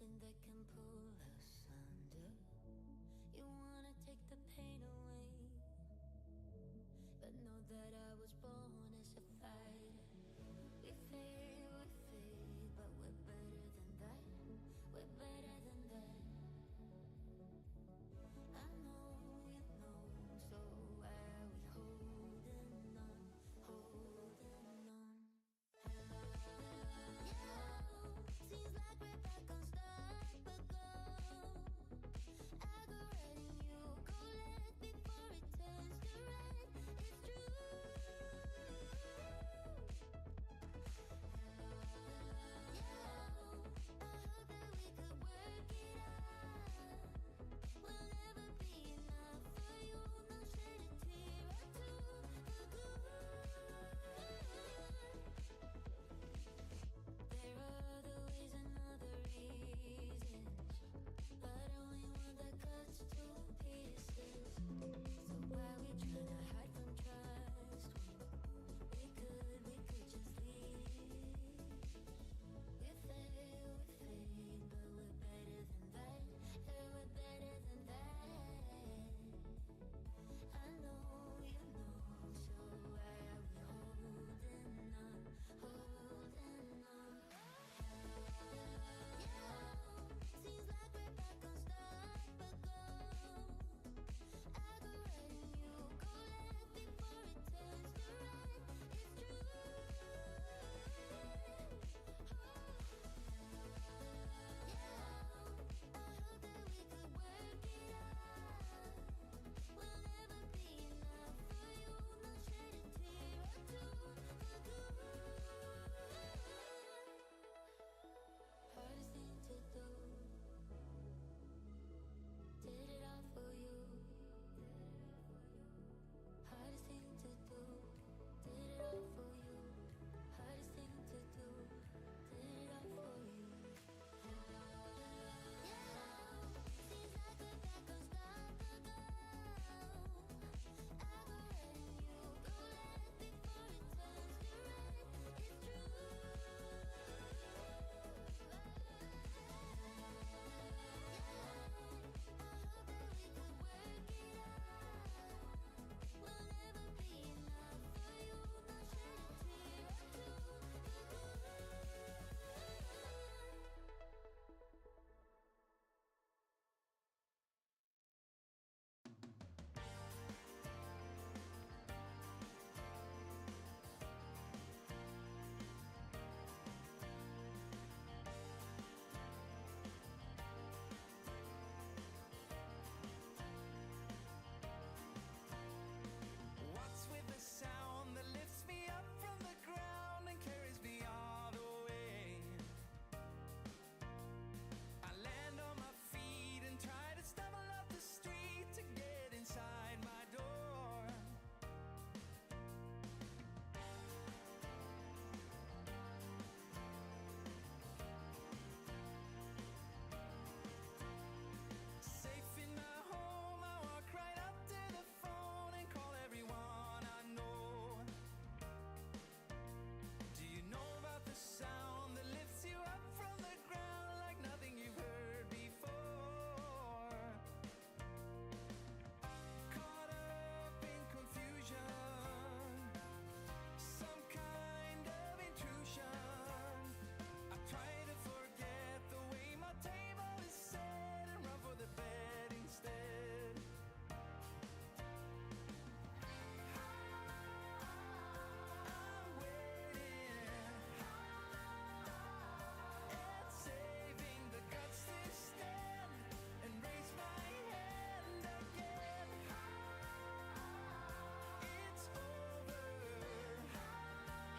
nothing that can pull us under. You wanna take the pain away, but know that I was born as a fighter. We fade, but we're better than that. We're better than that. I know you know, so why are we holding on, holding on? Yeah, seems like we're back on stop but go. I go red and you go left before it turns to red. It's true.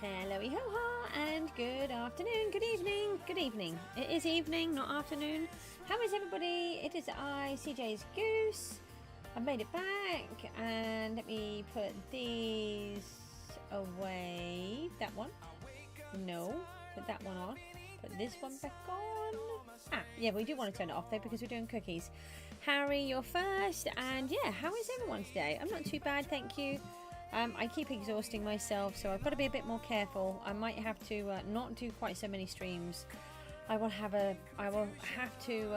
Hello, ho-ha, and good afternoon, good evening, good evening. It is evening, not afternoon. How is everybody? It is I, Cjsgoose. I've made it back, and let me put these away. That one. No, put that one on. Put this one back on. Ah, yeah, we do want to turn it off though because we're doing cookies. Harry, you're first, and yeah, how is everyone today? I'm not too bad, thank you. I keep exhausting myself, so I've got to be a bit more careful. I might have to not do quite so many streams I will have to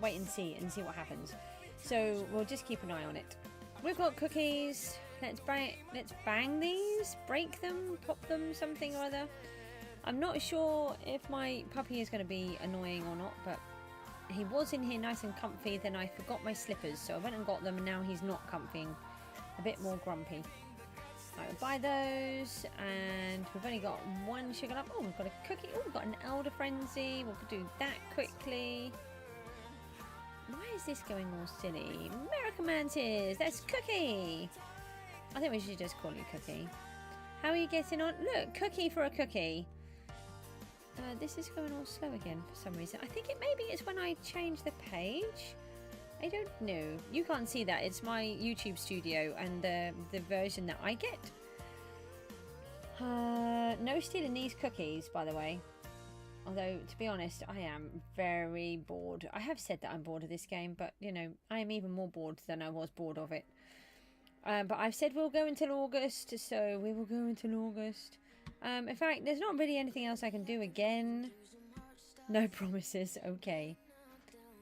wait and see what happens. So we'll just keep an eye on it. We've got cookies. Let's bang these, break them, pop them, something or other. I'm not sure if my puppy is going to be annoying or not, but he was in here nice and comfy. Then I forgot my slippers, so I went and got them, and now he's not comfy, a bit more grumpy. Right, we'll buy those, and we've only got one sugar lump. Oh, we've got a cookie. Oh, we've got an elder frenzy. We'll do that quickly. Why is this going all silly? American Mantis, that's Cookie. I think we should just call you Cookie. How are you getting on? Look, Cookie for a cookie. This is going all slow again for some reason. I think maybe it's when I change the page. I don't know. You can't see that. It's my YouTube studio and the version that I get. No stealing these cookies, by the way. Although, to be honest, I am very bored. I have said that I'm bored of this game, but, you know, I am even more bored than I was bored of it. But I've said we'll go until August, so we will go until August. In fact, there's not really anything else I can do again. No promises, okay.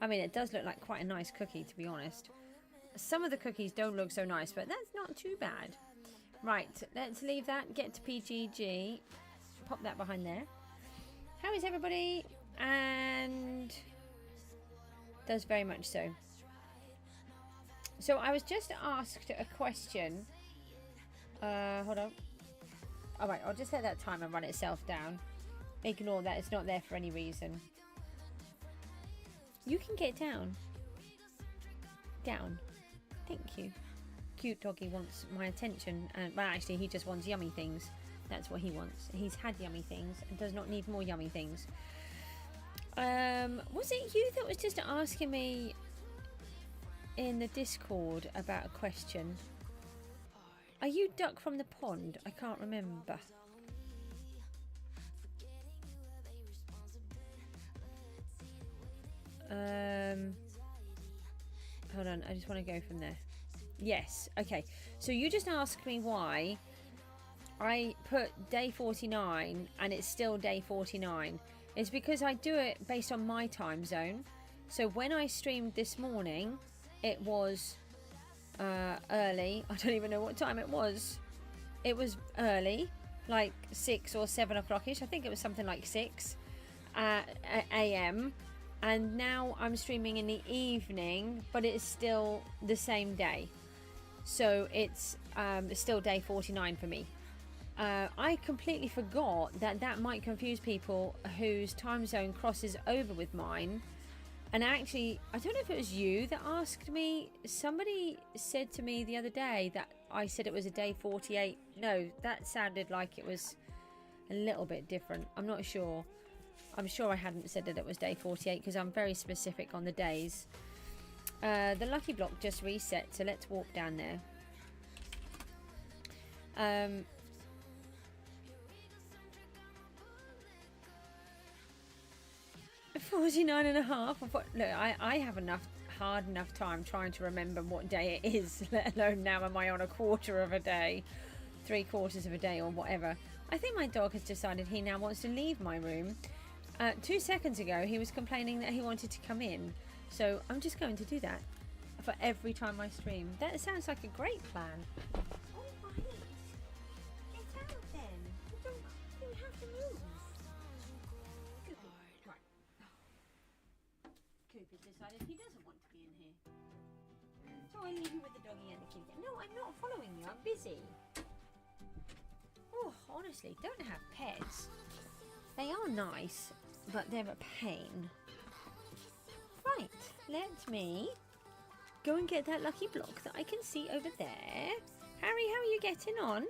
I mean, it does look like quite a nice cookie, to be honest. Some of the cookies don't look so nice, but that's not too bad. Right, let's leave that, get to PGG. Pop that behind there. How is everybody? And does very much so. So I was just asked a question. Hold on. Alright, I'll just let that timer run itself down. Ignore that, it's not there for any reason. You can get down. Down. Thank you. Cute doggy wants my attention. Well, actually, he just wants yummy things. That's what he wants. He's had yummy things and does not need more yummy things. Was it you that was just asking me in the Discord about a question? Are you Duck from the Pond? I can't remember. Hold on, I just want to go from there. Yes, okay. So you just asked me why I put day 49 and it's still day 49. It's because I do it based on my time zone. So when I streamed this morning, it was early. I don't even know what time it was. It was early, like 6 or 7 o'clock-ish. I think it was something like 6 a.m. And now I'm streaming in the evening, but it's still the same day. So it's still day 49 for me. I completely forgot that might confuse people whose time zone crosses over with mine. And actually, I don't know if it was you that asked me. Somebody said to me the other day that I said it was a day 48. No, that sounded like it was a little bit different. I'm not sure. I'm sure I hadn't said that it was day 48 because I'm very specific on the days. The lucky block just reset, so let's walk down there. 49.5. Look, I have hard enough time trying to remember what day it is, let alone now am I on a quarter of a day, 3/4 of a day or whatever. I think my dog has decided he now wants to leave my room. 2 seconds ago he was complaining that he wanted to come in, so I'm just going to do that for every time I stream. That sounds like a great plan. Decided he doesn't want to be in here. So I leave you with the doggy and the kid. No, I'm not following you. I'm busy. Oh, honestly, don't have pets. They are nice, but they're a pain. Right, let me go and get that lucky block that I can see over there. Harry, how are you getting on?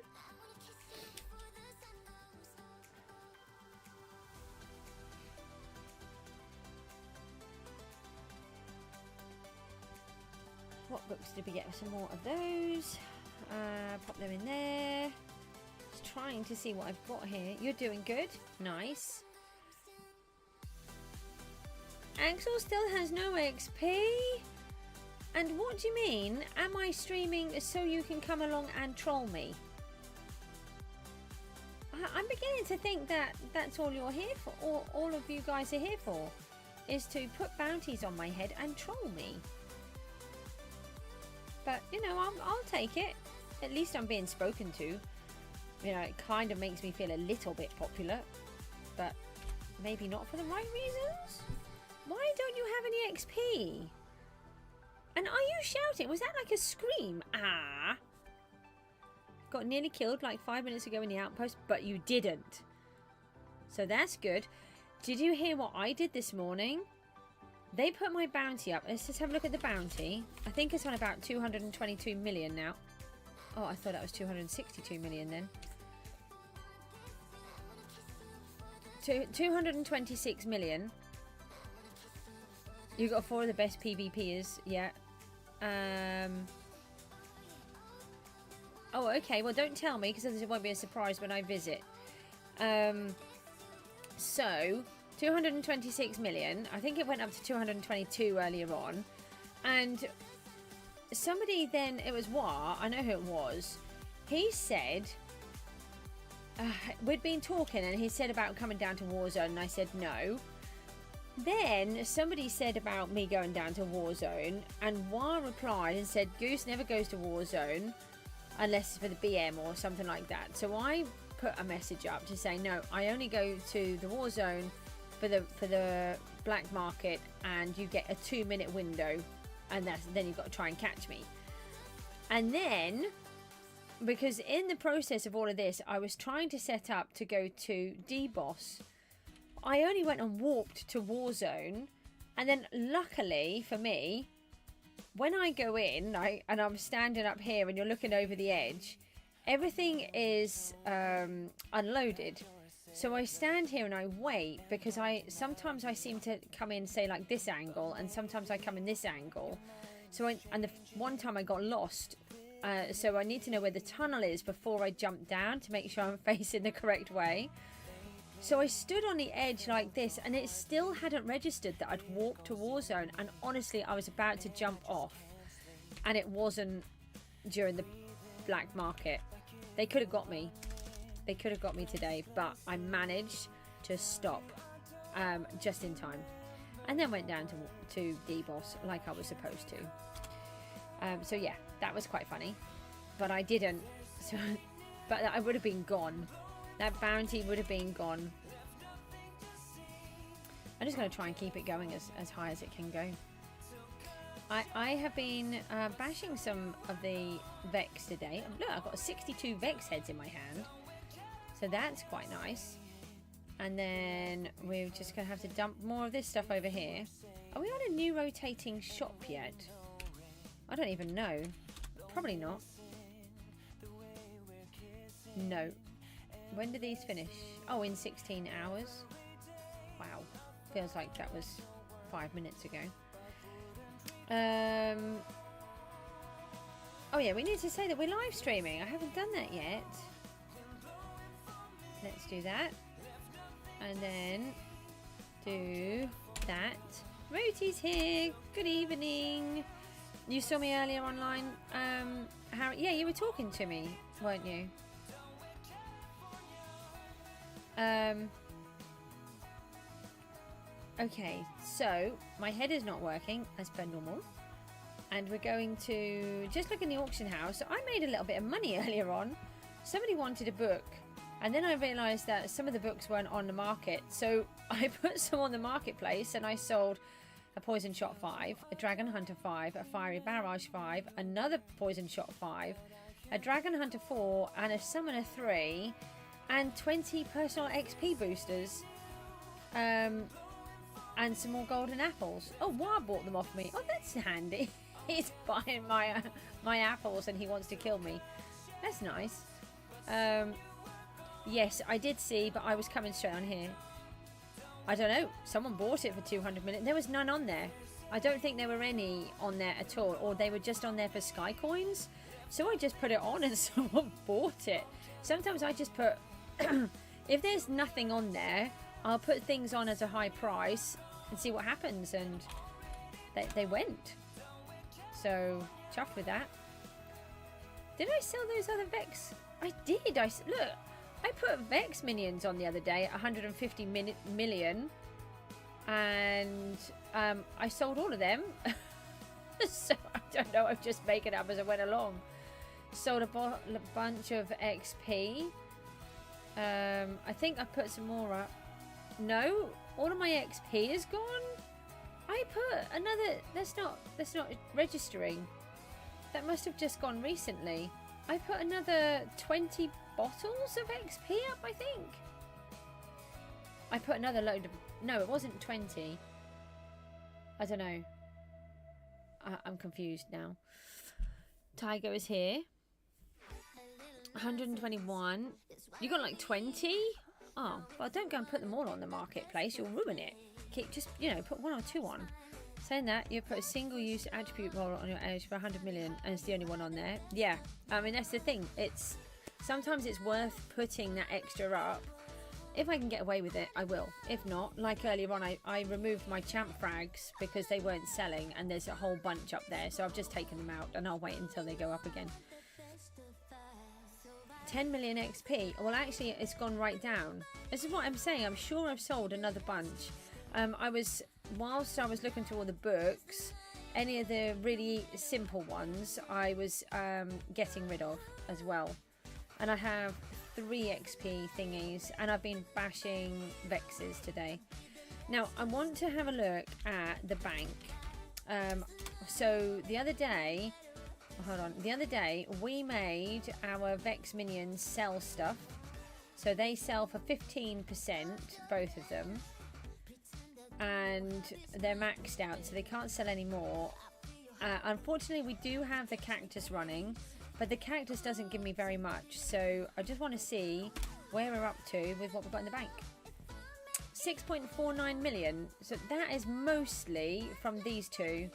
What books did we get? Some more of those. Pop them in there. Just trying to see what I've got here. You're doing good. Nice. Axel still has no XP? And what do you mean? Am I streaming so you can come along and troll me? I'm beginning to think that that's all you're here for, or all of you guys are here for, is to put bounties on my head and troll me. But, you know, I'll take it. At least I'm being spoken to. You know, it kind of makes me feel a little bit popular. But maybe not for the right reasons? Why don't you have any XP? And are you shouting? Was that like a scream? Ah. Got nearly killed like 5 minutes ago in the outpost, but you didn't. So that's good. Did you hear what I did this morning? They put my bounty up. Let's just have a look at the bounty. I think it's on about 222 million now. Oh, I thought that was 262 million then. 226 million. You got 4 of the best PvPers, yeah. Oh, okay. Well, don't tell me, because it won't be a surprise when I visit. So, 226 million. I think it went up to 222 earlier on. And somebody then, it was War, I know who it was. He said, we'd been talking and he said about coming down to Warzone, and I said no. Then somebody said about me going down to Warzone, and War replied and said Goose never goes to Warzone unless it's for the BM or something like that. So I put a message up to say no, I only go to the Warzone for the black market, and you get a 2-minute window, and then you've got to try and catch me. And then, because in the process of all of this, I was trying to set up to go to D-Boss. I only went and walked to Warzone, and then luckily for me, when I go in, and I'm standing up here and you're looking over the edge, everything is unloaded. So I stand here and I wait, because sometimes I seem to come in, say, like this angle, and sometimes I come in this angle. So one time I got lost, so I need to know where the tunnel is before I jump down to make sure I'm facing the correct way. So I stood on the edge like this, and it still hadn't registered that I'd walked to Warzone, and honestly I was about to jump off, and it wasn't during the black market. They could have got me. They could have got me today, but I managed to stop just in time, and then went down to D-Boss like I was supposed to. So yeah, that was quite funny, but I didn't. So, but I would have been gone. That bounty would have been gone. I'm just going to try and keep it going as high as it can go. I have been bashing some of the Vex today. Look, I've got 62 Vex heads in my hand. So that's quite nice. And then we're just going to have to dump more of this stuff over here. Are we on a new rotating shop yet? I don't even know. Probably not. No. When do these finish? Oh, in 16 hours. Wow. Feels like that was 5 minutes ago. Oh yeah, we need to say that we're live streaming. I haven't done that yet. Let's do that. And then do that. Rooty's here. Good evening. You saw me earlier online. Harry, yeah, you were talking to me, weren't you? Okay, so my head is not working as per normal, and we're going to just look in the auction house. So I made a little bit of money earlier on. Somebody wanted a book, and then I realized that some of the books weren't on the market, so I put some on the marketplace, and I sold a Poison Shot 5, a Dragon Hunter 5, a Fiery Barrage 5, another Poison Shot 5, a Dragon Hunter 4, and a Summoner 3, and 20 personal XP boosters, and some more golden apples. Oh, War bought them off me. Oh, that's handy. He's buying my apples and he wants to kill me. That's nice. Yes, I did see, but I was coming straight on here. I don't know. Someone bought it for 200 million. There was none on there. I don't think there were any on there at all, or they were just on there for Sky Coins. So I just put it on and someone bought it. Sometimes I just put... if there's nothing on there, I'll put things on at a high price and see what happens, and they went. So chuffed with that. Did I sell those other Vex? I did. Look, I put Vex minions on the other day at 150 million, and I sold all of them. So I don't know, I'm just making it up as I went along. Sold a bunch of XP. I think I put some more up. No, all of my XP is gone. I put another. That's not registering. That must have just gone recently. I put another 20 bottles of XP up, I think. I put another load of... No, it wasn't 20. I don't know. I'm confused now. Tiger is here. 121. You got like 20? Oh, well, don't go and put them all on the marketplace. You'll ruin it. Just, you know, put one or two on. Saying that, you put a single-use attribute roller on your edge for 100 million, and it's the only one on there. Yeah, I mean, that's the thing. Sometimes it's worth putting that extra up. If I can get away with it, I will. If not, like earlier on, I removed my champ frags because they weren't selling, and there's a whole bunch up there, so I've just taken them out, and I'll wait until they go up again. 10 million XP. Well, actually, it's gone right down. This is what I'm saying. I'm sure I've sold another bunch. Whilst I was looking through all the books, any of the really simple ones I was getting rid of as well. And I have 3 XP thingies, and I've been bashing Vexes today. Now, I want to have a look at the bank. So the other day, hold on, the other day we made our Vex minions sell stuff. So they sell for 15%, both of them. And they're maxed out, so they can't sell any more. Unfortunately, we do have the cactus running, but the cactus doesn't give me very much, so I just want to see where we're up to with what we've got in the bank. 6.49 million, so that is mostly from these two.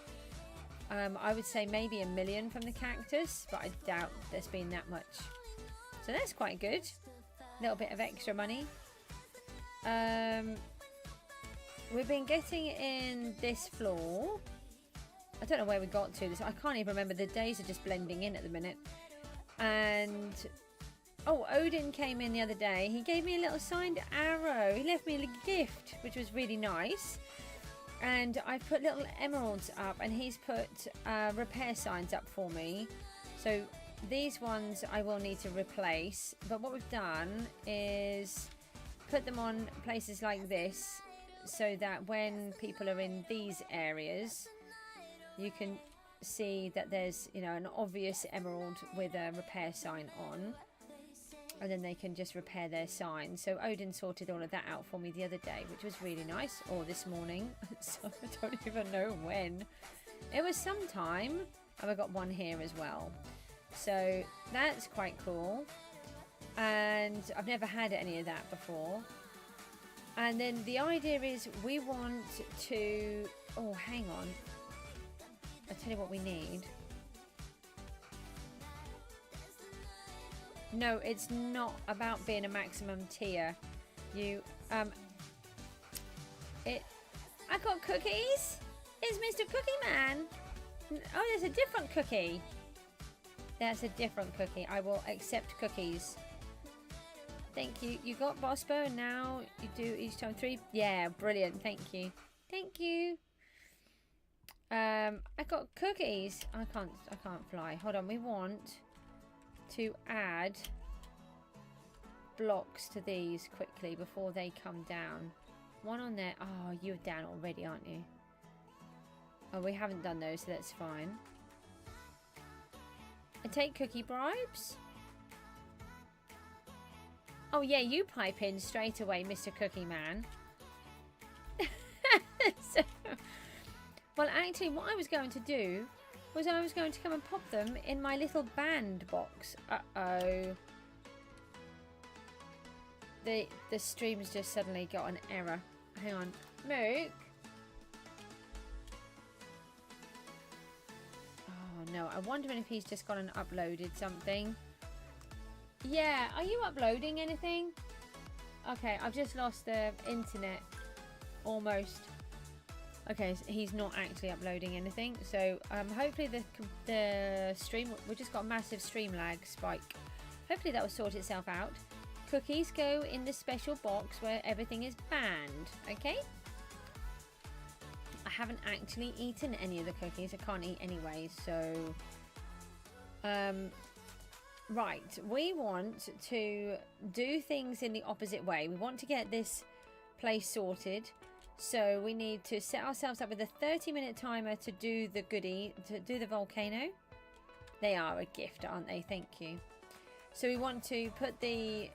I would say maybe $1 million from the cactus, but I doubt there's been that much. So that's quite good. A little bit of extra money. We've been getting in this floor. I don't know where we got to. I can't even remember. The days are just blending in at the minute. And oh, Odin came in the other day. He gave me a little signed arrow. He left me a gift, which was really nice. And I put little emeralds up, and he's put repair signs up for me. So these ones I will need to replace. But what we've done is put them on places like this, so that when people are in these areas, you can see that there's, you know, an obvious emerald with a repair sign on, and then they can just repair their sign. So Odin sorted all of that out for me the other day, which was really nice, or this morning. So I don't even know when. It was sometime, and I got one here as well. So that's quite cool, and I've never had any of that before. And then the idea is we want to... Oh, hang on. I'll tell you what we need. No, it's not about being a maximum tier. I got cookies. It's Mr. Cookie Man. Oh, there's a different cookie. That's a different cookie. I will accept cookies. Thank you. You got Bospo, and now you do each time 3. Yeah, brilliant. Thank you. Thank you. I got cookies. I can't fly. Hold on. We want to add blocks to these quickly before they come down. One on there. Oh, you're down already, aren't you? Oh, we haven't done those, so that's fine. I take cookie bribes. Oh yeah, you pipe in straight away, Mr. Cookie Man. Well, actually, what I was going to do was I was going to come and pop them in my little band box. Uh-oh. The stream's just suddenly got an error. Hang on. Mook. Oh, no. I'm wondering if he's just gone and uploaded something. Yeah, are you uploading anything? Okay, I've just lost the internet. Almost. Okay, so he's not actually uploading anything. So hopefully the stream... We just got a massive stream lag spike. Hopefully that will sort itself out. cookies go in the special box where everything is banned, okay? I haven't actually eaten any of the cookies. I can't eat anyway, so... right, we want to do things in the opposite way. We want to get this place sorted. So we need to set ourselves up with a 30-minute timer to do the goodie, to do the volcano. They are a gift, aren't they? Thank you. So we want to put the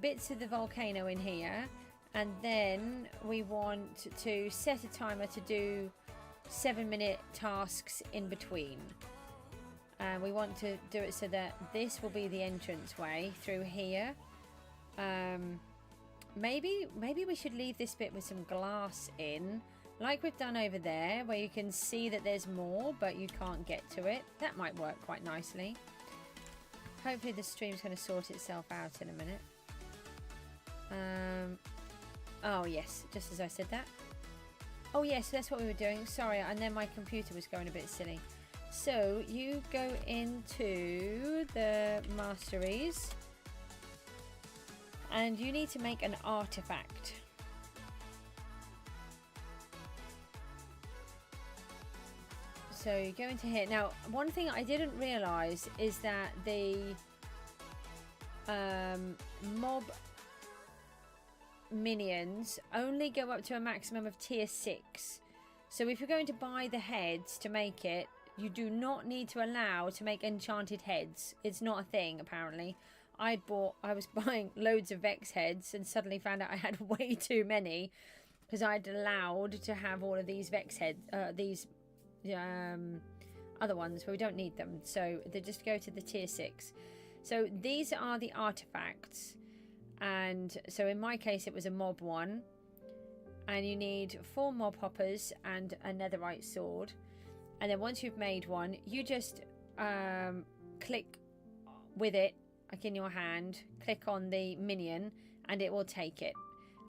bits of the volcano in here, and then we want to set a timer to do 7-minute tasks in between. We want to do it so that this will be the entrance way through here. Maybe we should leave this bit with some glass in, like we've done over there, where you can see that there's more, but you can't get to it. That might work quite nicely. Hopefully the stream's going to sort itself out in a minute. Oh yes, just as I said that. Oh yes, that's what we were doing. Sorry, and then my computer was going a bit silly. So you go into the masteries and you need to make an artifact. So you go into here. Now, one thing I didn't realise is that the mob minions only go up to a maximum of tier 6. So if you're going to buy the heads to make it, you do not need to allow to make enchanted heads. It's not a thing, apparently. I was buying loads of Vex heads and suddenly found out I had way too many because I'd allowed to have all of these Vex heads, these other ones where we don't need them. So they just go to the tier 6. So these are the artifacts. And so in my case, it was a mob one. And you need 4 mob hoppers and a netherite sword. And then once you've made one, you just click with it, like in your hand, click on the minion, and it will take it.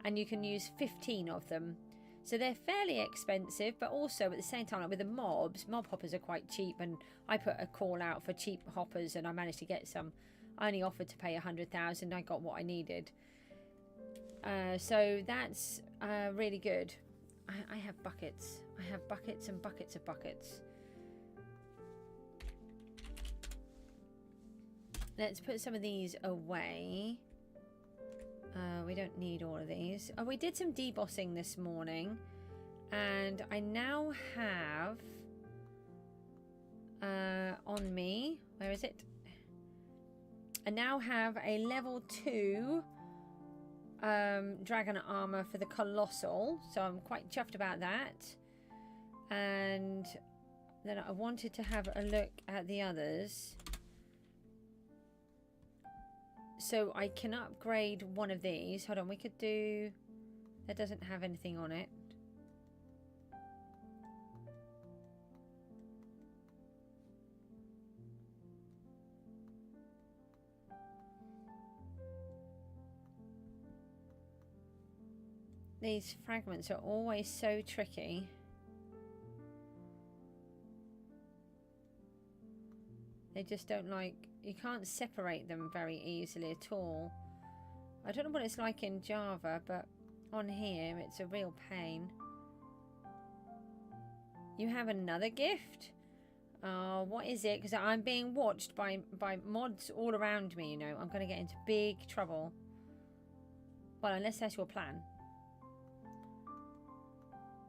And you can use 15 of them. So they're fairly expensive, but also at the same time, like with the mobs, mob hoppers are quite cheap. And I put a call out for cheap hoppers, and I managed to get some. I only offered to pay 100,000. I got what I needed. So that's really good. I have buckets. I have buckets and buckets of buckets. Let's put some of these away. We don't need all of these. Oh, we did some debossing this morning. And I now have... on me... Where is it? I now have a level 2... dragon armor for the colossal, so I'm quite chuffed about that. And then I wanted to have a look at the others, so I can upgrade one of these. Hold on, we could do that. Doesn't have anything on it. These fragments are always so tricky. They just don't like... You can't separate them very easily at all. I don't know what it's like in Java, but on here it's a real pain. You have another gift? Oh, what is it? Because I'm being watched by mods all around me, you know. I'm going to get into big trouble. Well, unless that's your plan.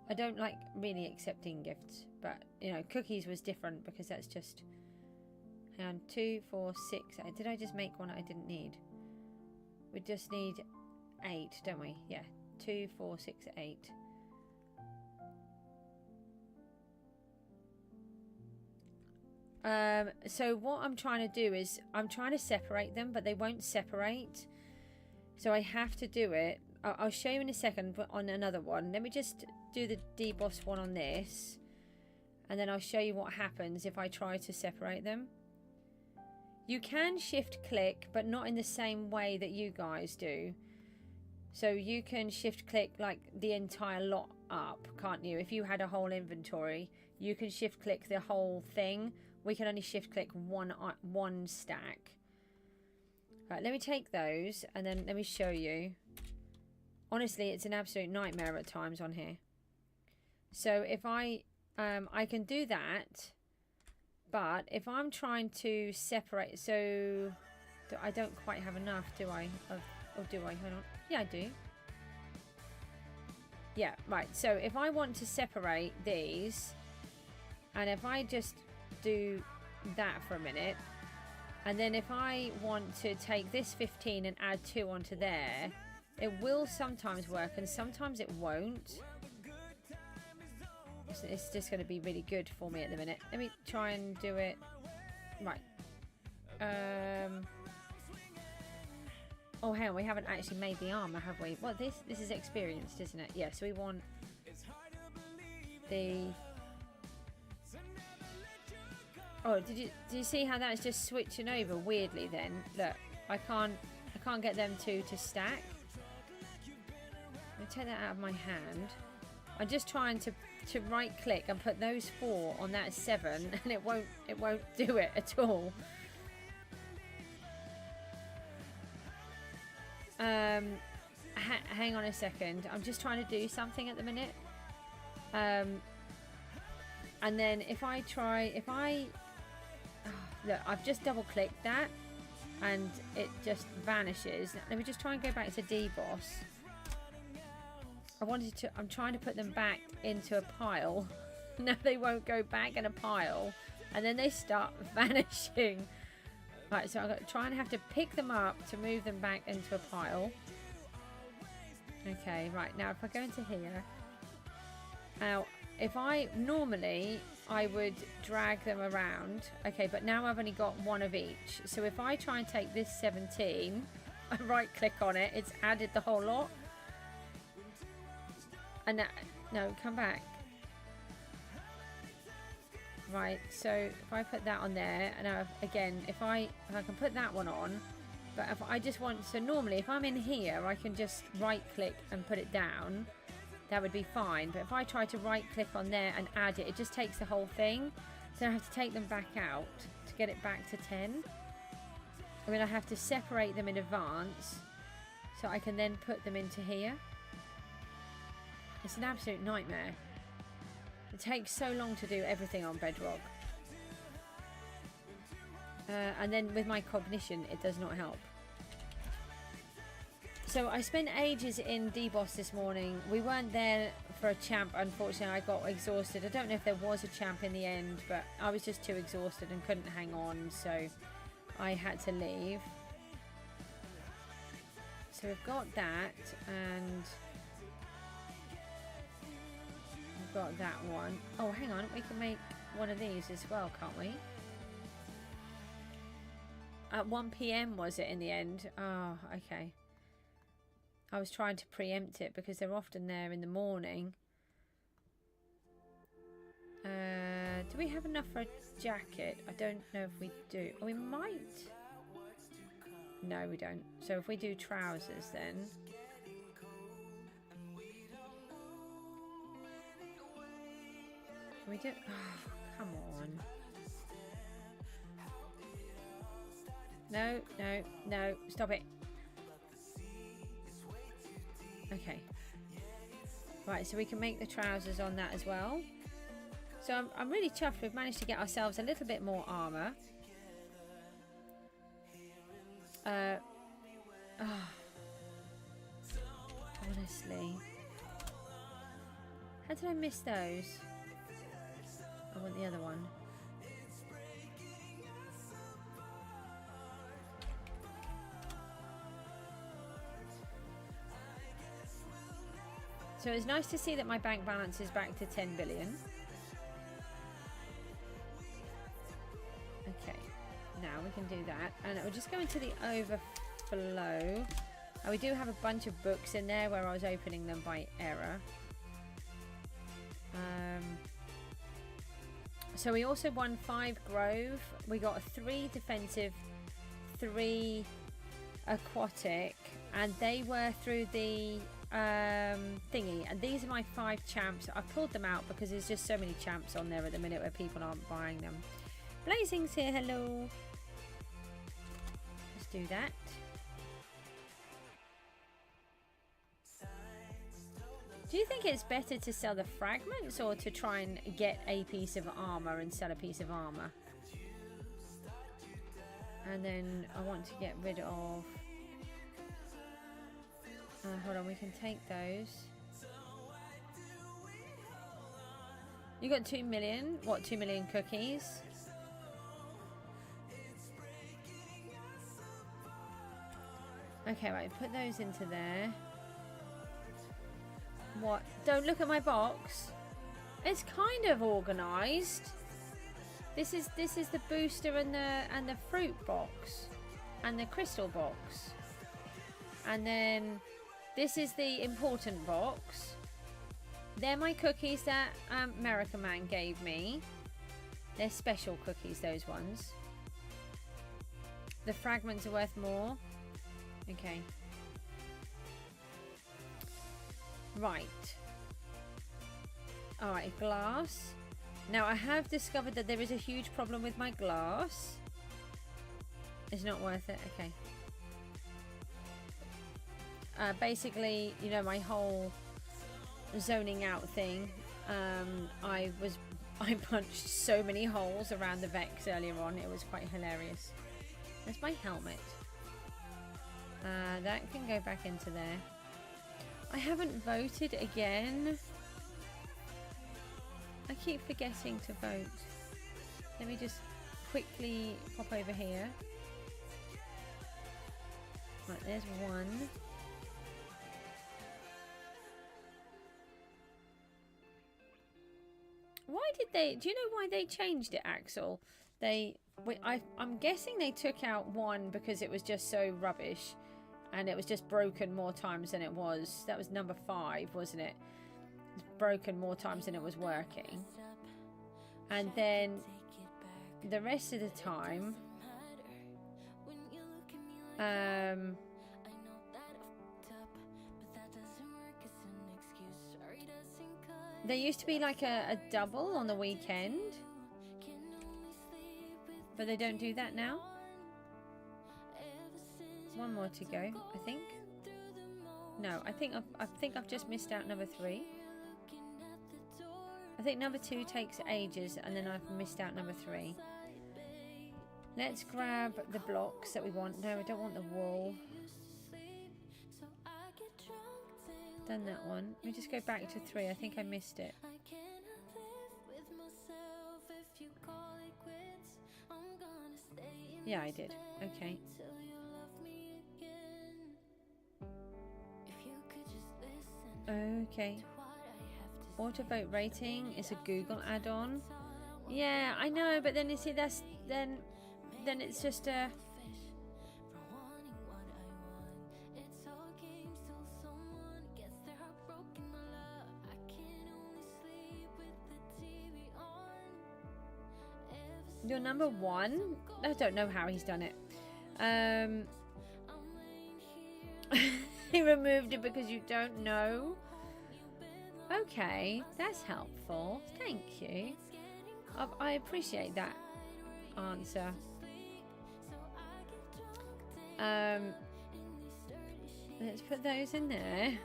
I don't like really accepting gifts, but you know, cookies was different because that's just... Hang on, 2, 4, 6. Did I just make one I didn't need? We just need 8, don't we? Yeah, 2, 4, 6, 8. So what I'm trying to do is I'm trying to separate them, but they won't separate. So I have to do it. I'll show you in a second, but on another one. Let me just do the deboss one on this, and then I'll show you what happens if I try to separate them. You can shift click, but not in the same way that you guys do. So you can shift click like the entire lot up, can't you? If you had a whole inventory, you can shift click the whole thing. We can only shift click one stack. Right, let me take those and then let me show you. Honestly, it's an absolute nightmare at times on here. So if I can do that, but if I'm trying to separate, so I don't quite have enough, do I? Or do I? Hold on. Yeah, I do. Yeah, right. So if I want to separate these, and if I just do that for a minute, and then if I want to take this 15 and add 2 onto there, it will sometimes work and sometimes it won't. It's just going to be really good for me at the minute. Let me try and do it. Right. Oh, hang on. We haven't actually made the armor, have we? Well, this is experienced, isn't it? Yeah, so we want the... Oh, did you see how that's just switching over weirdly then? Look, I can't get them two to stack. Let me take that out of my hand. I'm just trying to right click and put those 4 on that 7 and it won't do it at all. Hang on a second. I'm just trying to do something at the minute. And then if I look, I've just double clicked that and it just vanishes. Let me just try and go back to DBoss. I'm trying to put them back into a pile. No, they won't go back in a pile. And then they start vanishing. Right, so I'm going to try and have to pick them up to move them back into a pile. Okay, right, now if I go into here. Now, normally I would drag them around. Okay, but now I've only got 1 of each. So if I try and take this 17, I right click on it, it's added the whole lot. And that, no, come back. Right, so if I put that on there, and now again, if I can put that one on, but if I just want, so normally if I'm in here, I can just right click and put it down. That would be fine. But if I try to right click on there and add it, it just takes the whole thing. So I have to take them back out to get it back to 10. I mean, I have to separate them in advance so I can then put them into here. It's an absolute nightmare. It takes so long to do everything on Bedrock. And then with my cognition, it does not help. So I spent ages in DBoss this morning. We weren't there for a champ, unfortunately. I got exhausted. I don't know if there was a champ in the end, but I was just too exhausted and couldn't hang on, so I had to leave. So we've got that, and we've got that one. Oh, hang on. We can make one of these as well, can't we? At 1 PM was it in the end? Oh, okay. I was trying to preempt it because they're often there in the morning. Do we have enough for a jacket? I don't know if we do. Oh, we might. No, we don't. So if we do trousers then. We do. Oh, come on. No, no, no. Stop it. Okay. Right, so we can make the trousers on that as well. So I'm really chuffed we've managed to get ourselves a little bit more armour. Honestly. How did I miss those? I want the other one. So it's nice to see that my bank balance is back to 10 billion. Okay, now we can do that. And we'll just go into the overflow. And we do have a bunch of books in there where I was opening them by error. So we also won 5 Grove. We got a 3 defensive, 3 aquatic. And they were through the thingy, and these are my 5 champs. I pulled them out because there's just so many champs on there at the minute where people aren't buying them. Blazing's here, hello. Let's do that. Do you think it's better to sell the fragments or to try and get a piece of armor and sell a piece of armor? And then I want to get rid of... hold on, we can take those. You got 2 million? What, 2 million cookies? Okay, right, put those into there. What? Don't look at my box. It's kind of organised. This is the booster and the fruit box and the crystal box. And then this is the important box. They're my cookies that American Man gave me. They're special cookies, those ones. The fragments are worth more. Okay. Right. Alright, glass. Now I have discovered that there is a huge problem with my glass. It's not worth it. Okay. Basically, you know, my whole zoning out thing. I punched so many holes around the Vex earlier on. It was quite hilarious. There's my helmet. That can go back into there. I haven't voted again. I keep forgetting to vote. Let me just quickly pop over here. Right, there's one. Why did they... Do you know why they changed it, Axel? I'm guessing they took out one because it was just so rubbish. And it was just broken more times than it was. That was number 5, wasn't it? It was broken more times than it was working. And then the rest of the time... there used to be like a double on the weekend. But they don't do that now. One more to go, I think. No, I think I've just missed out number 3. I think number 2 takes ages, and then I've missed out number 3. Let's grab the blocks that we want. No, I don't want the wool. Done that one. Let me just go back to 3. I think I missed it. Yeah, I did. Okay. Okay. Auto vote rating is a Google add-on. Yeah, I know, but then you see that's then it's just a You're number 1? I don't know how he's done it. He removed it because you don't know. Okay, that's helpful. Thank you. I appreciate that answer. Let's put those in there.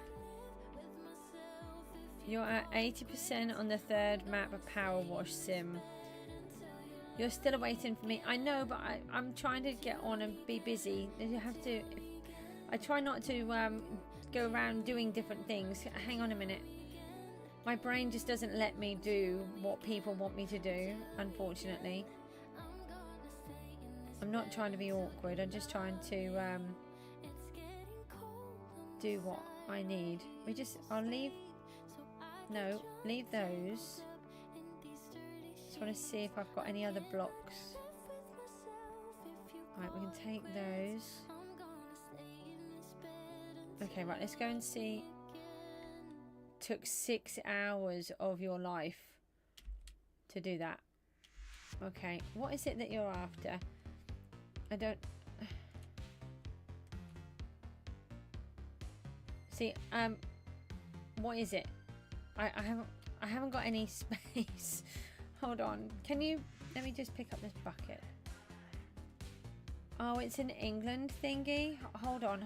You're at 80% on the 3rd map of Power Wash Sim. You're still waiting for me. I know, but I'm trying to get on and be busy. You have to. I try not to go around doing different things. Hang on a minute. My brain just doesn't let me do what people want me to do, unfortunately. I'm not trying to be awkward. I'm just trying to do what I need. I'll leave. No, leave those. Just want to see if I've got any other blocks. Right, we can take those. Okay, right, let's go and see. Took 6 hours of your life to do that. Okay, what is it that you're after? I don't... See, what is it? I haven't got any space. Hold on. Can you... Let me just pick up this bucket. Oh, it's an England thingy? Hold on.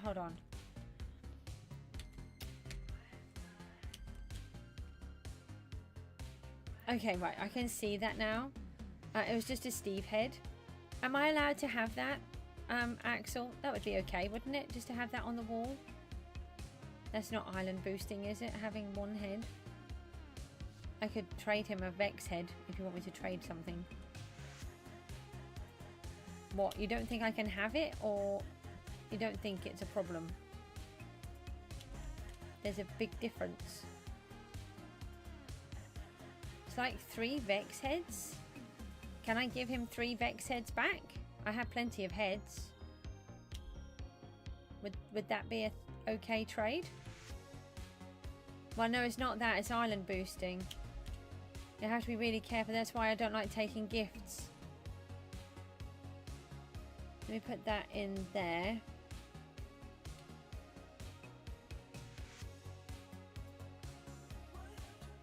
Okay, right. I can see that now. It was just a Steve head. Am I allowed to have that, Axel? That would be okay, wouldn't it? Just to have that on the wall. That's not island boosting, is it? Having one head. I could trade him a Vex head if you want me to trade something. What? You don't think I can have it, or you don't think it's a problem? There's a big difference. It's like 3 Vex heads. Can I give him 3 Vex heads back? I have plenty of heads. Would that be a okay trade? Well, no, it's not that. It's island boosting. You have to be really careful. That's why I don't like taking gifts. Let me put that in there.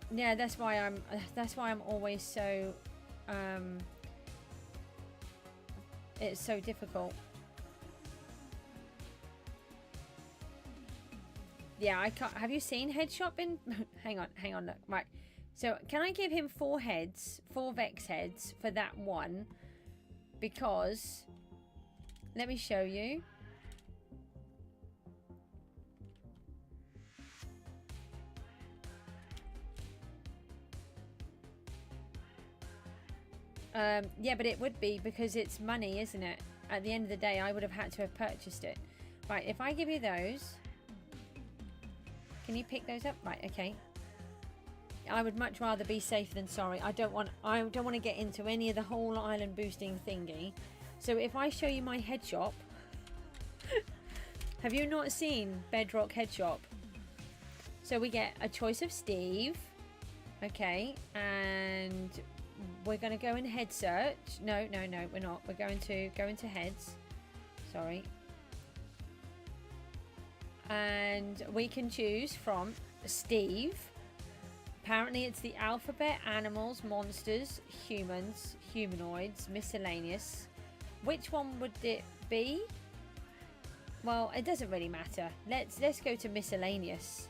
Yeah, that's why I'm always so it's so difficult. Yeah, I can't. Have you seen head shopping? hang on, look. Right. So, can I give him 4 heads, 4 Vex heads for that one? Because, let me show you. Yeah, but it would be because it's money, isn't it? At the end of the day, I would have had to have purchased it. Right, if I give you those, can you pick those up? Right, okay. I would much rather be safe than sorry. I don't want to get into any of the whole island boosting thingy. So if I show you my head shop, have you not seen Bedrock Head Shop? So we get a choice of Steve, okay, and we're going to go in head search. No, we're not. We're going to go into heads. Sorry. And we can choose from Steve. Apparently it's the alphabet, animals, monsters, humans, humanoids, miscellaneous. Which one would it be? Well, it doesn't really matter. Let's go to miscellaneous.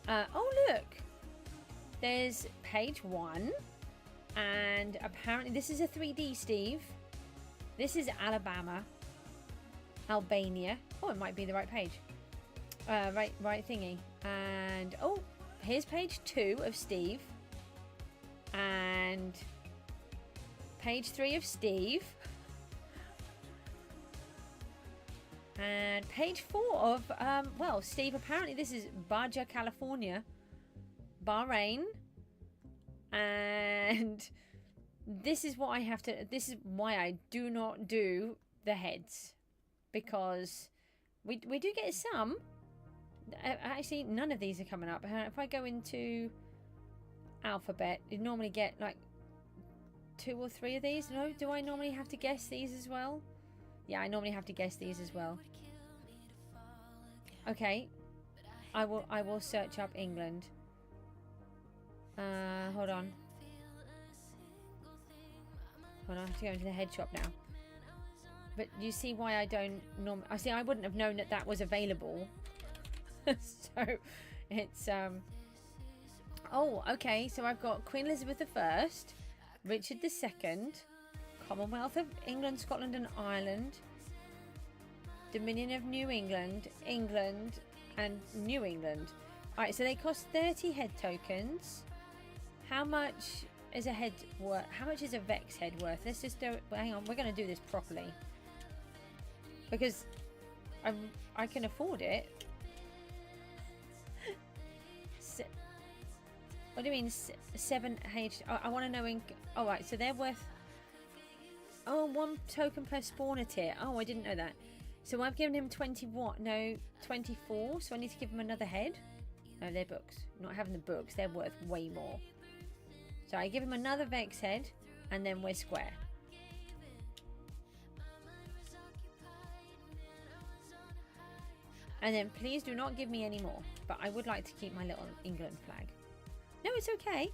Oh look, there's page 1, and apparently this is a 3D Steve. This is Alabama, Albania. Oh, it might be the right page. Right thingy. And oh, here's page 2 of Steve, and page 3 of Steve, and page 4 of well, Steve. Apparently this is Baja, California, Bahrain, and this is what I have to. This is why I do not do the heads, because we do get some. Actually, none of these are coming up. If I go into alphabet, you normally get like 2 or 3 of these. No, do I normally have to guess these as well? Yeah, I normally have to guess these as well. Okay, I will search up England. Hold on. I have to go into the head shop now. But you see why I don't normally. I see. I wouldn't have known that was available. So it's oh, okay, so I've got Queen Elizabeth I, Richard II, Commonwealth of England, Scotland and Ireland, Dominion of New England, England and New England. Alright, so they cost 30 head tokens. How much is a head worth? How much is a Vex head worth? Let's just do it. Well, hang on, we're going to do this properly, because I can afford it. What do you mean 7 H? I want to know in. Oh, right, so they're worth. Oh, 1 token per spawner tier. Oh, I didn't know that. So I've given him 21. No, 24. So I need to give him another head. No, they're books. Not having the books. They're worth way more. So I give him another Vex head, and then we're square. And then please do not give me any more. But I would like to keep my little England flag. No, it's okay.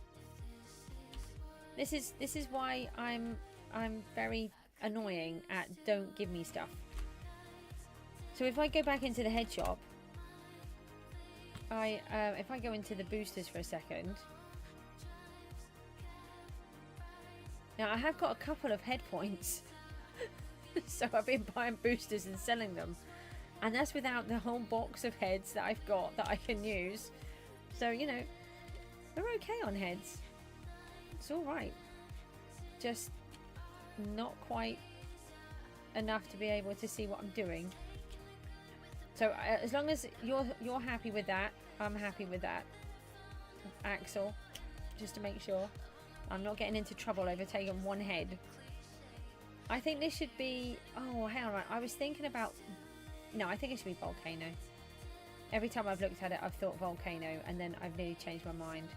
This is why I'm very annoying at don't give me stuff. So if I go back into the head shop, if I go into the boosters for a second, Now I have got a couple of head points. So I've been buying boosters and selling them. And that's without the whole box of heads that I've got that I can use. So, you know, they're okay on heads. It's alright. Just not quite enough to be able to see what I'm doing. So as long as you're happy with that, I'm happy with that. Axel, just to make sure I'm not getting into trouble over taking one head. I think this should be... Oh, hang on. I was thinking about... No, I think it should be Volcano. Every time I've looked at it, I've thought Volcano, and then I've nearly changed my mind.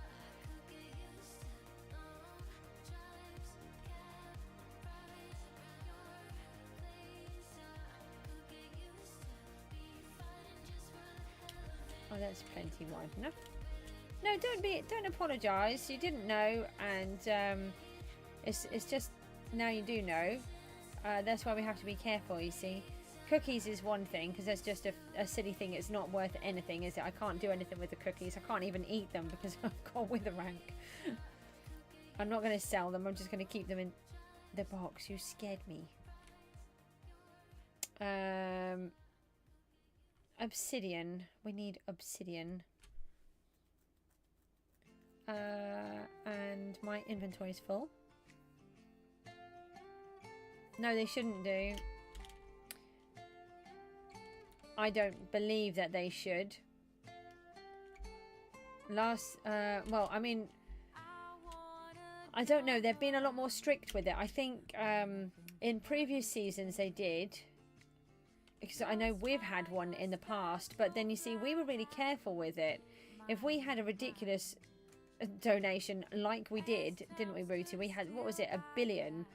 Oh, that's plenty wide enough. No, don't apologise. You didn't know, and it's just now you do know. That's why we have to be careful. You see, cookies is one thing because that's just a silly thing. It's not worth anything, is it? I can't do anything with the cookies. I can't even eat them because I've got wither rank. I'm not going to sell them. I'm just going to keep them in the box. You scared me. Obsidian. We need obsidian. And my inventory is full. No, they shouldn't do. I don't believe that they should. Well, I mean, I don't know. They've been a lot more strict with it. I think in previous seasons they did. Because I know we've had one in the past, but then you see, we were really careful with it. If we had a ridiculous donation like we did, didn't we, Rooty? We had, what was it, 1 billion?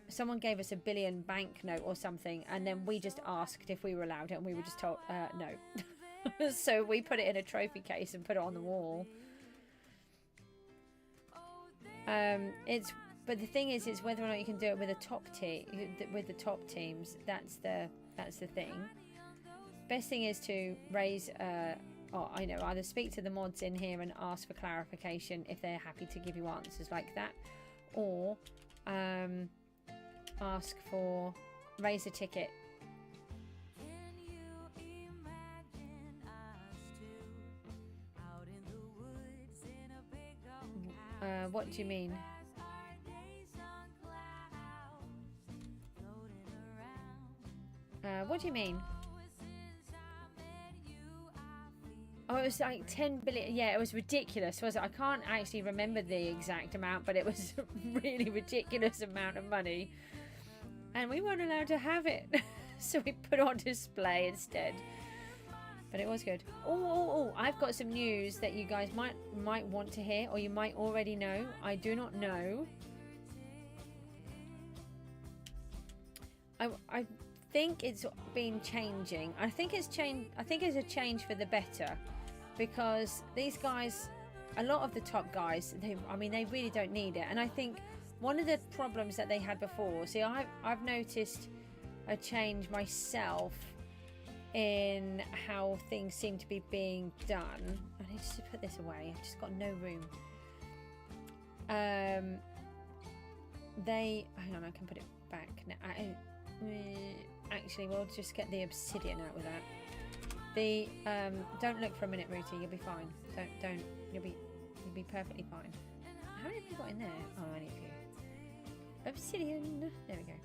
Someone gave us 1 billion banknote or something, and then we just asked if we were allowed it, and we were just told no. So we put it in a trophy case and put it on the wall. But the thing is whether or not you can do it with a top with the top teams. That's the thing. Best thing is to raise I know, either speak to the mods in here and ask for clarification if they're happy to give you answers like that, or ask for raise a ticket. What do you mean? What do you mean? Oh, it was like 10 billion. Yeah, it was ridiculous, was it? I can't actually remember the exact amount, but it was a really ridiculous amount of money. And we weren't allowed to have it. So we put it on display instead. But it was good. Oh, I've got some news that you guys might want to hear, or you might already know. I do not know. I think it's been changing. I think it's changed. I think it's a change for the better, because these guys, a lot of the top guys, they really don't need it. And I think one of the problems that they had before, see, I've noticed a change myself in how things seem to be being done. I need to put this away. I've just got no room. Hang on, I can put it back now. Actually, we'll just get the obsidian out with that. The don't look for a minute, Rooty. You'll be fine. Don't. You'll be perfectly fine. How many have you got in there? Oh, only a few. Obsidian. There we go.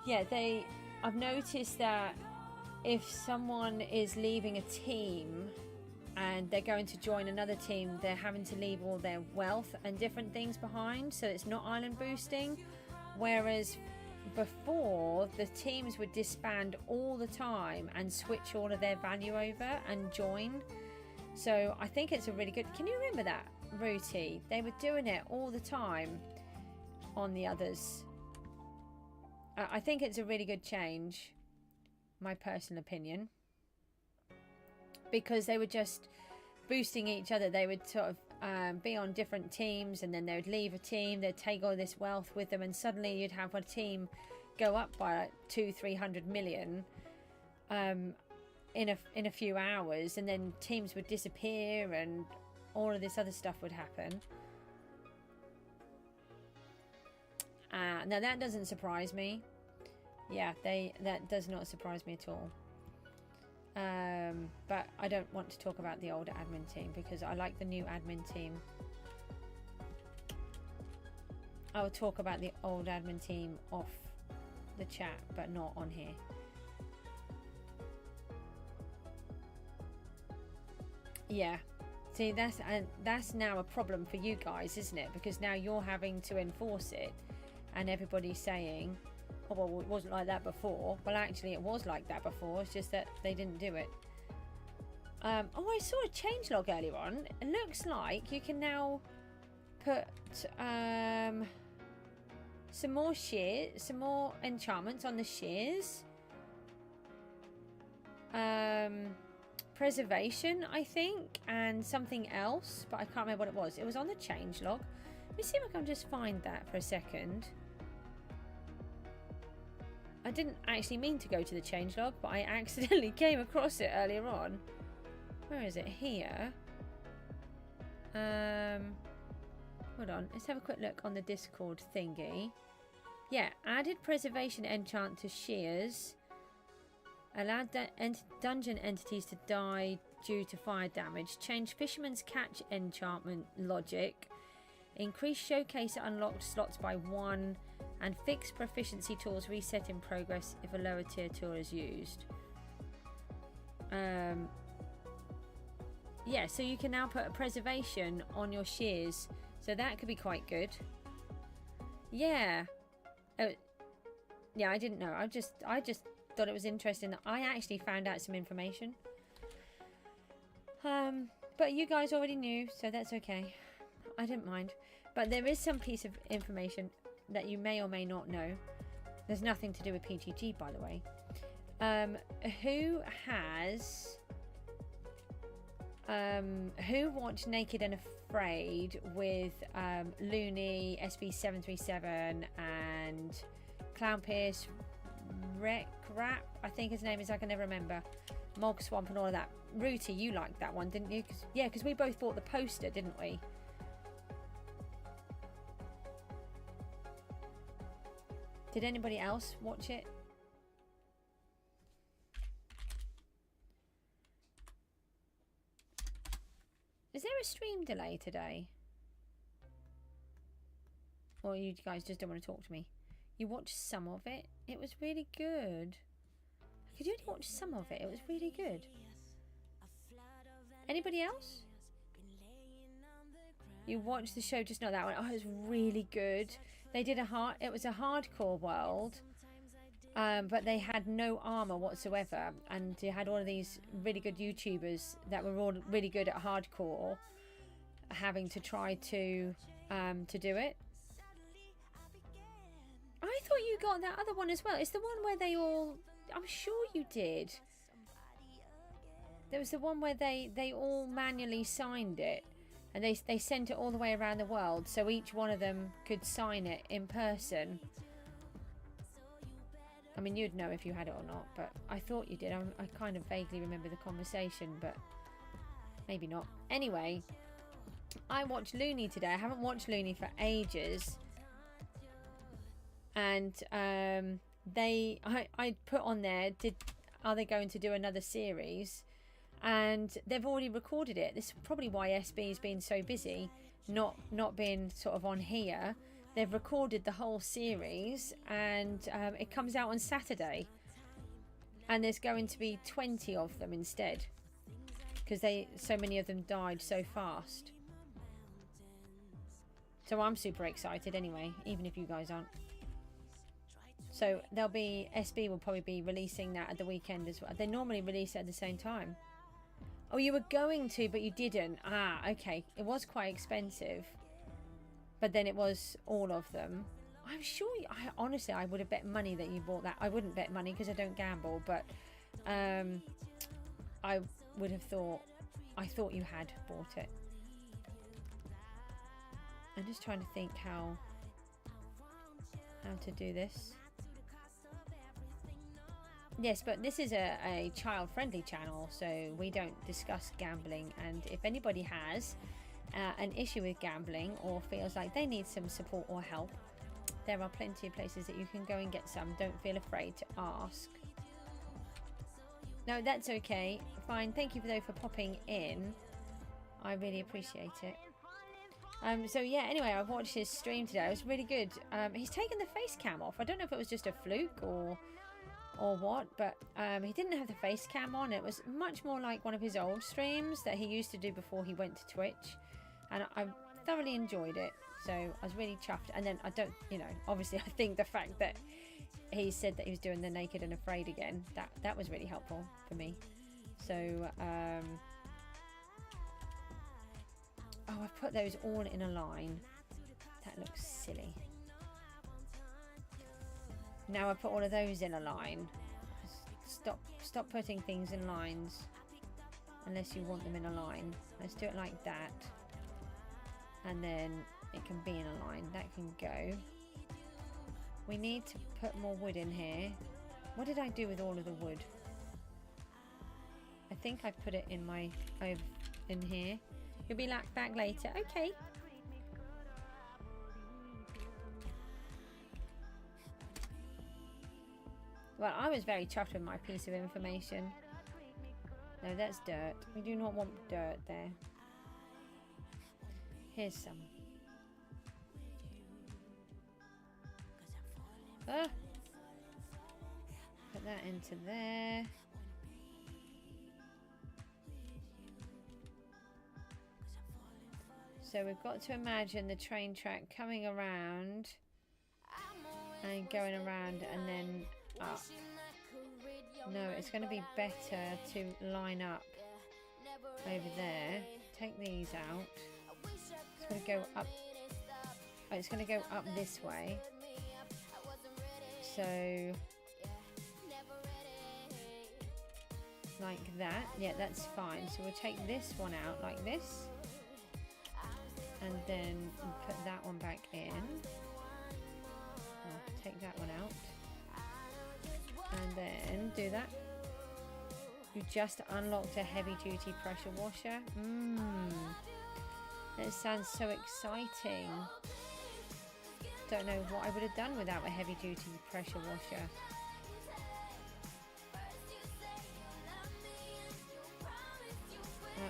Yeah, I've noticed that if someone is leaving a team and they're going to join another team, they're having to leave all their wealth and different things behind, so it's not island boosting. Whereas before, the teams would disband all the time and switch all of their value over and join. So I think it's a really good... Can you remember that, Rooty? They were doing it all the time on the others. I think it's a really good change, my personal opinion, because they were just boosting each other. They would sort of be on different teams, and then they would leave a team, they'd take all this wealth with them, and suddenly you'd have a team go up by like 200-300 million in a few hours, and then teams would disappear, and all of this other stuff would happen. Now that doesn't surprise me. Yeah, that does not surprise me at all. But I don't want to talk about the older admin team because I like the new admin team. I will talk about the old admin team off the chat, but not on here. Yeah, see, that's now a problem for you guys, isn't it? Because now you're having to enforce it, and everybody's saying, oh, well, it wasn't like that before. Well, actually, it was like that before. It's just that they didn't do it. Oh, I saw a changelog earlier on. It looks like you can now put some more enchantments on the shears. Preservation, I think, and something else, but I can't remember what it was. It was on the changelog. Let me see if I can just find that for a second. I didn't actually mean to go to the changelog, but I accidentally came across it earlier on. Where is it? Here. Hold on. Let's have a quick look on the Discord thingy. Yeah, added preservation enchant to shears. Allowed dungeon entities to die due to fire damage. Change fisherman's catch enchantment logic. Increase showcase unlocked slots by 1. And fix proficiency tools reset in progress if a lower tier tool is used. Yeah, so you can now put a preservation on your shears. So that could be quite good. Yeah. Yeah, I didn't know. I just thought it was interesting that I actually found out some information. But you guys already knew, so that's okay. I didn't mind. But there is some piece of information that you may or may not know. There's nothing to do with PGG, by the way. Who watched Naked and Afraid with Looney, SB737 and Clown Pierce, Rap, I think his name is, I can never remember, Mog Swamp and all of that. Rooty, you liked that one, didn't you? Because we both bought the poster, didn't we? Did anybody else watch it? Is there a stream delay today? Or you guys just don't want to talk to me? You watched some of it. It was really good. Could you only watch some of it? It was really good. Anybody else? You watched the show, just not that one. Oh, it was really good. They did it was a hardcore world, but they had no armor whatsoever, and you had all of these really good YouTubers that were all really good at hardcore, having to try to do it. I thought you got that other one as well. It's the one where they all... I'm sure you did. There was the one where they all manually signed it. And they sent it all the way around the world, so each one of them could sign it in person. I mean, you'd know if you had it or not, but I thought you did. I kind of vaguely remember the conversation, but maybe not. Anyway, I watched Looney today. I haven't watched Looney for ages. And I put on there, are they going to do another series? And they've already recorded it. This is probably why SB has been so busy, not being sort of on here. They've recorded the whole series, and it comes out on Saturday. And there's going to be 20 of them instead, because so many of them died so fast. So I'm super excited anyway, even if you guys aren't. So SB will probably be releasing that at the weekend as well. They normally release it at the same time. Oh, you were going to, but you didn't. Ah, okay. It was quite expensive. But then it was all of them. I'm sure, honestly, I would have bet money that you bought that. I wouldn't bet money because I don't gamble, but I would have thought, I thought you had bought it. I'm just trying to think how to do this. Yes, but this is a child-friendly channel, so we don't discuss gambling. And if anybody has an issue with gambling or feels like they need some support or help, there are plenty of places that you can go and get some. Don't feel afraid to ask. No, that's okay. Fine. Thank you though for popping in. I really appreciate it. So yeah, anyway, I watched his stream today. It was really good. He's taken the face cam off. I don't know if it was just a fluke or what, but he didn't have the face cam on. It was much more like one of his old streams that he used to do before he went to Twitch, and I thoroughly enjoyed it. So I was really chuffed. And then I don't, you know, obviously I think the fact that he said that he was doing the Naked and Afraid again, that was really helpful for me. So oh, I've put those all in a line. That looks silly. Now I put all of those in a line. Stop putting things in lines unless you want them in a line. Let's do it like that, and then it can be in a line. That can go. We need to put more wood in here. What did I do with all of the wood? I think I put it in my in here. You'll be back later. Okay. Well, I was very chuffed with my piece of information. No, that's dirt. We do not want dirt there. Here's some. Ah. Put that into there. So we've got to imagine the train track coming around and going around and then up. No, it's going to be better to line up over there. Take these out. It's going to go up. Oh, it's going to go up this way. So like that. Yeah, that's fine. So we'll take this one out like this, and then put that one back in. I'll take that one out, and then do that. You just unlocked a heavy duty pressure washer. That sounds so exciting. Don't know what I would have done without a heavy duty pressure washer.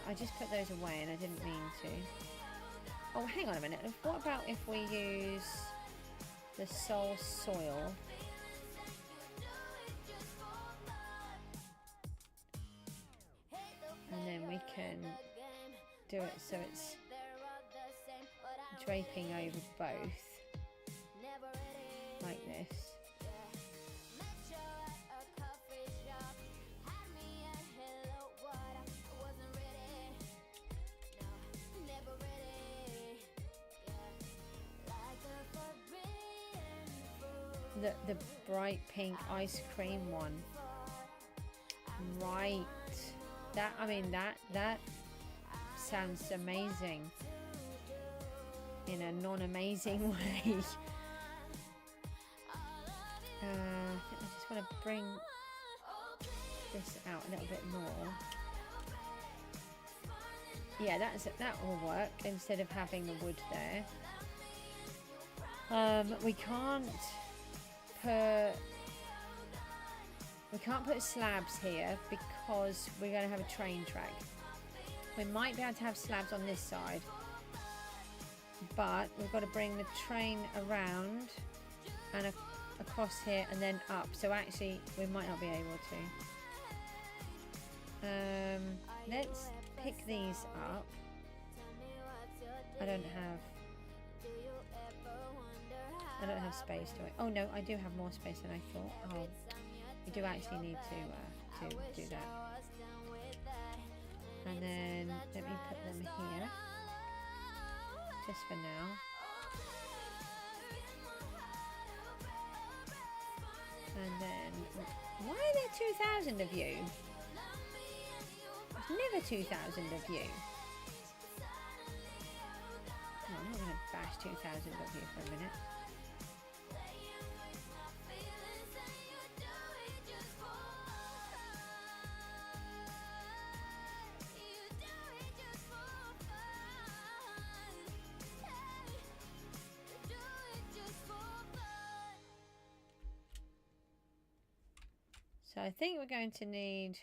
I just put those away and I didn't mean to. Oh, hang on a minute. What about if we use the soul soil? And then we can do it so it's draping over both. Like this. The bright pink ice cream one. Right. That, I mean, that sounds amazing in a non-amazing way. I just want to bring this out a little bit more. Yeah, that will work instead of having the wood there. We can't put slabs here because we're going to have a train track. We might be able to have slabs on this side, but we've got to bring the train around and across here and then up. So actually we might not be able to. Let's pick these up. I don't have space to it. Oh no, I do have more space than I thought. Oh, we do actually need to do that. And then let me put them here, just for now. And then, why are there 2,000 of you? There's never 2,000 of you. No, I'm not going to bash 2,000 of you for a minute. I think we're going to need...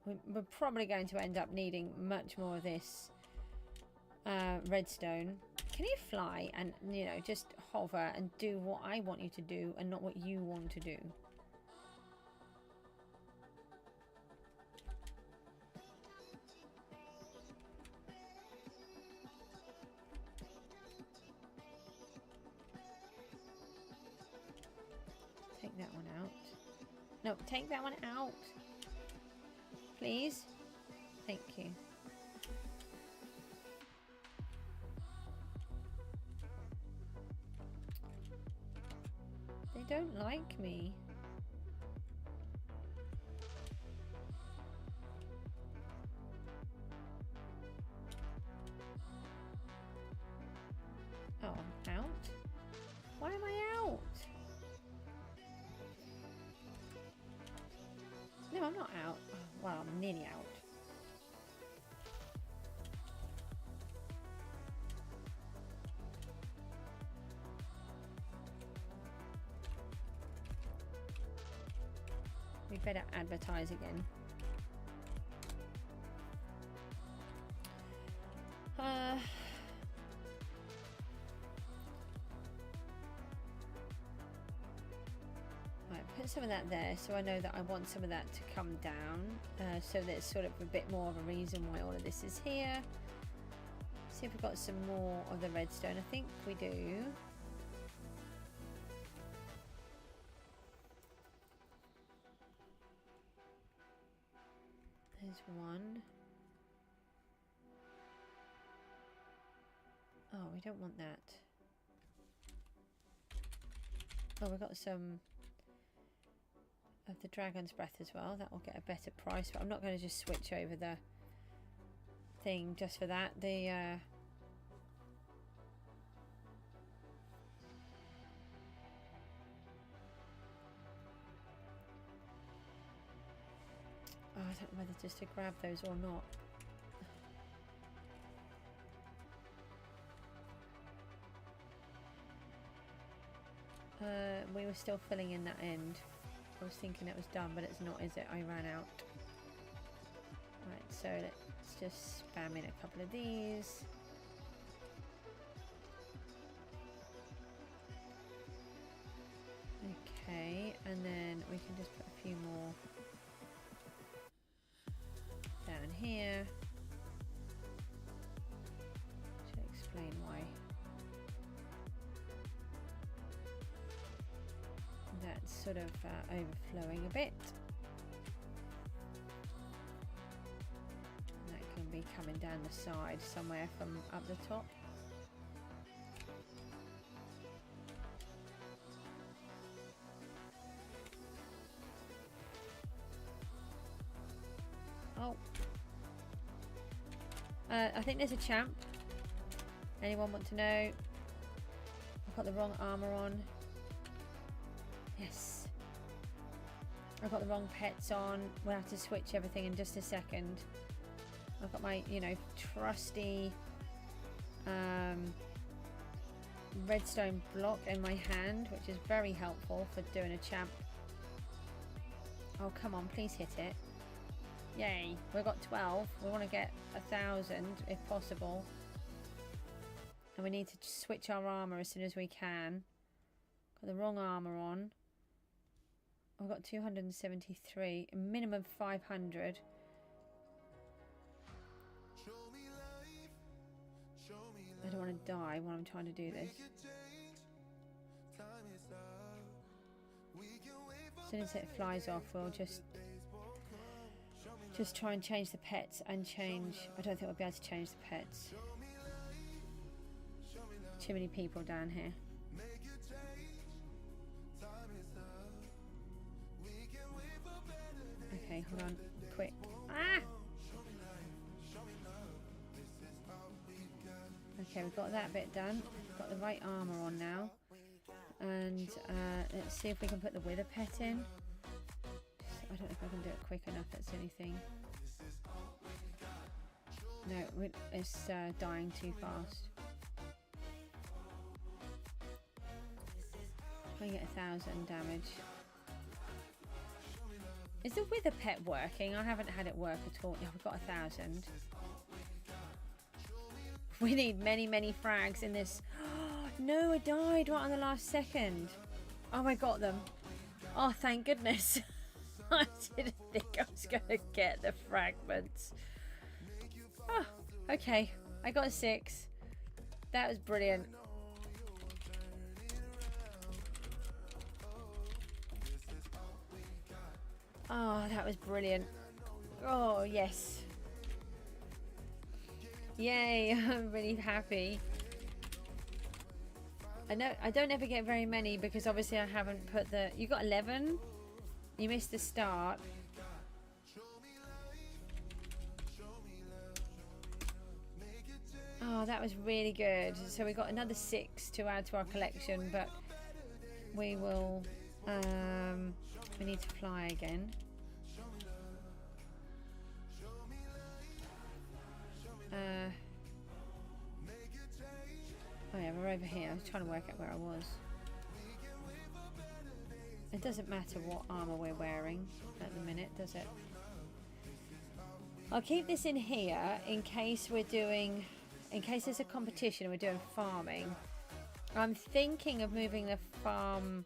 We're probably going to end up needing much more of this redstone. Can you fly and, you know, just hover and do what I want you to do and not what you want to do? Take that one out. No, take that one out. Please. Thank you. They don't like me. Oh, I'm out? Why am I out? No, I'm not out. Oh, well, I'm nearly out. We better advertise again. Right, put some of that there so I know that I want some of that to come down, so that it's sort of a bit more of a reason why all of this is here. See if we've got some more of the redstone. I think we do. There's one. Oh, we don't want that. Oh, we've got some of the dragon's breath as well. That will get a better price, but I'm not going to just switch over the thing just for that. The oh, I don't know whether just to grab those or not. We were still filling in that end. I was thinking it was done, but it's not, is it? I ran out. Right, so let's just spam in a couple of these. Okay, and then we can just put a few more down here to explain why that's sort of overflowing a bit. And that can be coming down the side somewhere from up the top. Oh, I think there's a champ. Anyone want to know? I've got the wrong armor on. Yes. I've got the wrong pets on. We'll have to switch everything in just a second. I've got my, you know, trusty redstone block in my hand, which is very helpful for doing a champ. Oh, come on, please hit it. Yay, we've got 12. We want to get 1,000 if possible. And we need to switch our armor as soon as we can. Got the wrong armor on. I've got 273, a minimum of 500. I don't want to die while I'm trying to do this. As soon as it flies off, we'll just try and change the pets and change. I don't think we'll be able to change the pets. Too many people down here. Okay, hold on, quick. Ah! Okay, we've got that bit done. We've got the right armor on now. And let's see if we can put the wither pet in. I don't know if I can do it quick enough, that's the only thing. No, it's dying too fast. I get 1,000 damage. Is the wither pet working? I haven't had it work at all. Yeah, we've got 1,000. We need many, many frags in this. No, I died right on the last second. Oh, I got them. Oh, thank goodness. I didn't think I was going to get the fragments. Oh, okay. I got a 6. That was brilliant. Oh, that was brilliant. Oh, yes. Yay, I'm really happy. I know I don't ever get very many because obviously I haven't put the... You got 11? You missed the start. Oh, that was really good. So we got another 6 to add to our collection, but we will... we need to fly again. Oh yeah, we're over here. I was trying to work out where I was. It doesn't matter what armor we're wearing at the minute, does it? I'll keep this in here in case we're doing... In case there's a competition and we're doing farming. I'm thinking of moving the farm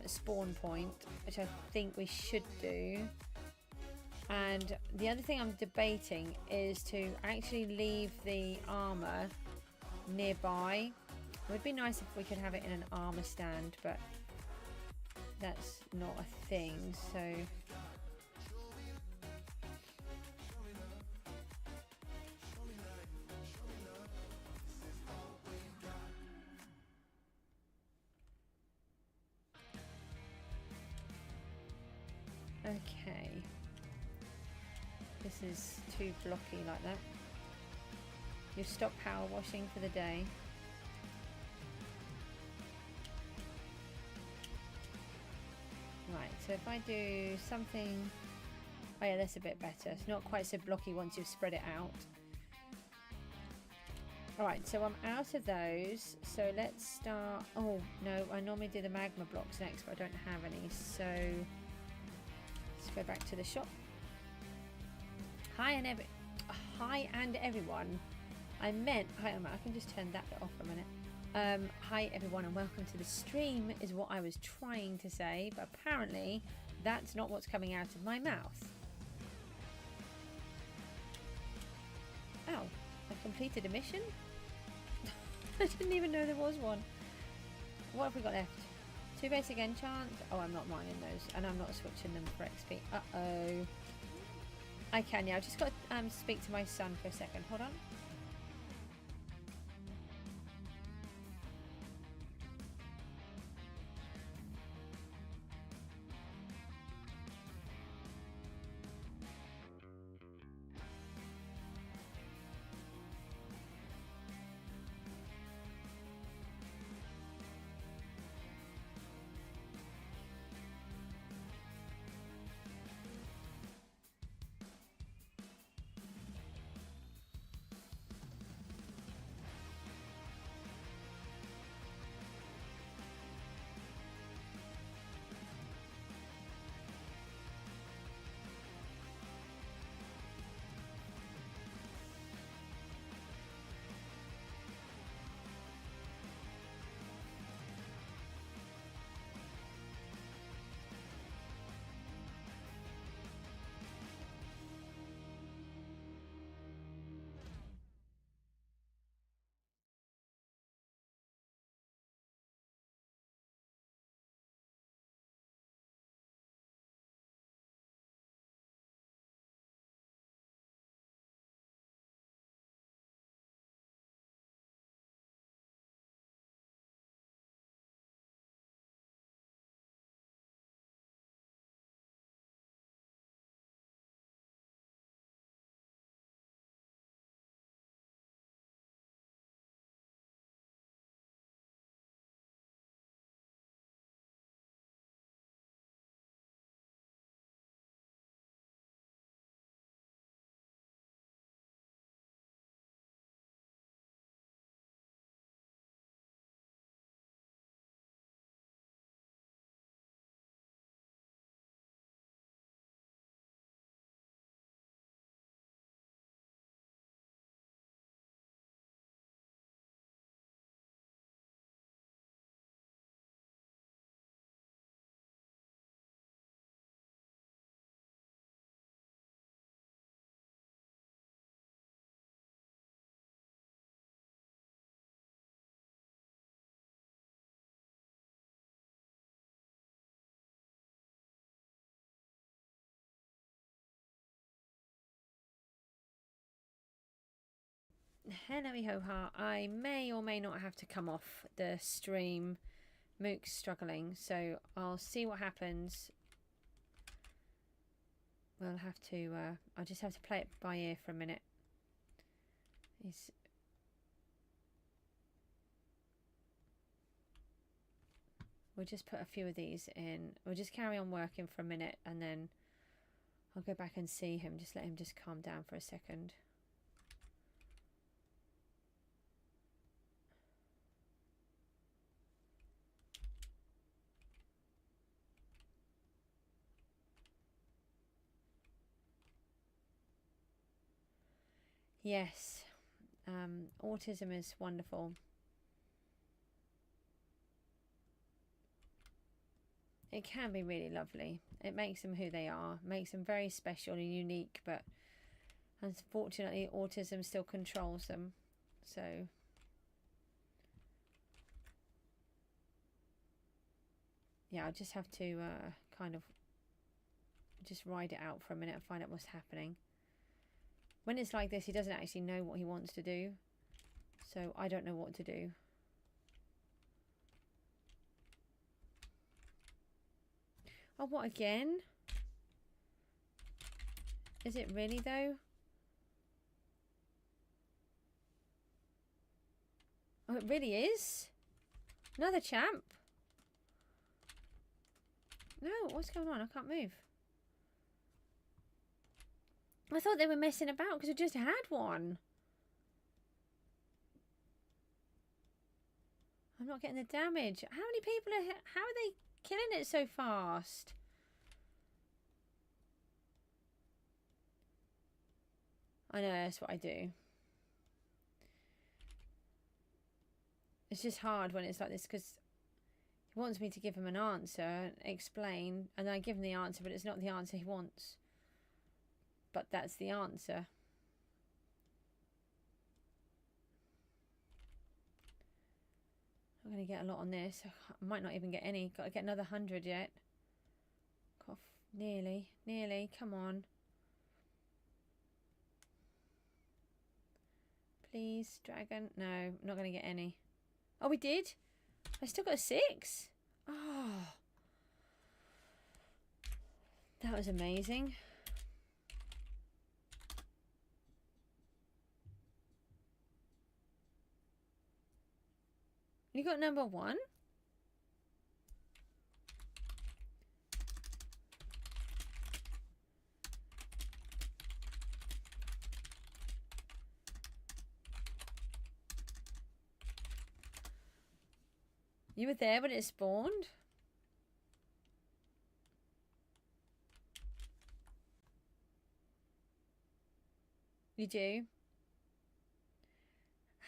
spawn point, which I think we should do. And the other thing I'm debating is to actually leave the armor nearby. It would be nice if we could have it in an armor stand, but that's not a thing, so... Okay. This is too blocky like that. You've stopped power washing for the day. Right, so if I do something... Oh yeah, that's a bit better. It's not quite so blocky once you've spread it out. Alright, so I'm out of those. So let's start... Oh, no, I normally do the magma blocks next, but I don't have any. So let's go back to the shop. Hi and everyone. I meant... I can just turn that bit off for a minute. Hi everyone and welcome to the stream is what I was trying to say, but apparently that's not what's coming out of my mouth. Oh, I completed a mission? I didn't even know there was one. What have we got left? 2 basic enchants. Oh, I'm not mining those and I'm not switching them for XP. Uh-oh. I can, yeah. I've just got to speak to my son for a second. Hold on. hello, ho-ha. I may or may not have to come off the stream. Mook's struggling, so I'll see what happens. We'll have to, I'll just have to play it by ear for a minute. We'll just put a few of these in. We'll just carry on working for a minute and then I'll go back and see him. Just let him just calm down for a second. Yes, autism is wonderful. It can be really lovely. It makes them who they are, makes them very special and unique, but unfortunately autism still controls them. So yeah, I'll just have to kind of just ride it out for a minute and find out what's happening. When it's like this, he doesn't actually know what he wants to do, so I don't know what to do. Oh, what again? Is it really though? Oh, it really is? Another champ? No, what's going on? I can't move. I thought they were messing about because I just had one. I'm not getting the damage. How many people are... How are they killing it so fast? I know, that's what I do. It's just hard when it's like this because he wants me to give him an answer, explain, and I give him the answer, but it's not the answer he wants. But that's the answer. I'm going to get a lot on this. I might not even get any. Got to get another 100 yet. Cough. Nearly. Nearly. Come on. Please, dragon. No, I'm not going to get any. Oh, we did? I still got a 6. Oh. That was amazing. You got number 1? You were there when it spawned? You do?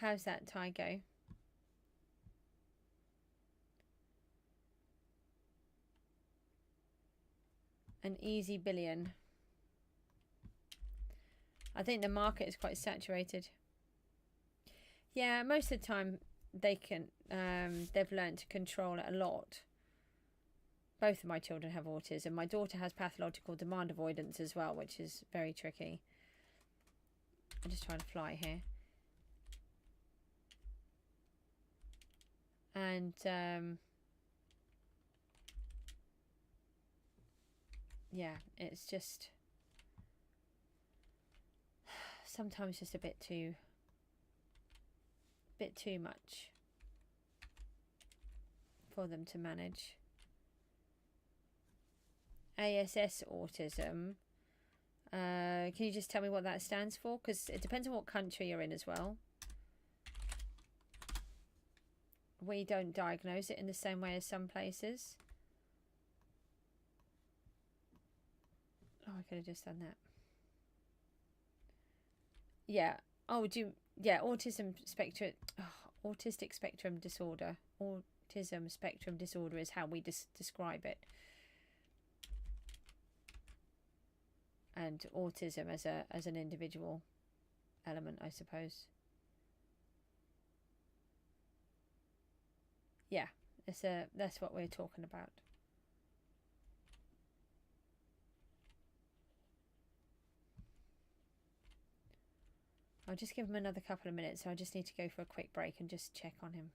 How's that tie go? An easy billion. I think the market is quite saturated. Yeah, most of the time they can they've learned to control it a lot. Both of my children have autism. My daughter has pathological demand avoidance as well, which is very tricky. I'm just trying to fly here. And yeah, it's just sometimes just a bit too much for them to manage. ASS autism. Can you just tell me what that stands for? Because it depends on what country you're in as well. We don't diagnose it in the same way as some places. Oh, I could have just done that. Yeah. Oh, yeah, autism spectrum... Oh, autistic spectrum disorder. Autism spectrum disorder is how we describe it. And autism as an individual element, I suppose. Yeah, that's what we're talking about. I'll just give him another couple of minutes. So I just need to go for a quick break and just check on him.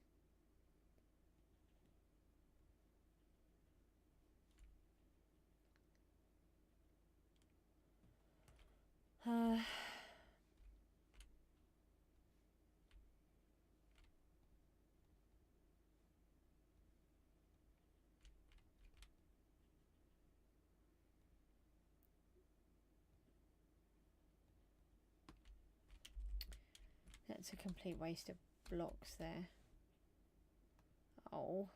That's a complete waste of blocks there. Oh.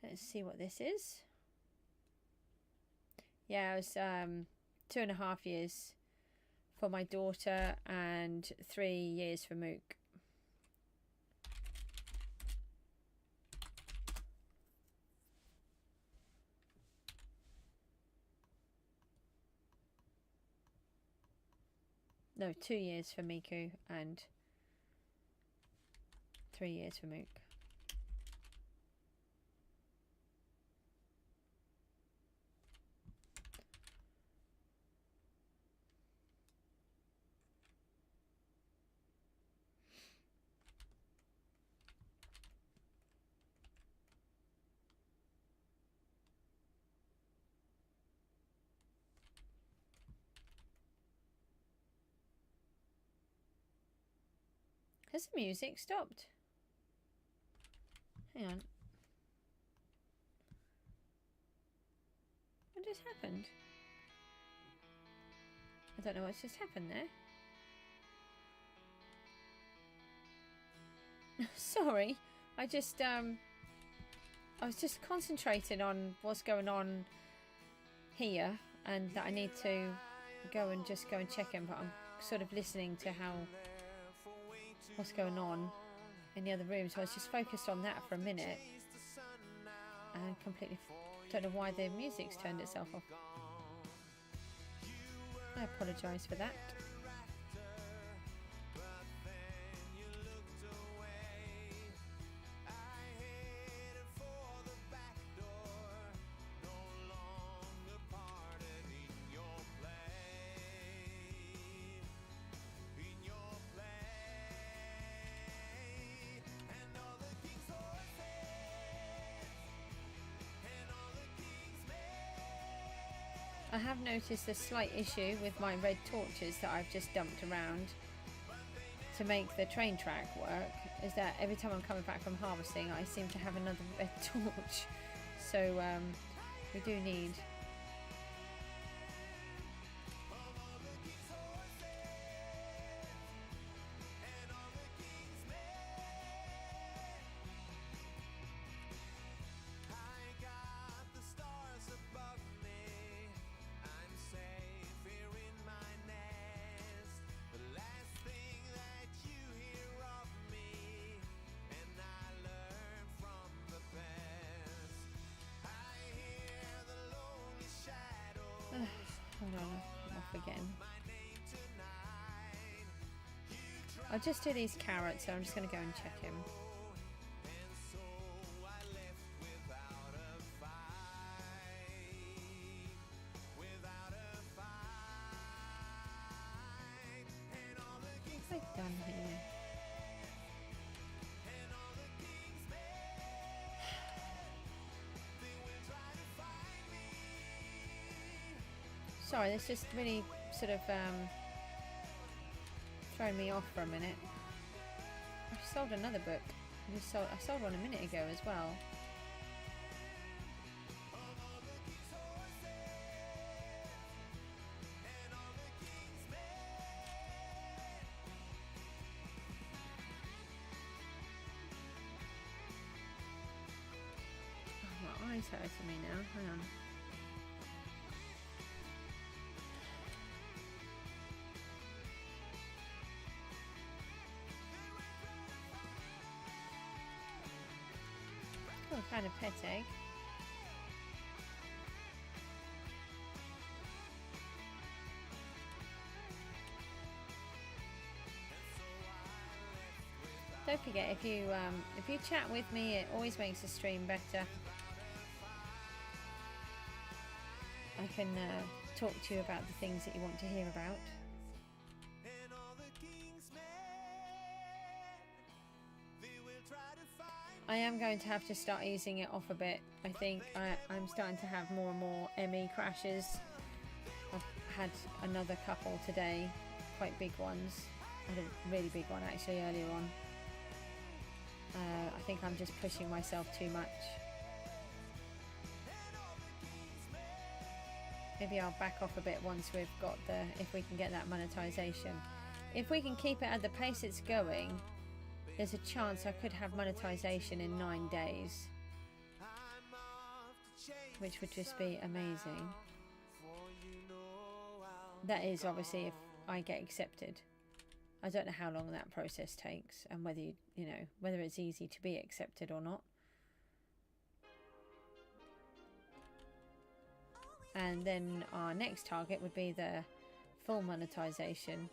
Let's see what this is. Yeah, it was 2.5 years for my daughter and 3 years for Mook. No, 2 years for Miku and 3 years for Mook. Has the music stopped? Hang on. What just happened? I don't know what's just happened there. Sorry, I was just concentrating on what's going on here, and that I need to go and check him, but I'm sort of listening to what's going on in the other room, so I was just focused on that for a minute and completely don't know why the music's turned itself off. I apologise for that. I have noticed a slight issue with my red torches that I've just dumped around to make the train track work, is that every time I'm coming back from harvesting I seem to have another red torch. So we do need hold on, I'm off again. I'll just do these carrots, so I'm just going to go and check him. What have I done here? Sorry, this just really sort of throwing me off for a minute. I sold another book. I sold one a minute ago as well. Oh, my eyes hurting me now. Hang on. Oh, I found a pet egg. Don't forget, if you chat with me, it always makes the stream better. I can talk to you about the things that you want to hear about. I am going to have to start easing it off a bit. I think I'm starting to have more and more ME crashes. I've had another couple today, quite big ones. I had a really big one actually earlier on. I think I'm just pushing myself too much. Maybe I'll back off a bit once we've got if we can get that monetization. If we can keep it at the pace it's going, there's a chance I could have monetization in 9 days, which would just be amazing. That is obviously if I get accepted. I don't know how long that process takes and whether whether it's easy to be accepted or not. And then our next target would be the full monetization.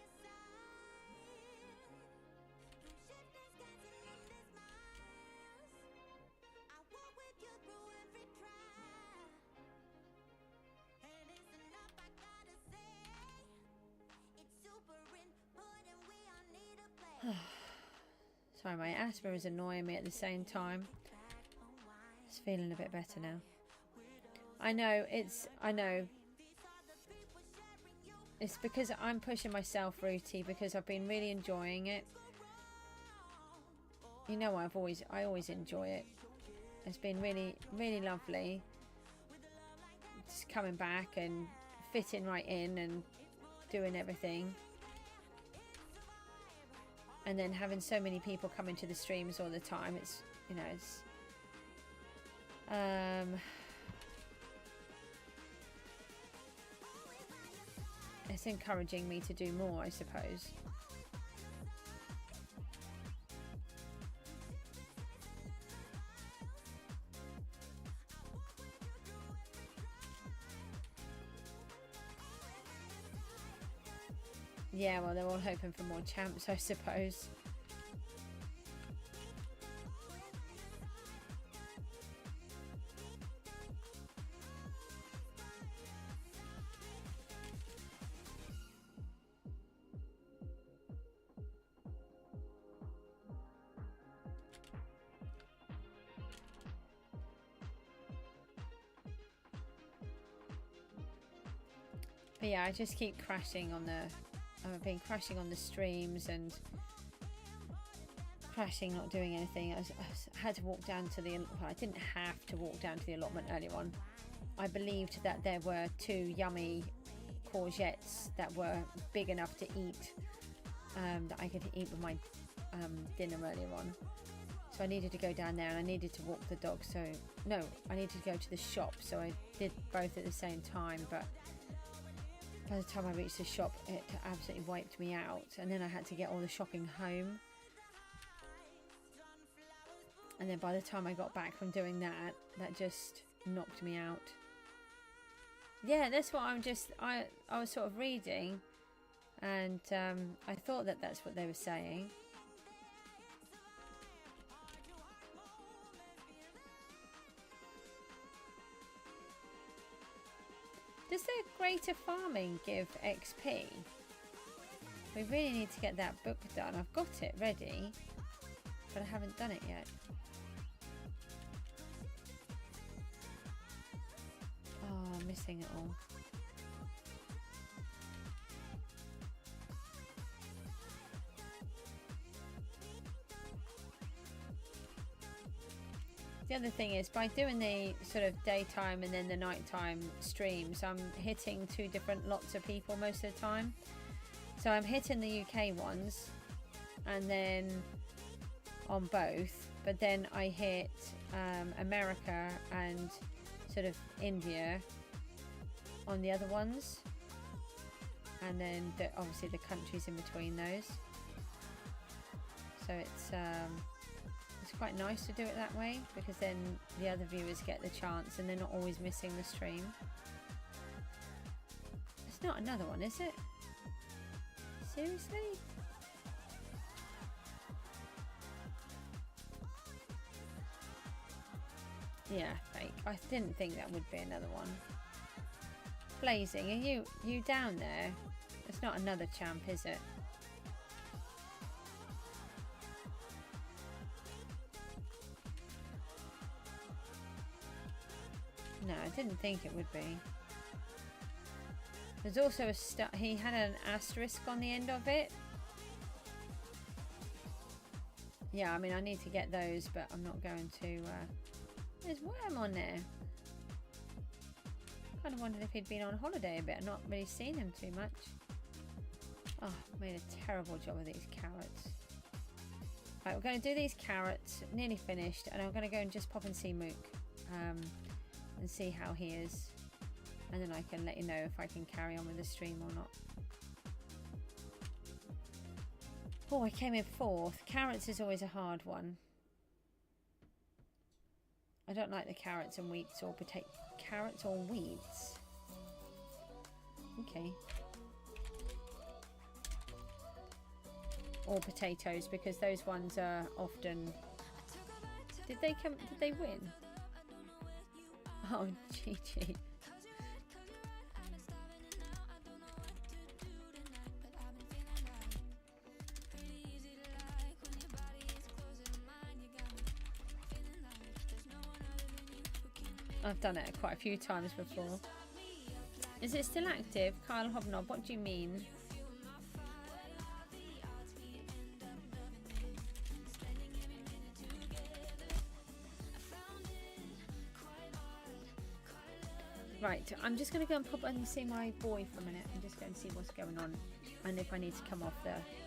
Sorry, my asthma is annoying me at the same time. It's feeling a bit better now. I know it's because I'm pushing myself, Ruti, because I've been really enjoying it. You know, I always enjoy it. It's been really, really lovely just coming back and fitting right in and doing everything. And then having so many people coming to the streams all the time, it's encouraging me to do more, I suppose. Yeah, well, they're all hoping for more champs, I suppose. But yeah, I just keep crashing on I've been crashing on the streams and crashing, not doing anything. I had to walk down to well, I didn't have to walk down to the allotment earlier on. I believed that there were 2 yummy courgettes that were big enough to eat, that I could eat with my dinner earlier on. So I needed to go down there and I needed to walk the dog. So no, I needed to go to the shop. So I did both at the same time, but by the time I reached the shop, it absolutely wiped me out. And then I had to get all the shopping home. And then by the time I got back from doing that, that just knocked me out. Yeah, that's what I was sort of reading. And I thought that that's what they were saying. Does the greater farming give XP? We really need to get that book done. I've got it ready, but I haven't done it yet. Oh, I'm missing it all. The other thing is, by doing the sort of daytime and then the nighttime streams, I'm hitting 2 different lots of people most of the time. So I'm hitting the UK ones and then on both, but then I hit America and sort of India on the other ones, and then obviously the countries in between those. So it's quite nice to do it that way, because then the other viewers get the chance and they're not always missing the stream. It's not another one, is it? Seriously? Yeah, fake. I didn't think that would be another one. Blazing, are you down there? It's not another champ, is it? No, I didn't think it would be. There's also a he had an asterisk on the end of it. Yeah, I mean, I need to get those, but I'm not going to. There's worm on there. Kind of wondered if he'd been on holiday a bit. I've not really seen him too much. Oh, made a terrible job of these carrots. Right, we're going to do these carrots. Nearly finished, and I'm going to go and just pop and see Mook, and see how he is, and then I can let you know if I can carry on with the stream or not. Oh, I came in 4th. Carrots is always a hard one. I don't like the carrots and wheats or potato. Carrots or weeds. Okay. Or potatoes, because those ones are often. Did they win? Oh, GG. I've done it quite a few times before. Is it still active? Kyle Hobnob, what do you mean? Right, I'm just going to go and pop and see my boy for a minute and just go and see what's going on and if I need to come off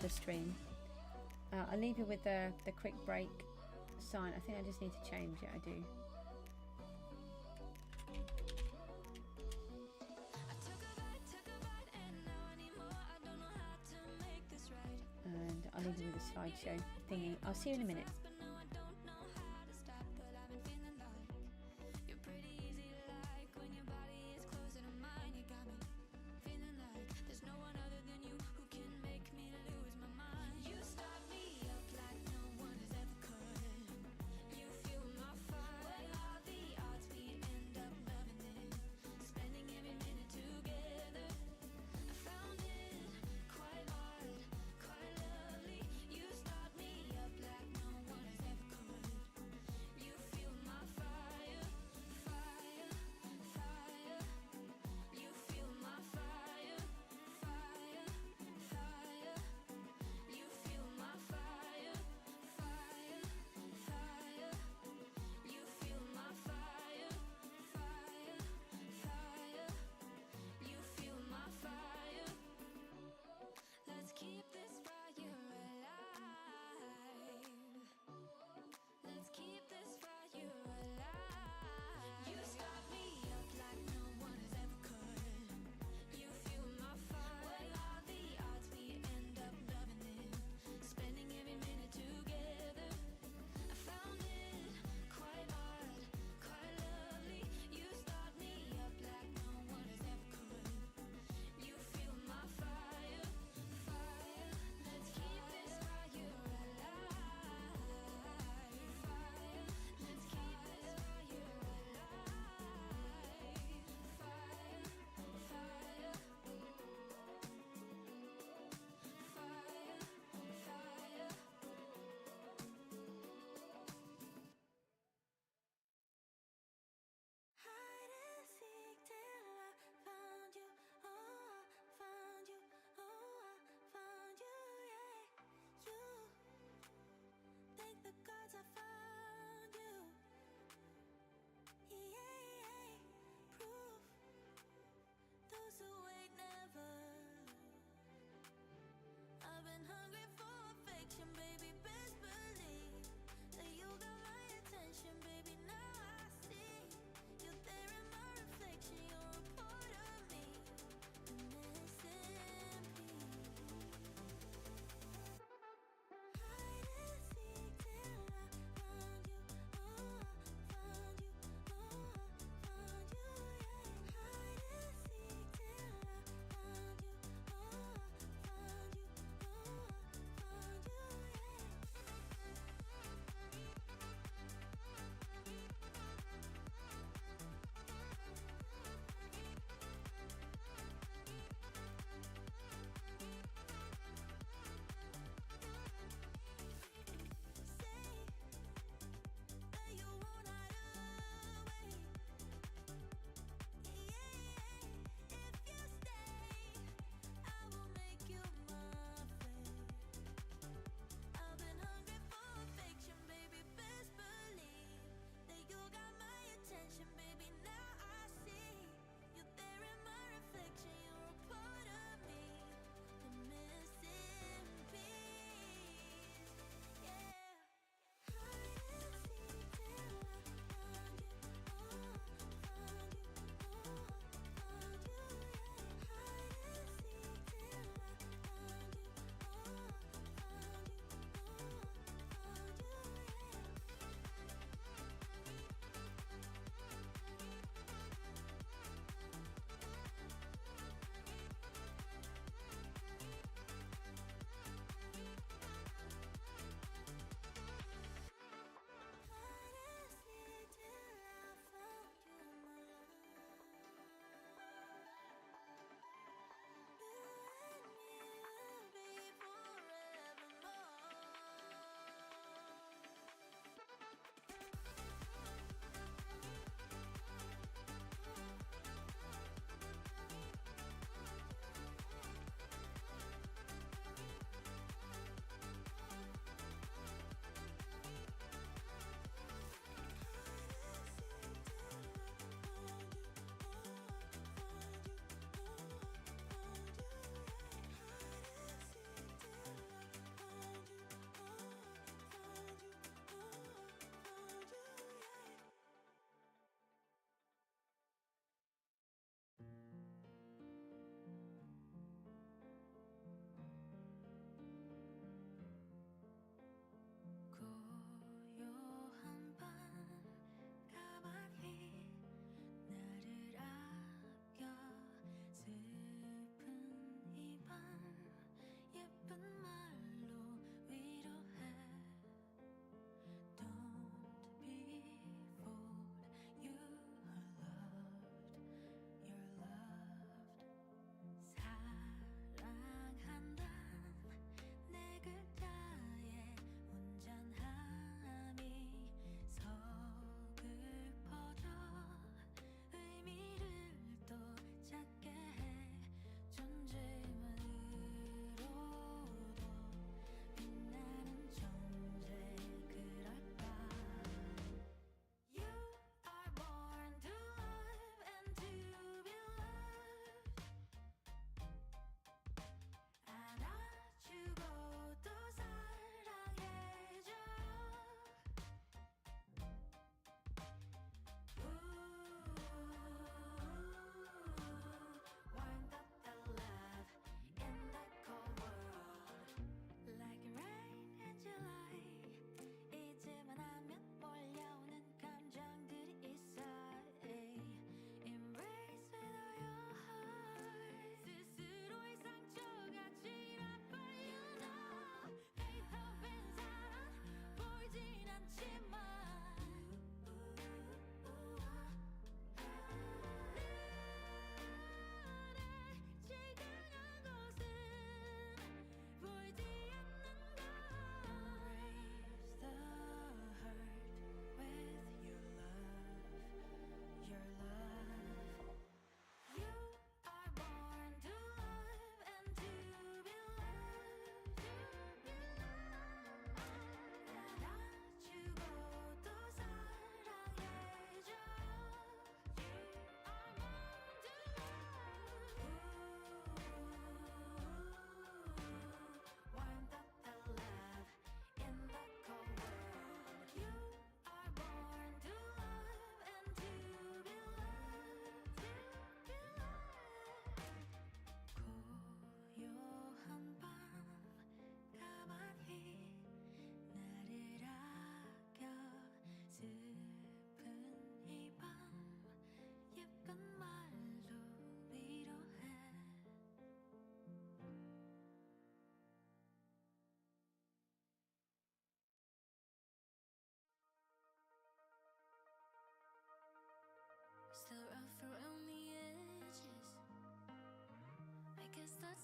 the stream. I'll leave you with the quick break sign. I think I just need to change it, I do. And I'll leave you with a slideshow thingy. I'll see you in a minute. Quite lovely, you start me up like no one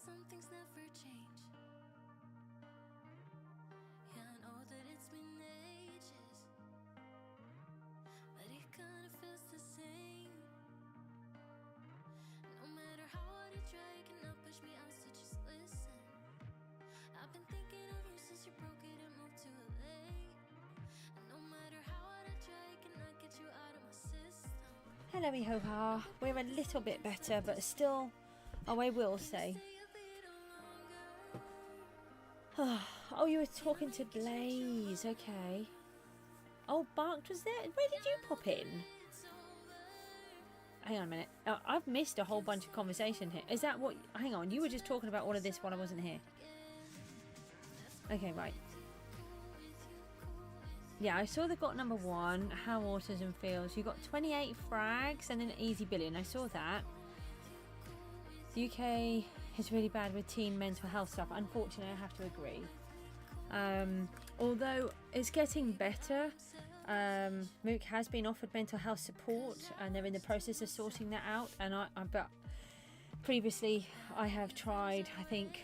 some things never change. Yeah, I know that it's been ages, but it kinda feels the same. No matter how hard I try, you cannot push me out, so just listen. I've been thinking of you since you broke it and moved to LA. And no matter how hard I try, I cannot get you out of my system. Hello, ho-ha. We're a little bit better, but still, oh, I will say. Oh, you were talking to Blaze, okay. Oh, Barked was there? Where did you pop in? Hang on a minute. I've missed a whole bunch of conversation here. Is that what... Hang on, you were just talking about all of this while I wasn't here. Okay, right. Yeah, I saw they got number 1, How Autism Feels. You got 28 frags and an easy billion. I saw that. The UK is really bad with teen mental health stuff. Unfortunately, I have to agree. Although it's getting better. Mook has been offered mental health support and they're in the process of sorting that out. And but previously I have tried, I think,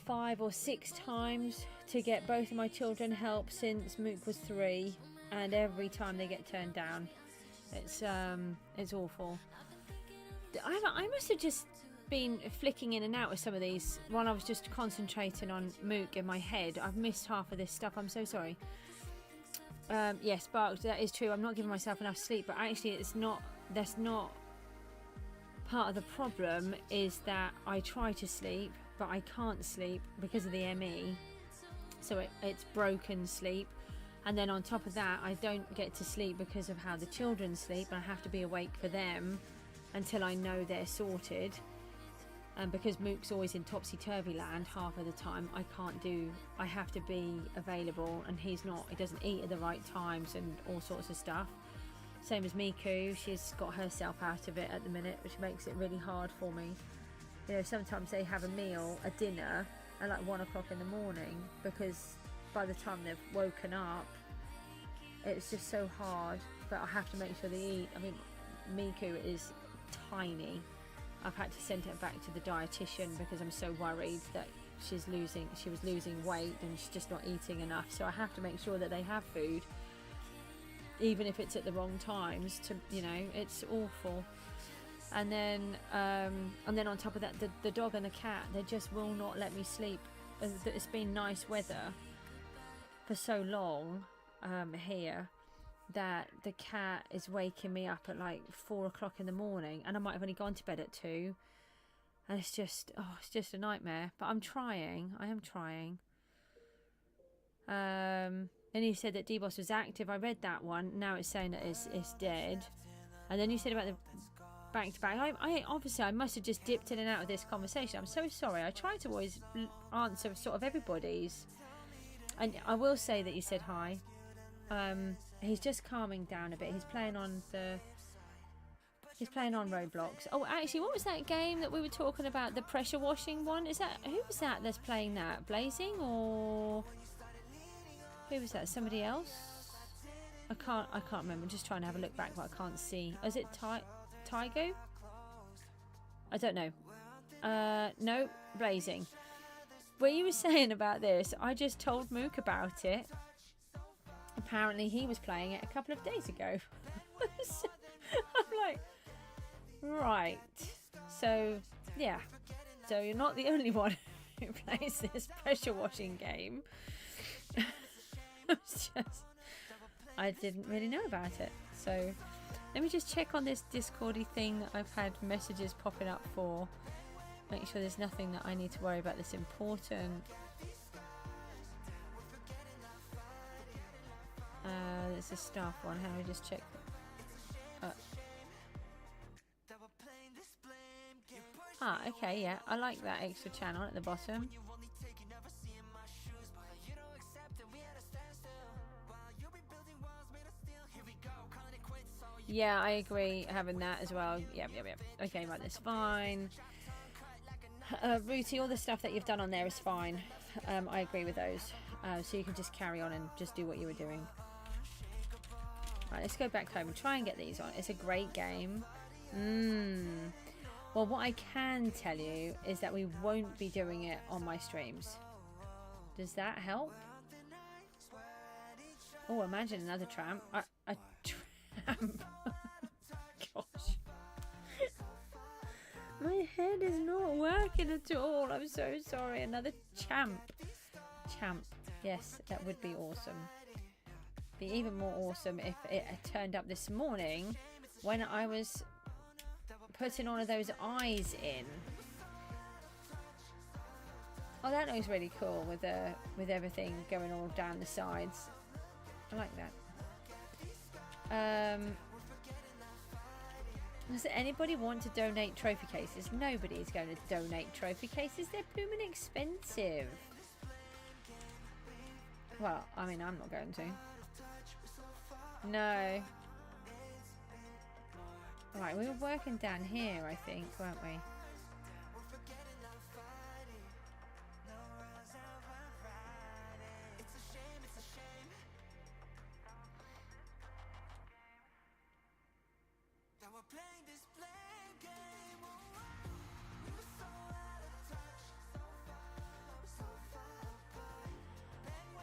5 or 6 times to get both of my children help since Mook was 3, and every time they get turned down. It's awful. I must have just been flicking in and out with some of these while I was just concentrating on Mook in my head. I've missed half of this stuff. I'm so sorry. Yes, Barks, that is true. I'm not giving myself enough sleep, but actually it's not. That's not part of the problem. Is that I try to sleep, but I can't sleep because of the ME. So it's broken sleep, and then on top of that, I don't get to sleep because of how the children sleep, and I have to be awake for them until I know they're sorted. And because Mook's always in topsy-turvy land half of the time, I have to be available, and he doesn't eat at the right times and all sorts of stuff. Same as Miku, she's got herself out of it at the minute, which makes it really hard for me. You know, sometimes they have a dinner at like 1 o'clock in the morning, because by the time they've woken up, it's just so hard. But I have to make sure they eat. I mean, Miku is tiny. I've had to send her back to the dietitian because I'm so worried that she was losing weight and she's just not eating enough. So I have to make sure that they have food, even if it's at the wrong times. It's awful. And then on top of that, the dog and the cat, they just will not let me sleep. It's been nice weather for so long here that the cat is waking me up at like 4 o'clock in the morning, and I might have only gone to bed at 2, and it's just a nightmare. But I am trying. And you said that D-Boss was active. I read that one. Now it's saying that it's dead. And then you said about the back-to-back. I must have just dipped in and out of this conversation. I'm so sorry. I try to always answer sort of everybody's. And I will say that you said hi. He's just calming down a bit. He's playing on Roblox. Oh, actually, what was that game that we were talking about? The pressure washing one? Who was that that's playing that? Blazing, or who was that? Somebody else? I can't remember. I'm just trying to have a look back, but I can't see. Is it Tygo? I don't know. No, Blazing. What you were saying about this, I just told Mook about it. Apparently he was playing it a couple of days ago. So, I'm like, right. So, yeah. So you're not the only one who plays this pressure washing game. I didn't really know about it. So let me just check on this Discordy thing that I've had messages popping up for. Make sure there's nothing that I need to worry about that's important. It's a staff one. How do I just check? Okay, yeah. I like that extra channel at the bottom. Yeah, I agree having that as well. Yep. Okay, right, that's fine. Rooty, all the stuff that you've done on there is fine. I agree with those. So you can just carry on and just do what you were doing. Right, let's go back home and try and get these on. It's a great game. Well, what I can tell you is that we won't be doing it on my streams. Does that help? Oh, imagine another tramp. A tramp. Gosh. My head is not working at all. I'm so sorry. Another champ. Champ. Yes, that would be awesome. Be even more awesome if it had turned up this morning when I was putting all of those eyes in. Oh, that looks really cool with everything going all down the sides. I like that. Does anybody want to donate trophy cases? Nobody's going to donate trophy cases. They're blooming expensive. Well, I mean, I'm not going to. No. Right, we were working down here, I think, weren't we?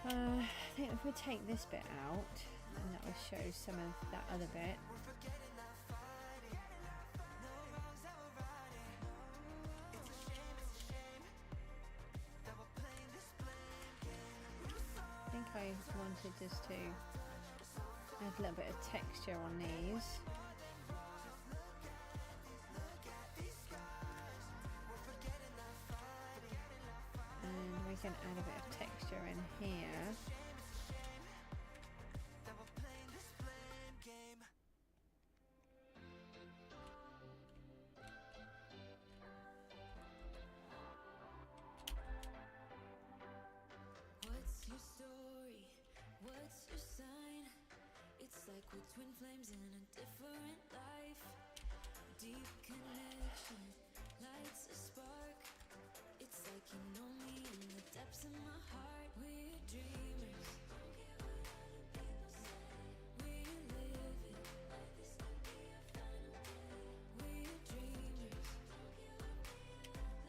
I think if we take this bit out, and that will show some of that other bit. I think I wanted just to add a little bit of texture on these. And we can add a bit of texture in here. Twin flames in a different life. Deep connection lights a spark. It's like you know me in the depths of my heart. We're dreamers. Don't care what other people say. We live it like this could be our final day. We're dreamers. Don't care what the others say.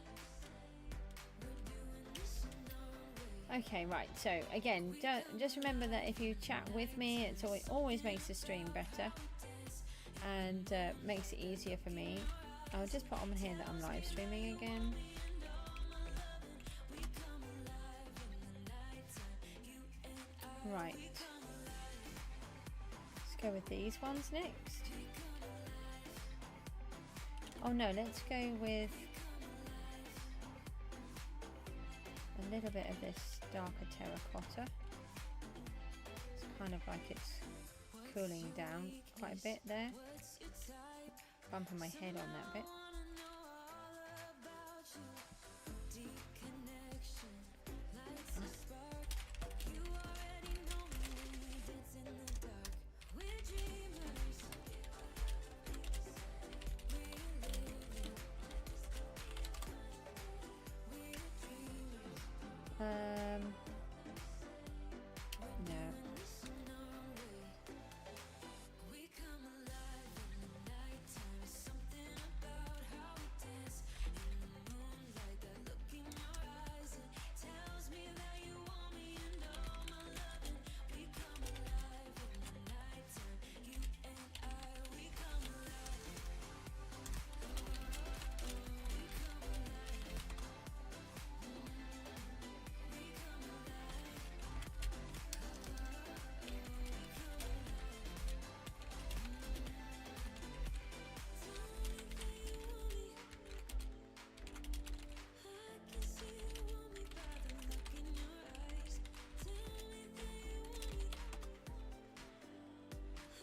We're doing this in our way. Okay, right, so again, just remember that if you chat with me, it always makes the stream better and makes it easier for me. I'll just put on here that I'm live streaming again. Right, let's go with these ones next. Oh no, let's go with a little bit of this darker terracotta. It's kind of like it's cooling down quite a bit there. Bumping my head on that bit. No.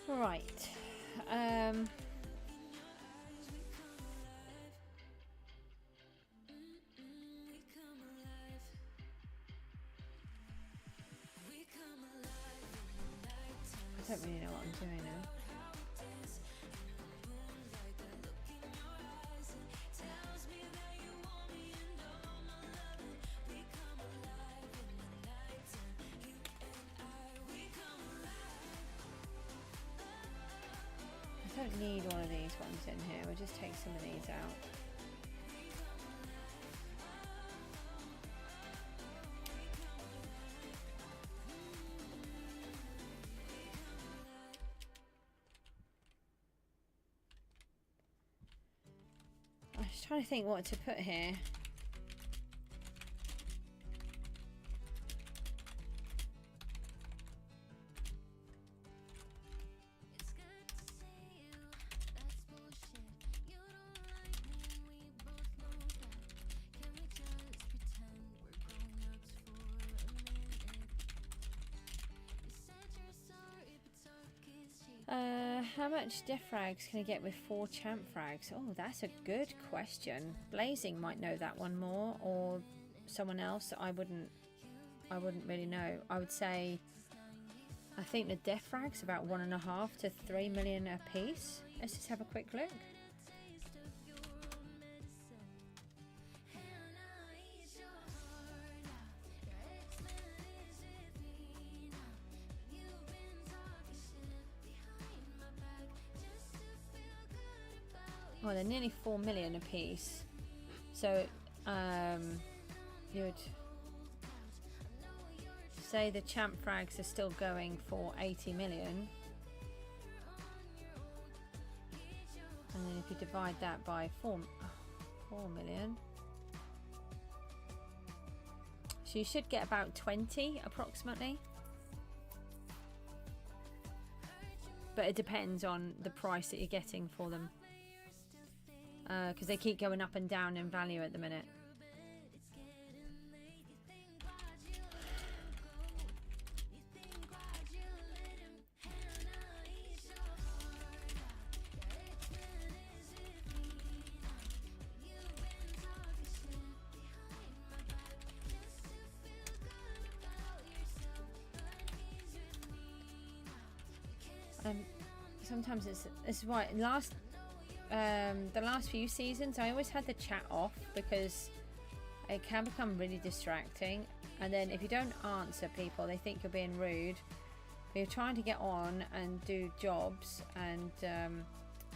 Right. I don't really know what I'm doing now. I don't need one of these ones in here. We'll just take some of these out. Just trying to think what to put here. How much def frags can I get with 4 champ frags? Oh, that's a good question. Blazing might know that one more, or someone else. I wouldn't really know. I would say, I think the def frags about 1.5 to 3 million a piece. Let's just have a quick look. Oh, they're nearly 4 million a piece. So, you would say the champ frags are still going for 80 million. And then if you divide that by 4 million. So you should get about 20 approximately. But it depends on the price that you're getting for them. Because they keep going up and down in value at the minute. Sometimes it's why the last few seasons I always had the chat off because it can become really distracting, and then if you don't answer people they think you're being rude, but you're trying to get on and do jobs and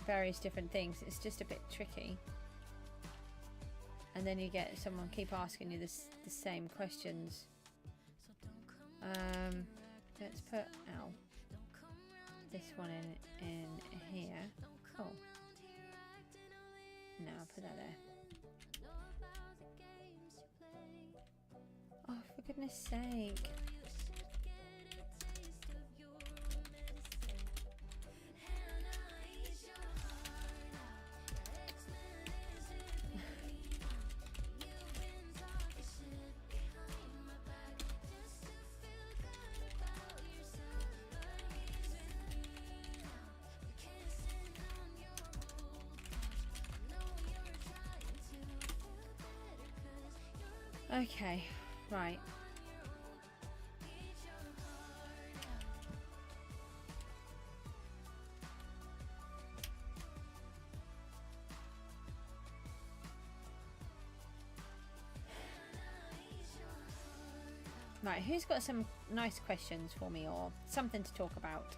various different things. It's just a bit tricky, and then you get someone keep asking you the same questions. Let's put this one in here. Oh no, I'll put that there. Oh, for goodness sake. Okay, right. Right, who's got some nice questions for me or something to talk about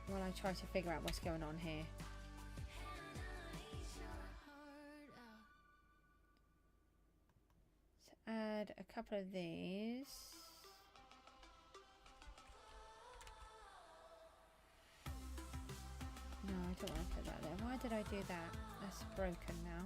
while I try to figure out what's going on here? Add a couple of these. No, I don't want to put that there. Why did I do that? That's broken now.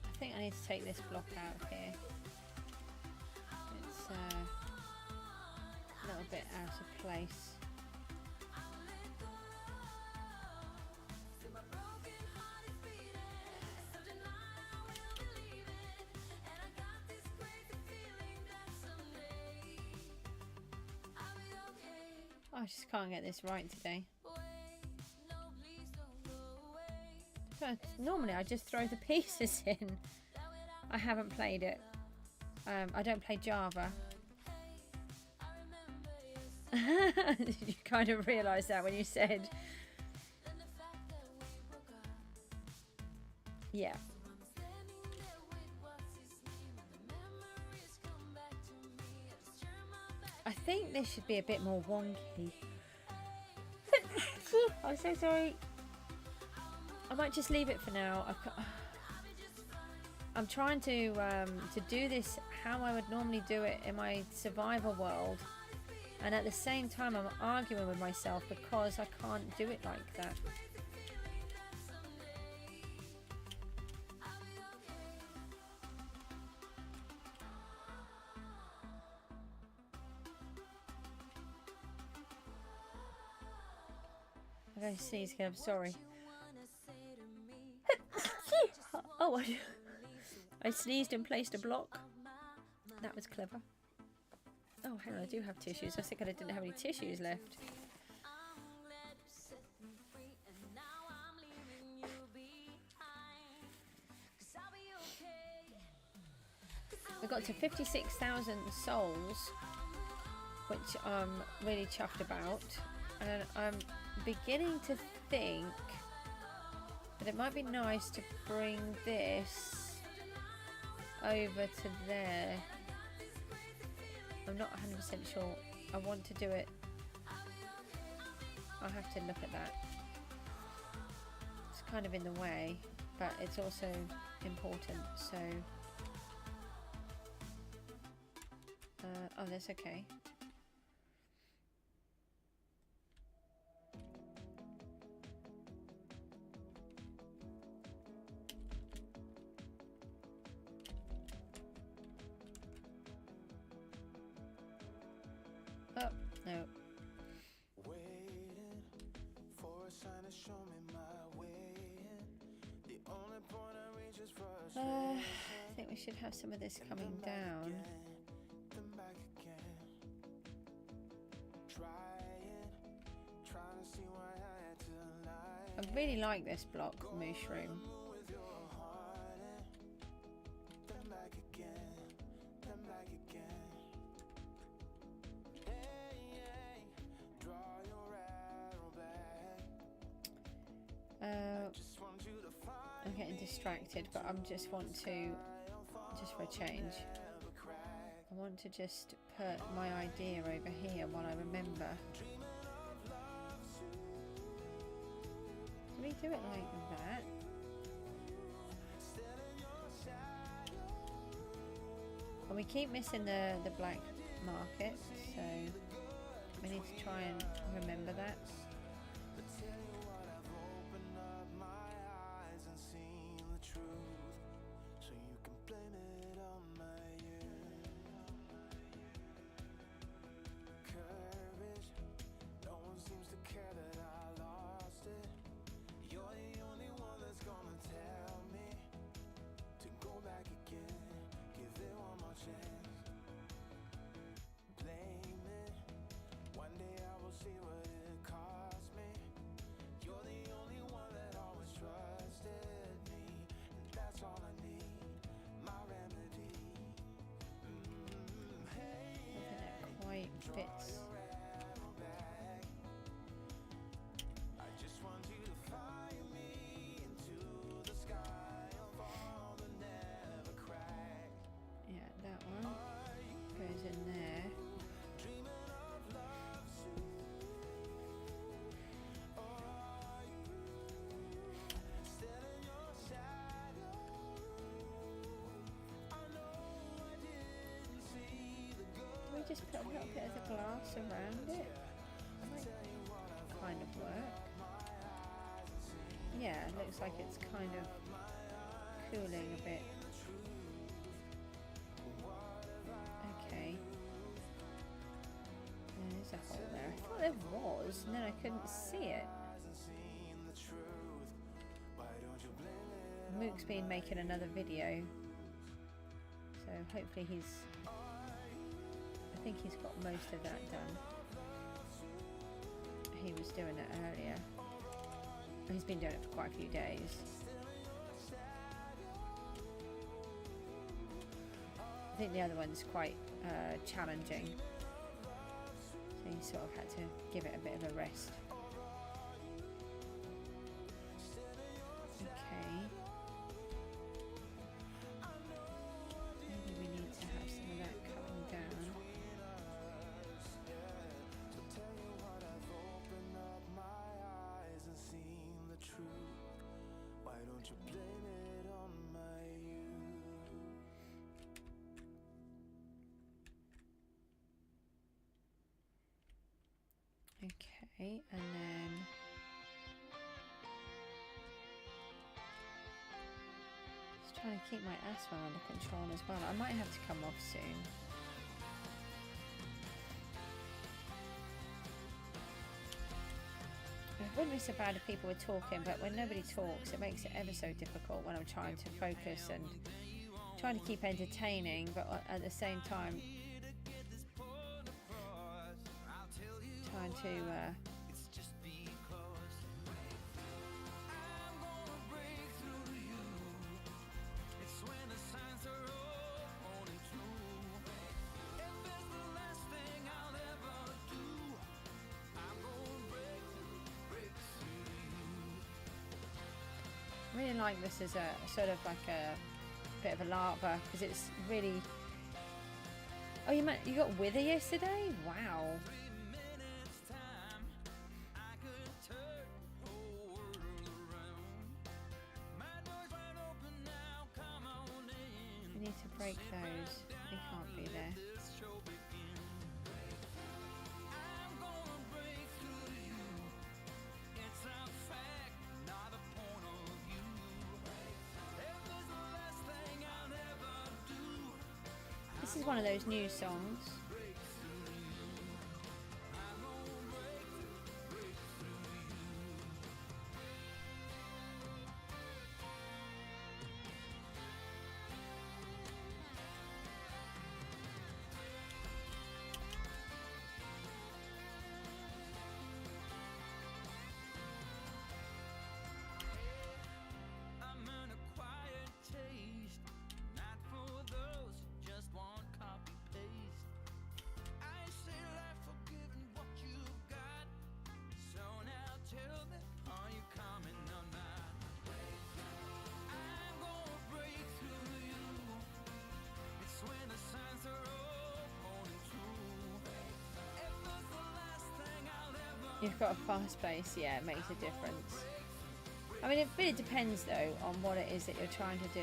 I think I need to take this block out here. It's a little bit out of place. I just can't get this right today. Normally I just throw the pieces in. I haven't played it. I don't play Java. You kind of realised that when you said. Yeah. I think this should be a bit more wonky. I'm so sorry. I might just leave it for now. I'm trying to do this how I would normally do it in my survival world, and at the same time I'm arguing with myself because I can't do it like that. Okay, sneeze again, I'm sorry. Oh, I sneezed and placed a block. That was clever. Oh, hang on, I do have tissues. I think I didn't have any tissues left. I got to 56,000 souls, which I'm really chuffed about. And I'm beginning to think that it might be nice to bring this over to there. I'm not 100% sure. I want to do it. I'll have to look at that. It's kind of in the way, but it's also important, so... oh, that's okay. Oh, no. I think we should have some of this coming down. I really like this block, mushroom. I'm getting distracted, but I just want to, just for a change, I want to just put my idea over here while I remember. Do we do it like that? And we keep missing the black market, so we need to try and remember that. Fits. Yeah, that one goes in there. Just put a little bit of the glass around it. Might kind of work. Yeah, it looks like it's kind of cooling a bit. Okay. There's a hole there. I thought there was, and then I couldn't see it. Mook's been making another video, so hopefully I think he's got most of that done. He was doing it earlier. He's been doing it for quite a few days. I think the other one's quite challenging. So So you sort of had to give it a bit of a rest. Okay. Maybe we need to have some of that coming down. Okay, and then just trying to keep my asthma under control as well. I might have to come off soon. It wouldn't be so bad if people were talking, but when nobody talks, it makes it ever so difficult when I'm trying to focus and trying to keep entertaining, but at the same time trying to I really like this as a sort of like a bit of a larva, because it's really... Oh, you got Wither yesterday? Wow. We need to break those. They can't be there. This is one of those new songs. You've got a fast pace, yeah, it makes a difference. I mean, it really depends though on what it is that you're trying to do.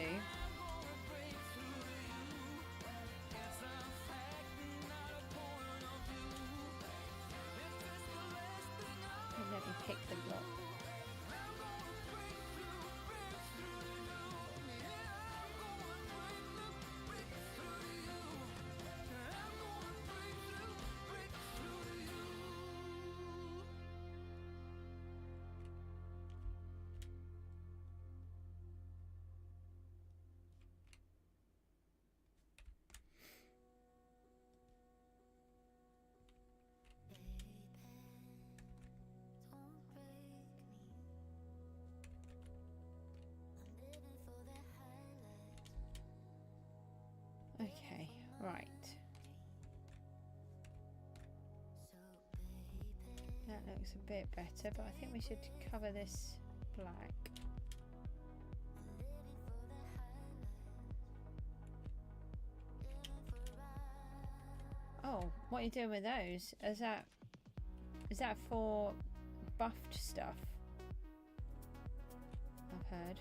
And let me pick the block. Okay, right. That looks a bit better, but I think we should cover this black. Oh, what are you doing with those? Is that for buffed stuff? I've heard.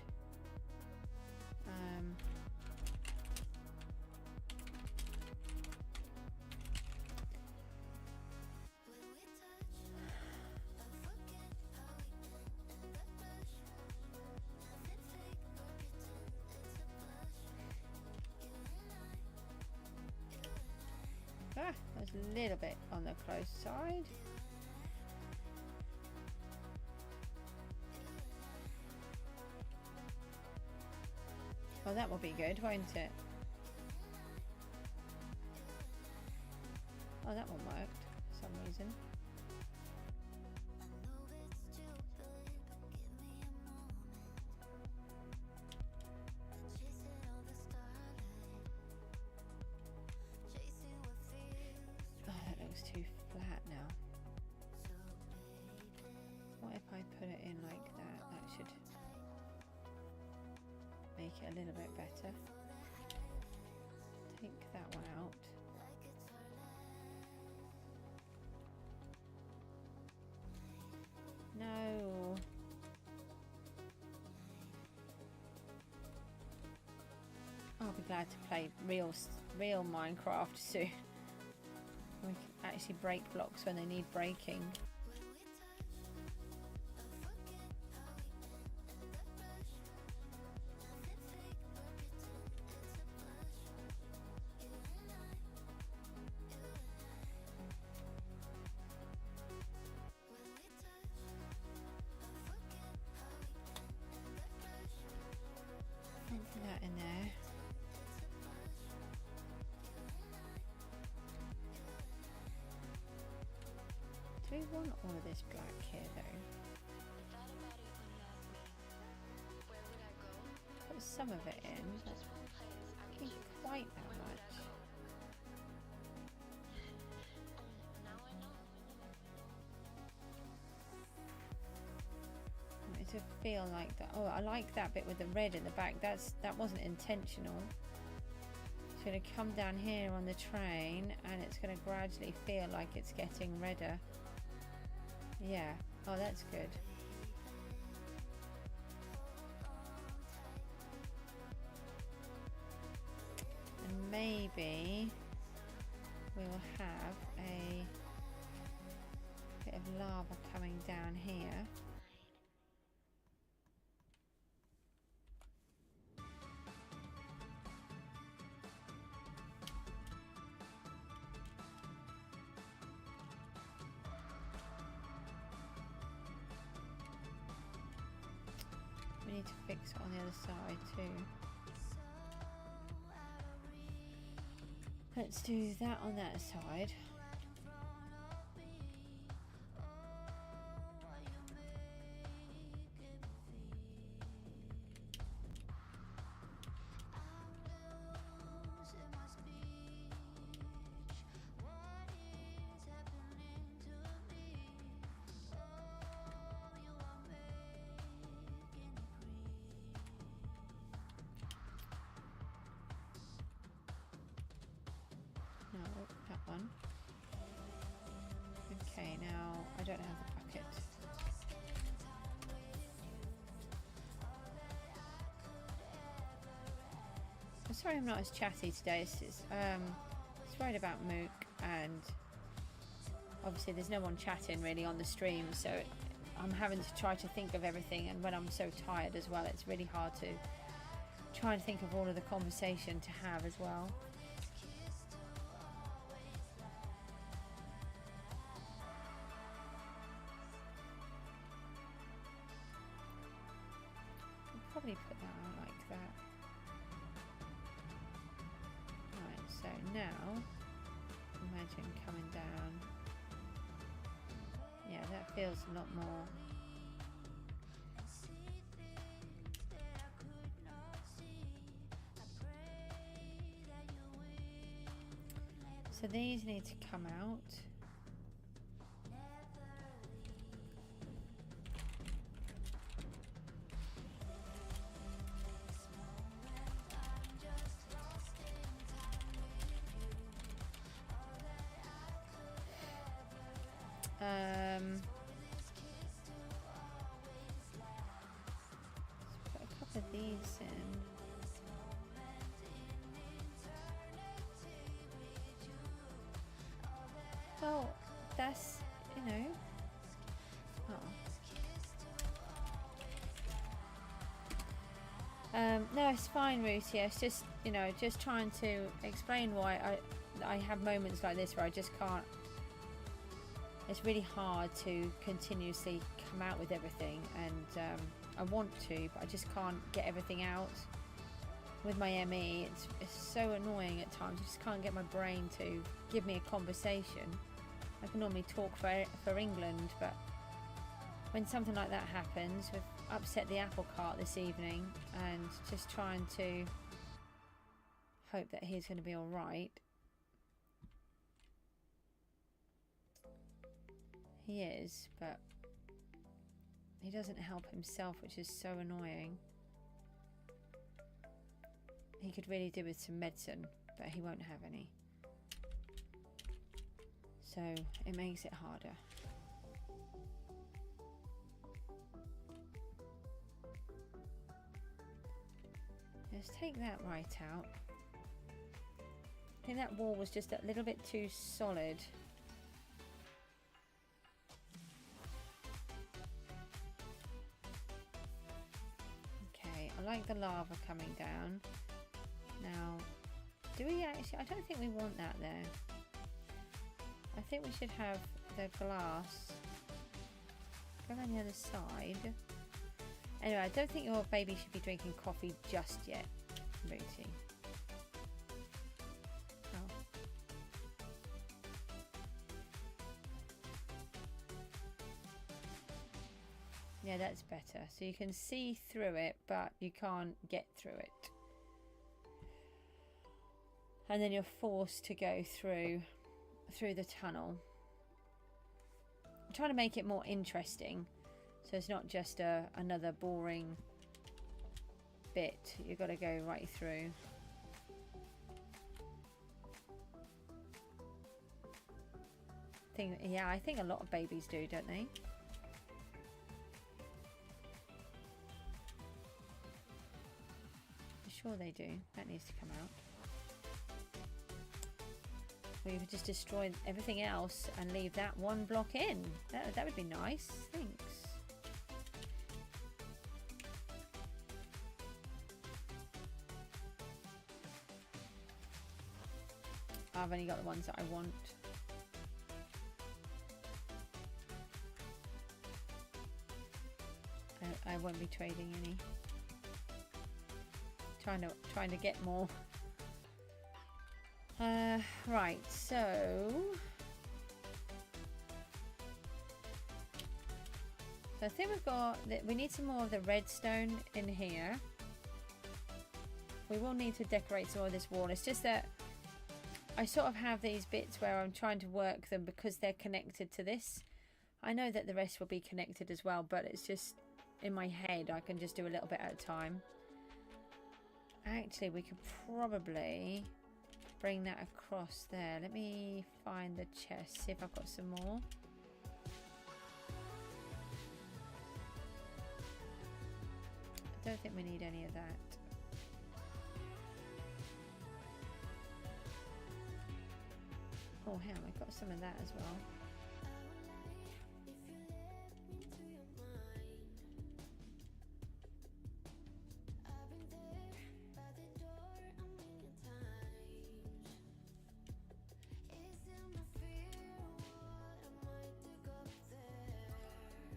That's a little bit on the close side. Well, that will be good, won't it? Oh, that one worked for some reason. Oh, that looks too flat now. bit better. Take that one out. No. I'll be glad to play real Minecraft soon. We can actually break blocks when they need breaking. That in there. Do we want all of this black here though? Put some of it in, but I think quite that much. To feel like that. Oh, I like that bit with the red in the back. That wasn't intentional. It's going to come down here on the train and it's going to gradually feel like it's getting redder. Yeah. Oh, that's good. And maybe we will have a bit of lava coming down here. We need to fix it on the other side too. Let's do that on that side. No, that one. Okay, now I don't have the bucket. I'm sorry I'm not as chatty today. It's worried about Mook, and obviously there's no one chatting really on the stream, so I'm having to try to think of everything, and when I'm so tired as well, it's really hard to try and think of all of the conversation to have as well. Probably put that on like that. Right, so now imagine coming down. Yeah, that feels a lot more. So these need to come out. Let's put a couple of these in. Well, that's, you know. Oh. No, it's fine, Ruthie. It's just, you know, just trying to explain why I have moments like this where I just can't. It's really hard to continuously come out with everything, and I want to, but I just can't get everything out. With my ME, it's so annoying at times. I just can't get my brain to give me a conversation. I can normally talk for England, but when something like that happens, we've upset the apple cart this evening, and just trying to hope that he's going to be all right. He is, but he doesn't help himself, which is so annoying. he could really do with some medicine, but he won't have any. So it makes it harder. Let's take that right out. I think that wall was just a little bit too solid. Okay, I like the lava coming down. Now, do we actually... I don't think we want that there. I think we should have the glass go around the other side. Anyway, I don't think your baby should be drinking coffee just yet, Booty. Oh. Yeah, that's better. So you can see through it, but you can't get through it. And then you're forced to go through the tunnel. I'm trying to make it more interesting. So it's not just another boring bit. You've got to go right through. Yeah, I think a lot of babies do, don't they? I'm sure they do. That needs to come out. Or you could just destroy everything else and leave that one block in. That would be nice. Thanks. I've only got the ones that I want. I won't be trading any. Trying to get more. Right, so I think we've got we need some more of the redstone in here. We will need to decorate some of this wall. It's just that I sort of have these bits where I'm trying to work them because they're connected to this. I know that the rest will be connected as well, but it's just in my head I can just do a little bit at a time. Actually, we could probably bring that across there. Let me find the chest, see if I've got some more. I don't think we need any of that. Oh, hell, I've got some of that as well.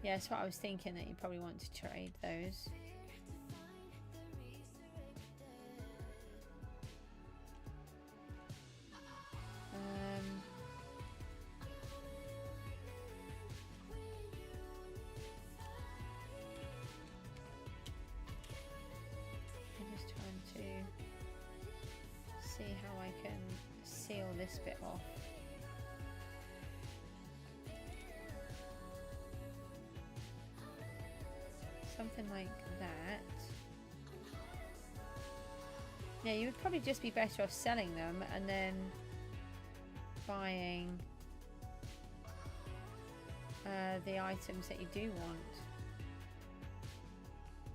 Yeah, that's what I was thinking, that you probably want to trade those. I'm just trying to see how I can seal this bit off. Something like that. Yeah, you would probably just be better off selling them and then buying the items that you do want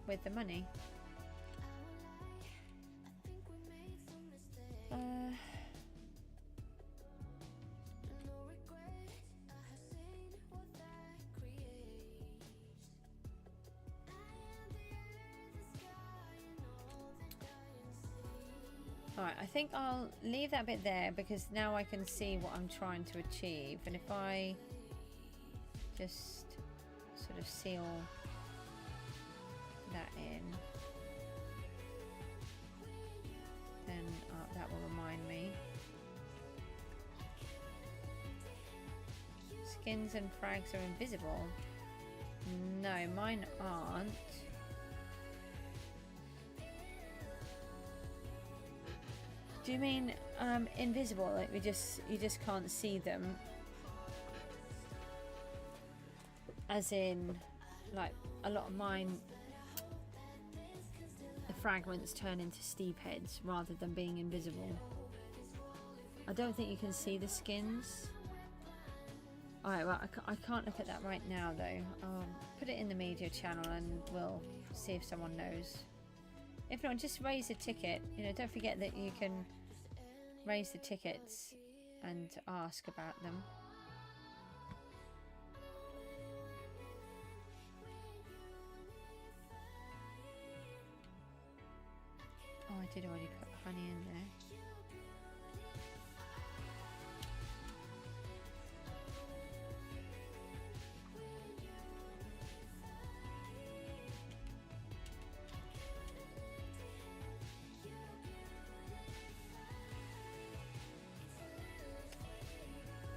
with the money. Alright, I think I'll leave that bit there because now I can see what I'm trying to achieve, and if I just sort of seal that in, then that will remind me. Skins and frags are invisible. No, mine aren't. Do you mean invisible? Like you just can't see them? As in, like a lot of mine, the fragments turn into steep heads rather than being invisible. I don't think you can see the skins. Alright, well, I can't look at that right now though. I'll put it in the media channel and we'll see if someone knows. If not, just raise the ticket. You know, don't forget that you can raise the tickets and ask about them. Oh, I did already put honey in there.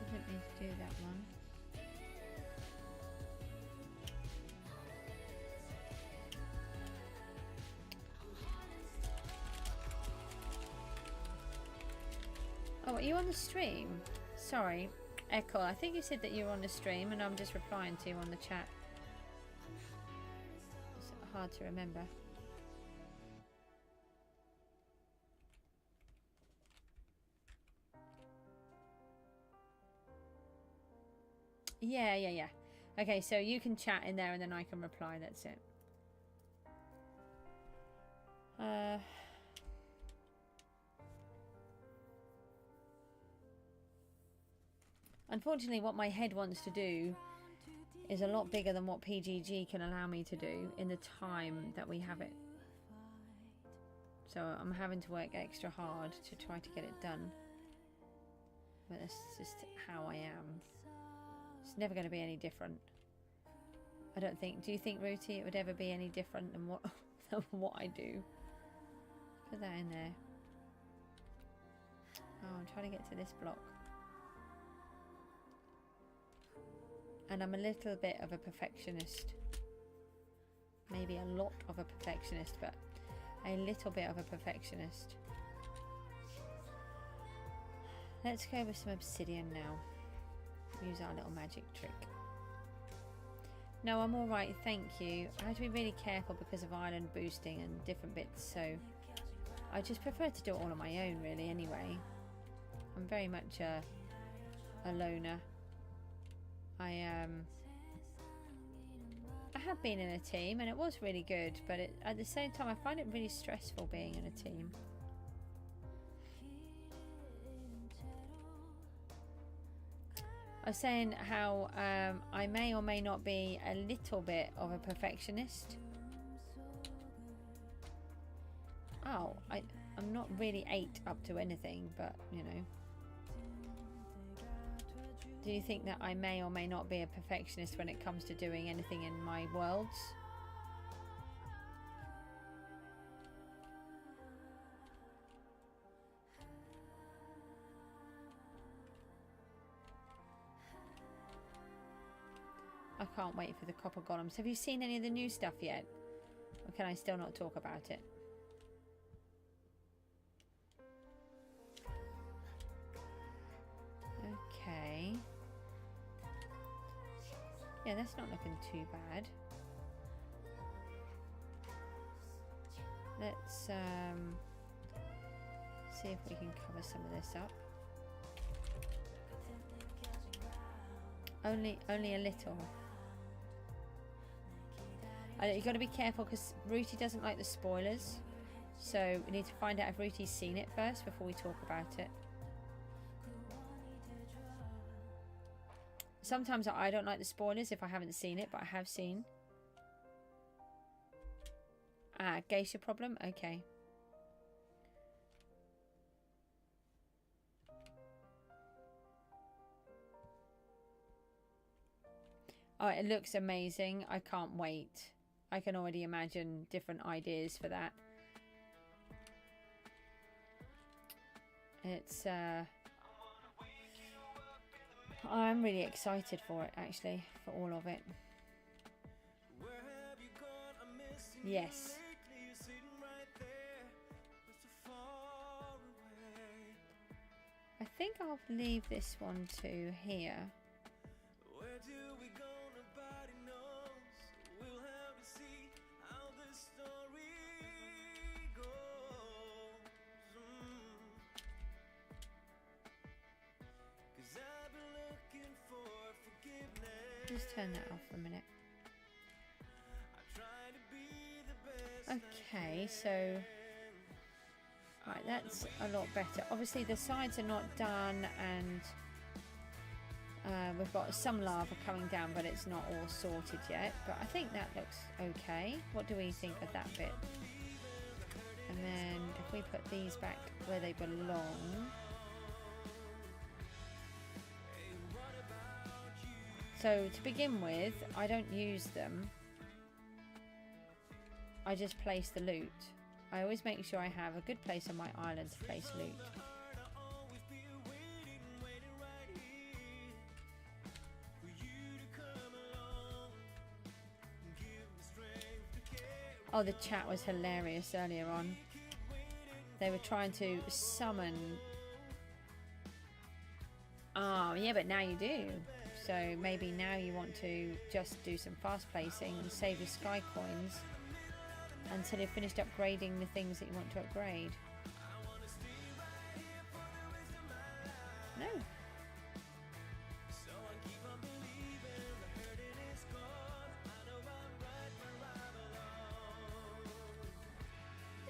I didn't need to do that one. Oh, are you on the stream? Sorry, Echo. I think you said that you were on the stream and I'm just replying to you on the chat. It's hard to remember. Yeah. Okay, so you can chat in there and then I can reply. That's it. Unfortunately, what my head wants to do is a lot bigger than what PGG can allow me to do in the time that we have it. So I'm having to work extra hard to try to get it done. But that's just how I am. It's never going to be any different. I don't think. Do you think, Rooty, it would ever be any different than what than what I do? Put that in there. Oh, I'm trying to get to this block. And I'm a little bit of a perfectionist. Maybe a lot of a perfectionist, but a little bit of a perfectionist. Let's go with some obsidian now. Use our little magic trick. No, I'm alright, thank you. I have to be really careful because of island boosting and different bits, so I just prefer to do it all on my own really anyway. I'm very much a loner. I have been in a team and it was really good, but at the same time I find it really stressful being in a team. I was saying how I may or may not be a little bit of a perfectionist. Oh, I'm not really 8 up to anything, but you know. Do you think that I may or may not be a perfectionist when it comes to doing anything in my worlds? I can't wait for the copper golems. Have you seen any of the new stuff yet? Or can I still not talk about it? Okay. Yeah, that's not looking too bad. Let's see if we can cover some of this up. Only a little. You've got to be careful because Rooty doesn't like the spoilers. So we need to find out if Rooty's seen it first before we talk about it. Sometimes I don't like the spoilers if I haven't seen it, but I have seen. Ah, geisha problem? Okay. Oh, it looks amazing. I can't wait. I can already imagine different ideas for that. It's I'm really excited for it, actually, for all of it. Yes. I think I'll leave this one to here. just turn that off for a minute. Okay, so right, that's a lot better. Obviously the sides are not done, and we've got some lava coming down, but it's not all sorted yet. But I think that looks okay. What do we think of that bit? And then if we put these back where they belong. So to begin with, I don't use them. I just place the loot. I always make sure I have a good place on my island to place loot. Oh, the chat was hilarious earlier on. They were trying to summon... Oh, yeah, but now you do. So maybe now you want to just do some fast placing and save your sky coins until you've finished upgrading the things that you want to upgrade. No.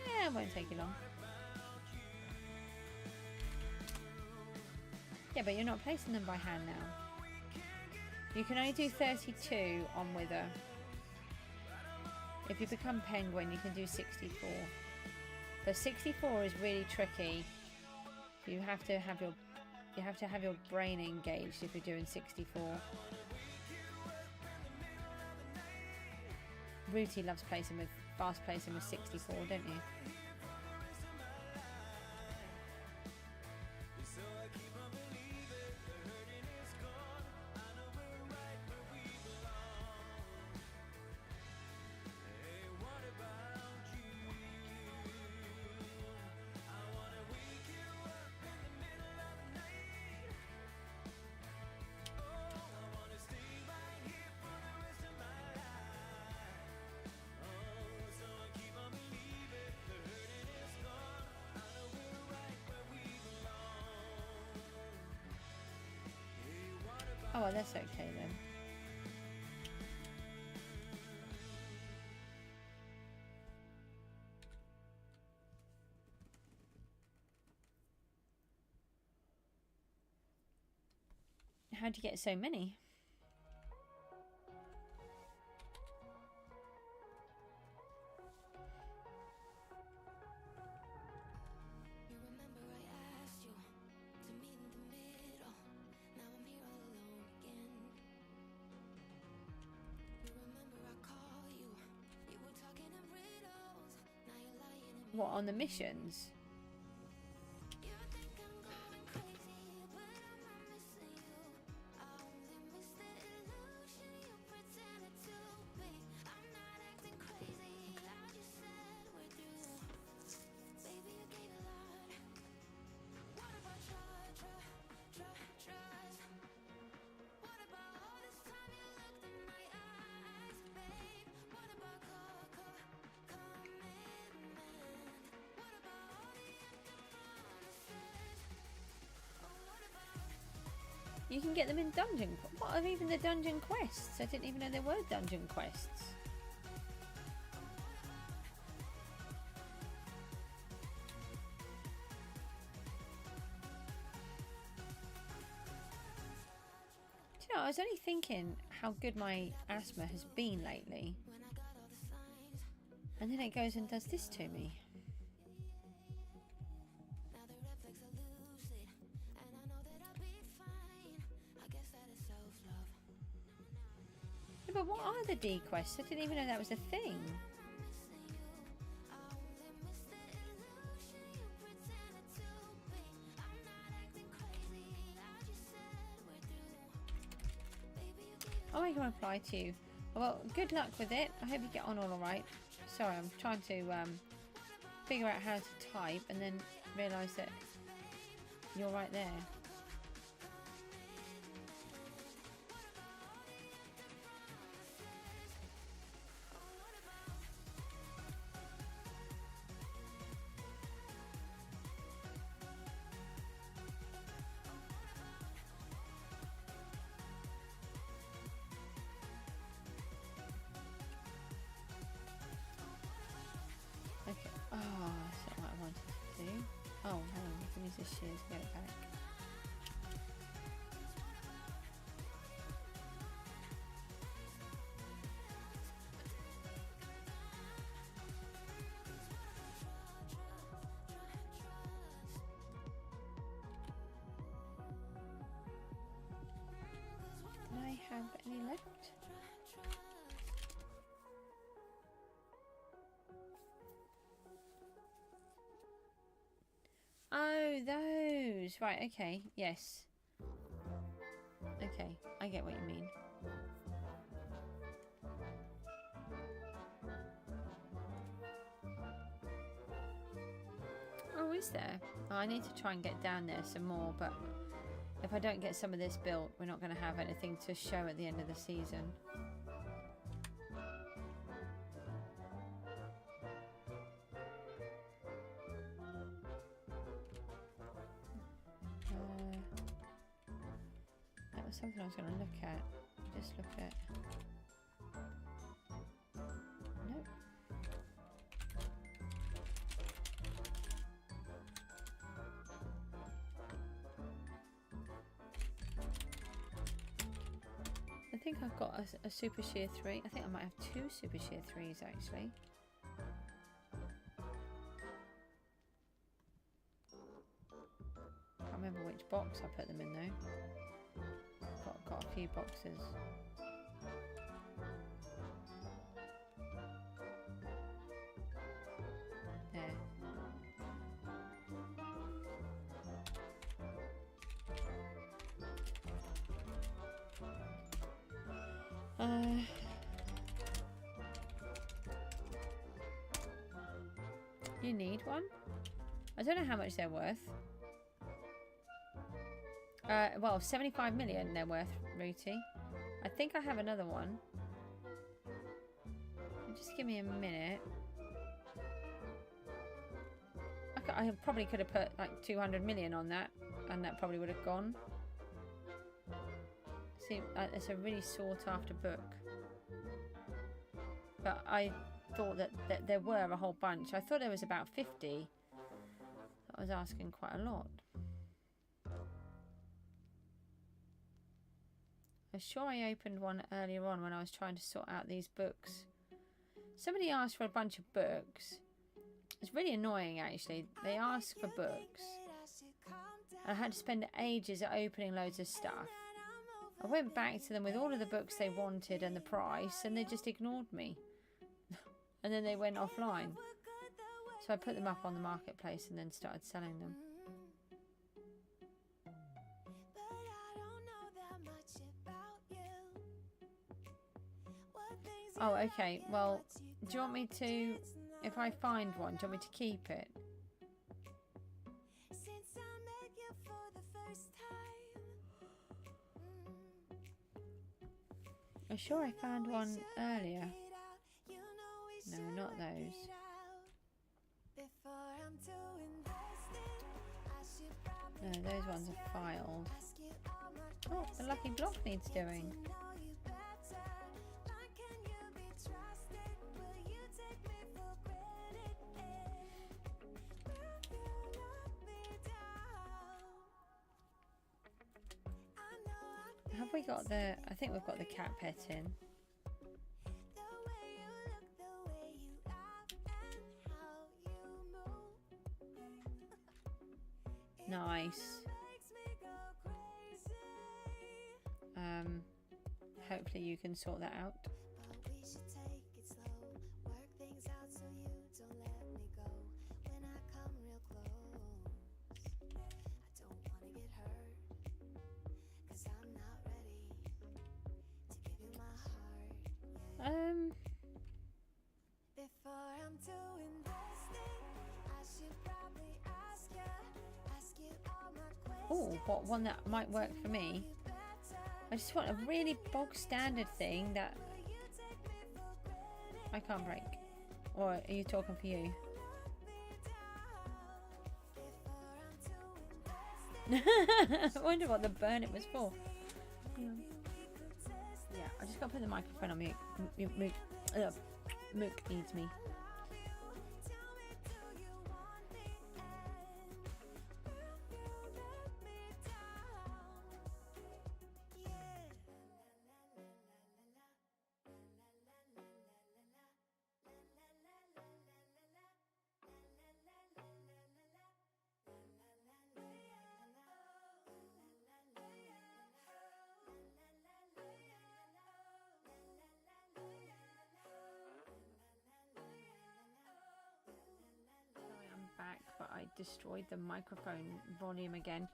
Yeah, it won't take you long. Yeah, but you're not placing them by hand now. You can only do 32 on Wither. If you become Penguin, you can do 64. But 64 is really tricky. You have to have your brain engaged if you're doing 64. Rooty loves fast placing with 64, don't you? Oh, well, that's okay then. How'd you get so many? What, on the missions? You can get them in dungeon. What are even the dungeon quests? I didn't even know there were dungeon quests. Do you know, I was only thinking how good my asthma has been lately. And then it goes and does this to me. But what are the D quests? I didn't even know that was a thing. Oh, I can reply to you. Well, good luck with it. I hope you get on all right. Sorry, I'm trying to figure out how to type and then realise that you're right there. this shears and get it back. Do I have any left? Oh, those. Right, okay. Yes. Okay, I get what you mean. Oh, is there? Oh, I need to try and get down there some more, but if I don't get some of this built, we're not going to have anything to show at the end of the season. That was something I was going to look at. Just look at... Nope. I think I've got a Super Shear 3. I think I might have 2 Super Shear 3s actually. Can't remember which box I put them in though. Got a few boxes. There. You need one? I don't know how much they're worth. Well, 75 million they're worth, Rooty. I think I have another one. Just give me a minute. I probably could have put like 200 million on that, and that probably would have gone. See, it's a really sought after book. But I thought that there were a whole bunch. I thought there was about 50. I was asking quite a lot. I'm sure I opened one earlier on when I was trying to sort out these books. Somebody asked for a bunch of books. It's really annoying actually. They ask for books. And I had to spend ages at opening loads of stuff. I went back to them with all of the books they wanted and the price, and they just ignored me. And then they went offline. So I put them up on the marketplace and then started selling them. Oh, okay. Well, do you want me to, if I find one, do you want me to keep it? I'm sure I found one earlier. No, not those. No, those ones are filed. Oh, the lucky block needs doing. Have we got the... I think we've got the cat pet in. Nice. Hopefully you can sort that out. Oh, what one that might work for me? I just want a really bog standard thing that I can't break. Or are you talking for you? I wonder what the burn it was for. Yeah, I just got to put the microphone on mute. Mook needs me. but I destroyed the microphone volume again.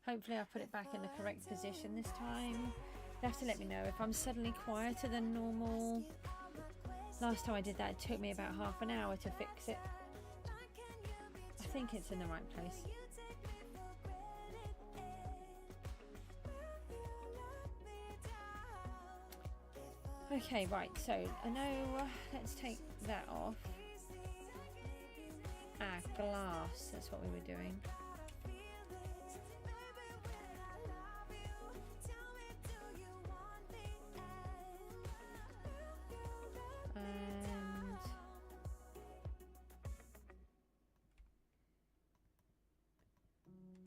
Hopefully I'll put it back in the correct position this time. You have to let me know if I'm suddenly quieter than normal. Last time I did that, it took me about half an hour to fix it. I think it's in the right place. Okay, right, so I know, let's take that off. Ah, glass, that's what we were doing. And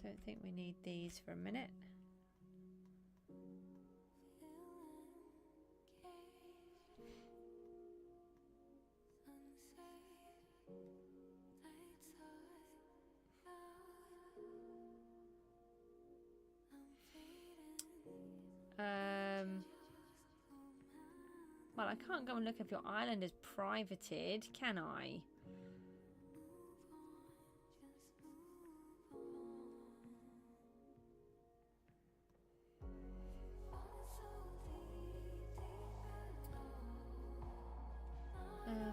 don't think we need these for a minute. Well, I can't go and look if your island is privated, can I?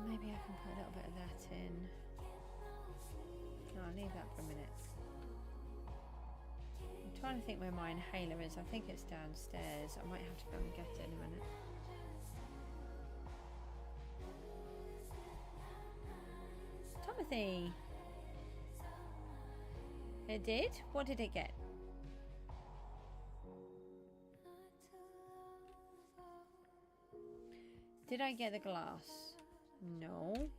Maybe I can put a little bit of that in. No, I'll leave that for a minute. I'm trying to think where my inhaler is. I think it's downstairs. I might have to go and get it in a minute. Timothy! It did? What did it get? Did I get the glass? No.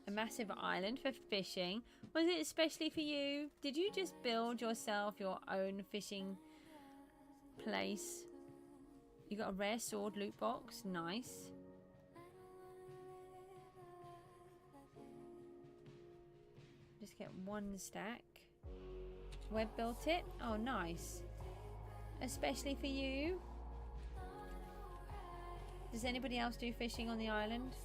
A massive island for fishing. Was it especially for you? Did you just build yourself your own fishing place? You got a rare sword loot box. Nice. Just get one stack. Web built it. Oh, nice. Especially for you. Does anybody else do fishing on the island?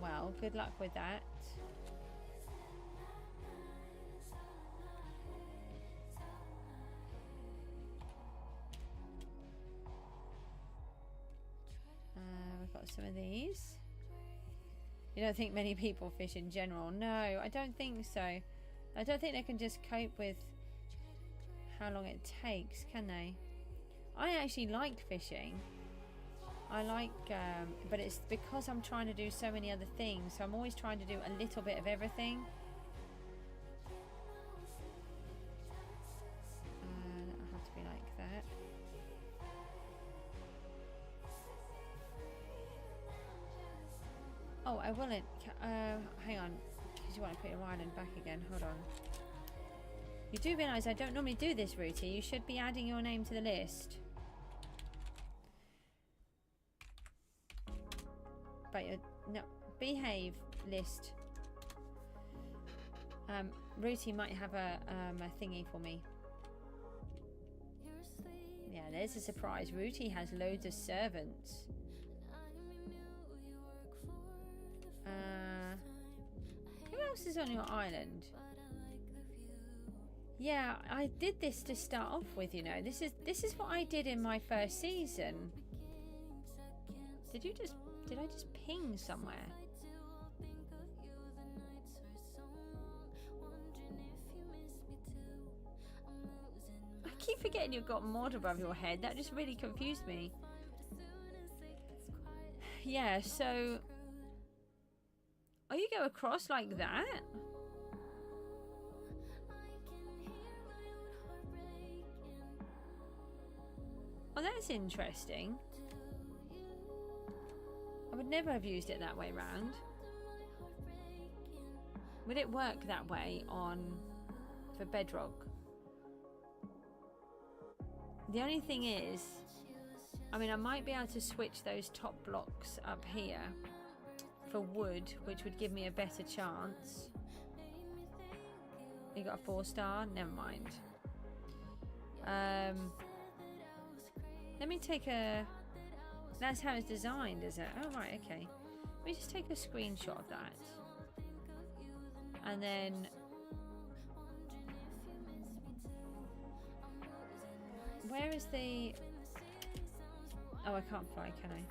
Well, good luck with that. We've got some of these. You don't think many people fish in general? No, I don't think so. I don't think they can just cope with how long it takes, can they? I actually like fishing. I like, but it's because I'm trying to do so many other things. So I'm always trying to do a little bit of everything. That'll have to be like that. Oh, I will. Hang on, because you want to put your island back again. Hold on. You do realise I don't normally do this, Rooty. You should be adding your name to the list. But no, behave list. Rooty might have a thingy for me. Yeah, there's a surprise. Rooty has loads of servants. Who else is on your island? Yeah, I did this to start off with, you know. This is what I did in my first season. Did I just ping somewhere? I keep forgetting you've got mod above your head. That just really confused me. Yeah, so oh, you go across like that? Oh, that's interesting. I would never have used it that way round. Would it work that way for Bedrock? The only thing is, I mean, I might be able to switch those top blocks up here for wood, which would give me a better chance. You got a 4-star? Never mind. Let me take a... That's how it's designed, is it? Oh, right, okay. Let me just take a screenshot of that. And then... Where is the... Oh, I can't fly, can I?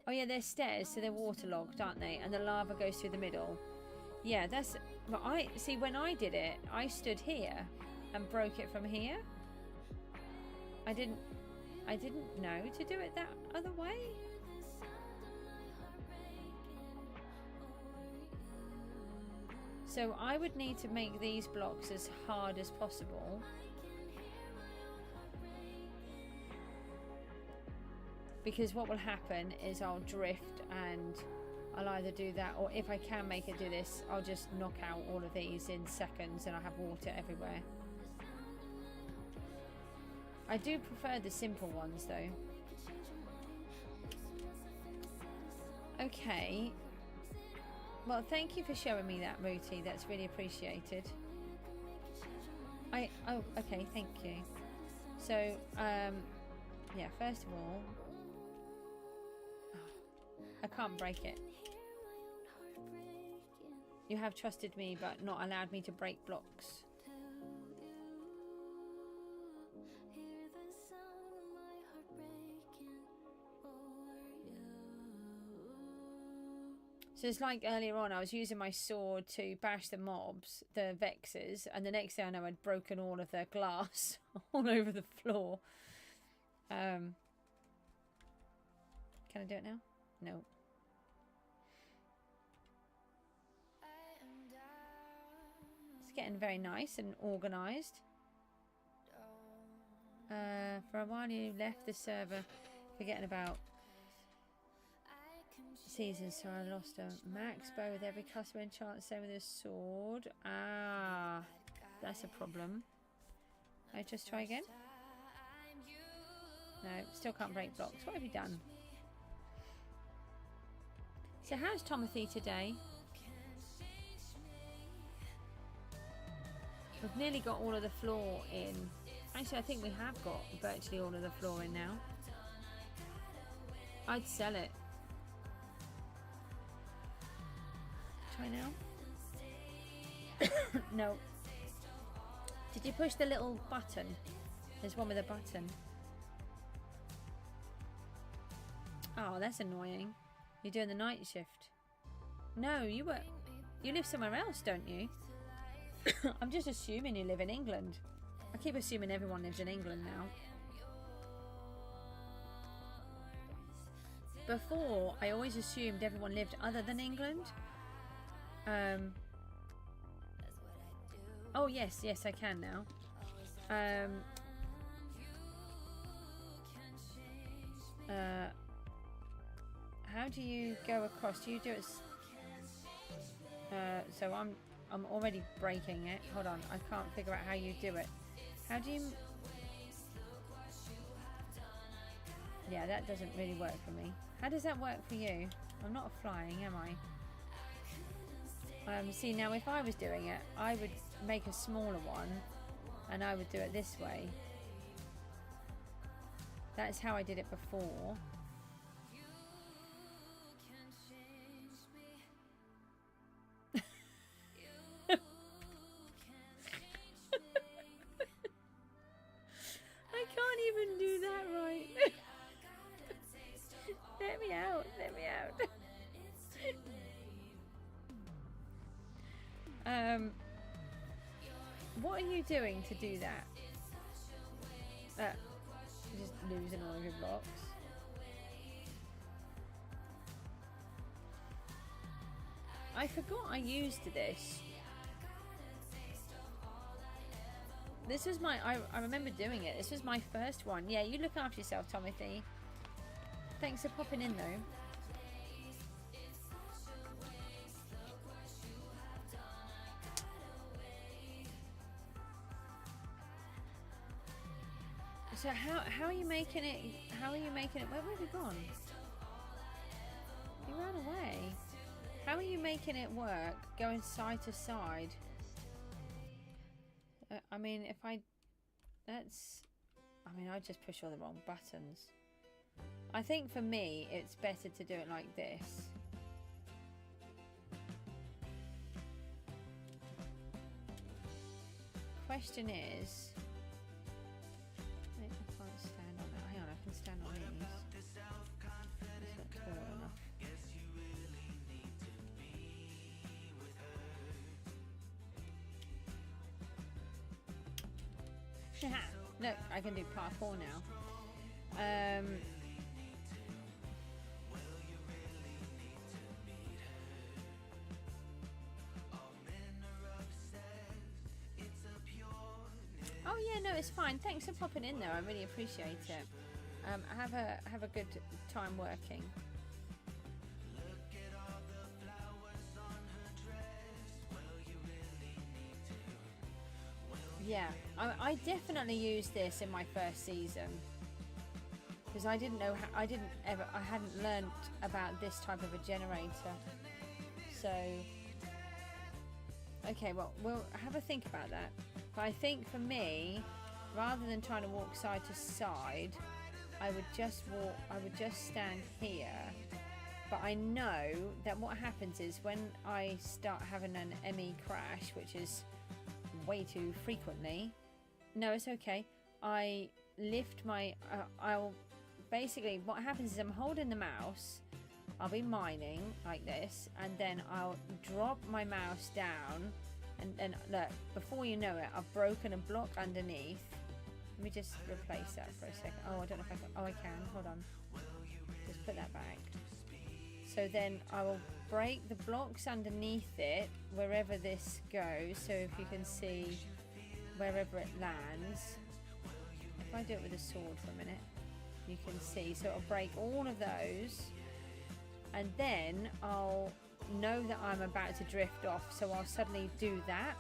Oh, yeah, they're stairs, so they're waterlogged, aren't they? And the lava goes through the middle. Yeah, that's... But I... See, when I did it, I stood here and broke it from here. I didn't know to do it that other way. So I would need to make these blocks as hard as possible. Because what will happen is I'll drift and I'll either do that, or if I can make it do this, I'll just knock out all of these in seconds and I'll have water everywhere. I do prefer the simple ones though. Okay. Well, thank you for showing me that, Rooty. That's really appreciated. Oh, okay, thank you. So, yeah, first of all... I can't break it. You have trusted me, but not allowed me to break blocks. So it's like earlier on, I was using my sword to bash the mobs, the Vexes, and the next thing I know, I'd broken all of their glass all over the floor. Can I do it now? No. It's getting very nice and organised. For a while you left the server forgetting about seasons, so I lost a max bow with every customer enchant, same with his sword. Ah, that's a problem. I just try again? No, still can't break blocks. What have you done? So how's Timothy today? We've nearly got all of the floor in. Actually, I think we have got virtually all of the floor in now. I'd sell it. Try now? No. Did you push the little button? There's one with a button. Oh, that's annoying. You're doing the night shift. No, you live somewhere else, don't you? I'm just assuming you live in England. I keep assuming everyone lives in England now. Before, I always assumed everyone lived other than England. Oh yes, I can now. How do you go across? Do you do it? So I'm already breaking it. Hold on, I can't figure out how you do it. How do you? Yeah, that doesn't really work for me. How does that work for you? I'm not flying, am I? See, now if I was doing it, I would make a smaller one and I would do it this way. That's how I did it before. I can't even do that right. Let me out, let me out. What are you doing to do that? Just losing all of your blocks. I forgot I used this. This was my... I remember doing it. This was my first one. Yeah, you look after yourself, Timothy. Thanks for popping in, though. So how are you making it? How are you making it? Where have you gone? You ran away. How are you making it work? Going side to side. I mean, if I That's... I mean, I just push all the wrong buttons. I think for me, it's better to do it like this. Question is... I can't stand on that. Hang on, I can stand on these. It's not tall enough. Look, I can do parkour now. Oh yeah, no, it's fine. Thanks for popping in there. I really appreciate it. Have a good time working. Yeah, I definitely used this in my first season because I didn't know how, I hadn't learnt about this type of a generator. So, okay, well, we'll have a think about that. But I think for me, rather than trying to walk side to side, I would just stand here. But I know that what happens is when I start having an ME crash, which is way too frequently, no, it's okay, I lift my I'll basically, what happens is I'm holding the mouse, I'll be mining like this, and then I'll drop my mouse down, and then look, before you know it, I've broken a block underneath. Let me just replace that for a second. Oh, I don't know if I can. Oh, I can. Hold on. Just put that back. So then I will break the blocks underneath it, wherever this goes. So if you can see wherever it lands. If I do it with a sword for a minute, you can see. So it'll break all of those. And then I'll know that I'm about to drift off. So I'll suddenly do that.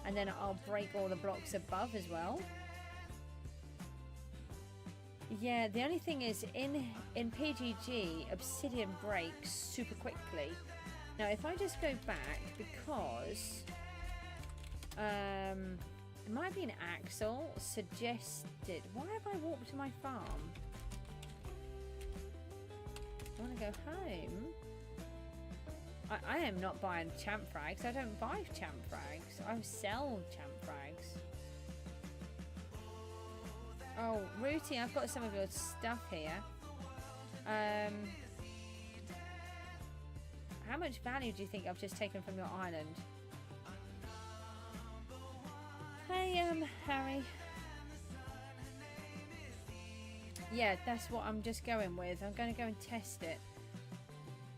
And then I'll break all the blocks above as well. Yeah, the only thing is in PGG, obsidian breaks super quickly. Now, if I just go back, because it might be an Axel suggested. Why have I walked to my farm? I want to go home. I am not buying champ frags. I don't buy champ frags. I sell champ frags. Oh, Rooty, I've got some of your stuff here. How much value do you think I've just taken from your island? Hey, Harry. Yeah, that's what I'm just going with. I'm going to go and test it.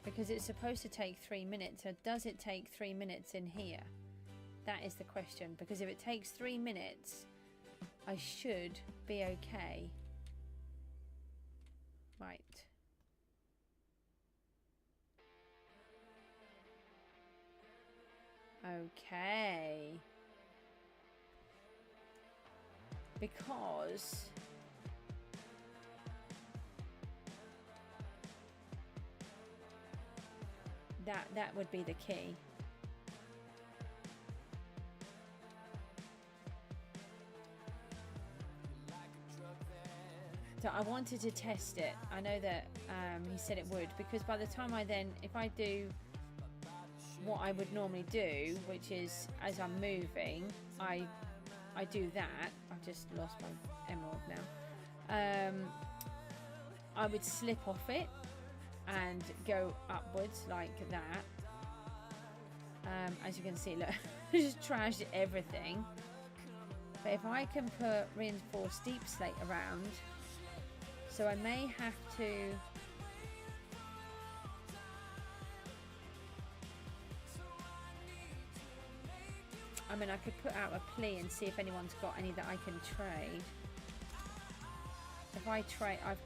Because it's supposed to take 3 minutes. So does it take 3 minutes in here? That is the question. Because if it takes 3 minutes, I should be okay. Right. Okay. Because that would be the key. So I wanted to test it. I know that he said it would, because by the time if I do what I would normally do, which is as I'm moving, I do that. I've just lost my emerald now. I would slip off it and go upwards like that. As you can see, look, I just trashed everything. But if I can put reinforced deep slate around, so I may have to I mean, I could put out a plea and see if anyone's got any that I can trade. If I trade, I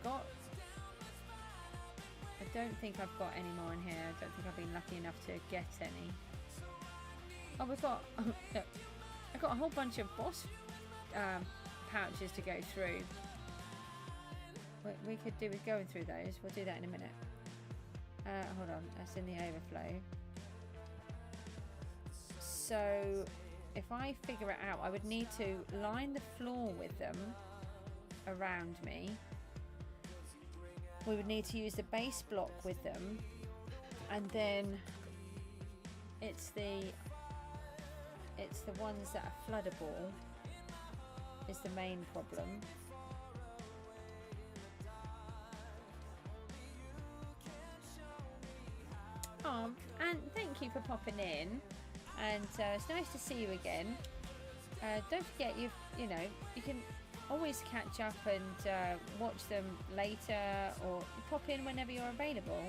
don't think I've got any more in here. I don't think I've been lucky enough to get any. Oh, we've got, look, I've got a whole bunch of boss pouches to go through. We could do with going through those. We'll do that in a minute. Hold on, that's in the overflow. So if I figure it out, I would need to line the floor with them around me. We would need to use the base block with them, and then it's the ones that are floodable is the main problem. Oh, and thank you for popping in, and it's nice to see you again. Don't forget, you can always catch up and watch them later, or pop in whenever you're available.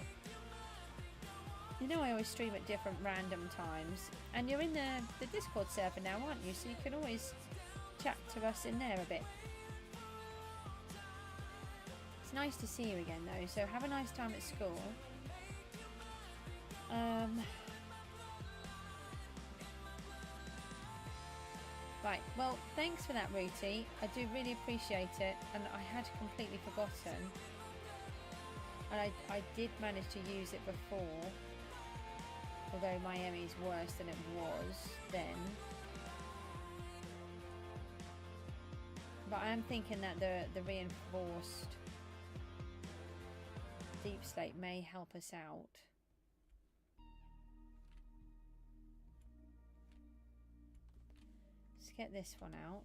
You know I always stream at different random times, and you're in the Discord server now, aren't you? So you can always chat to us in there a bit. It's nice to see you again though, so have a nice time at school. Right, well, thanks for that, Ruti. I do really appreciate it, and I had completely forgotten. And I did manage to use it before, although Miami's worse than it was then. But I am thinking that the reinforced deep slate may help us out. Let's get this one out.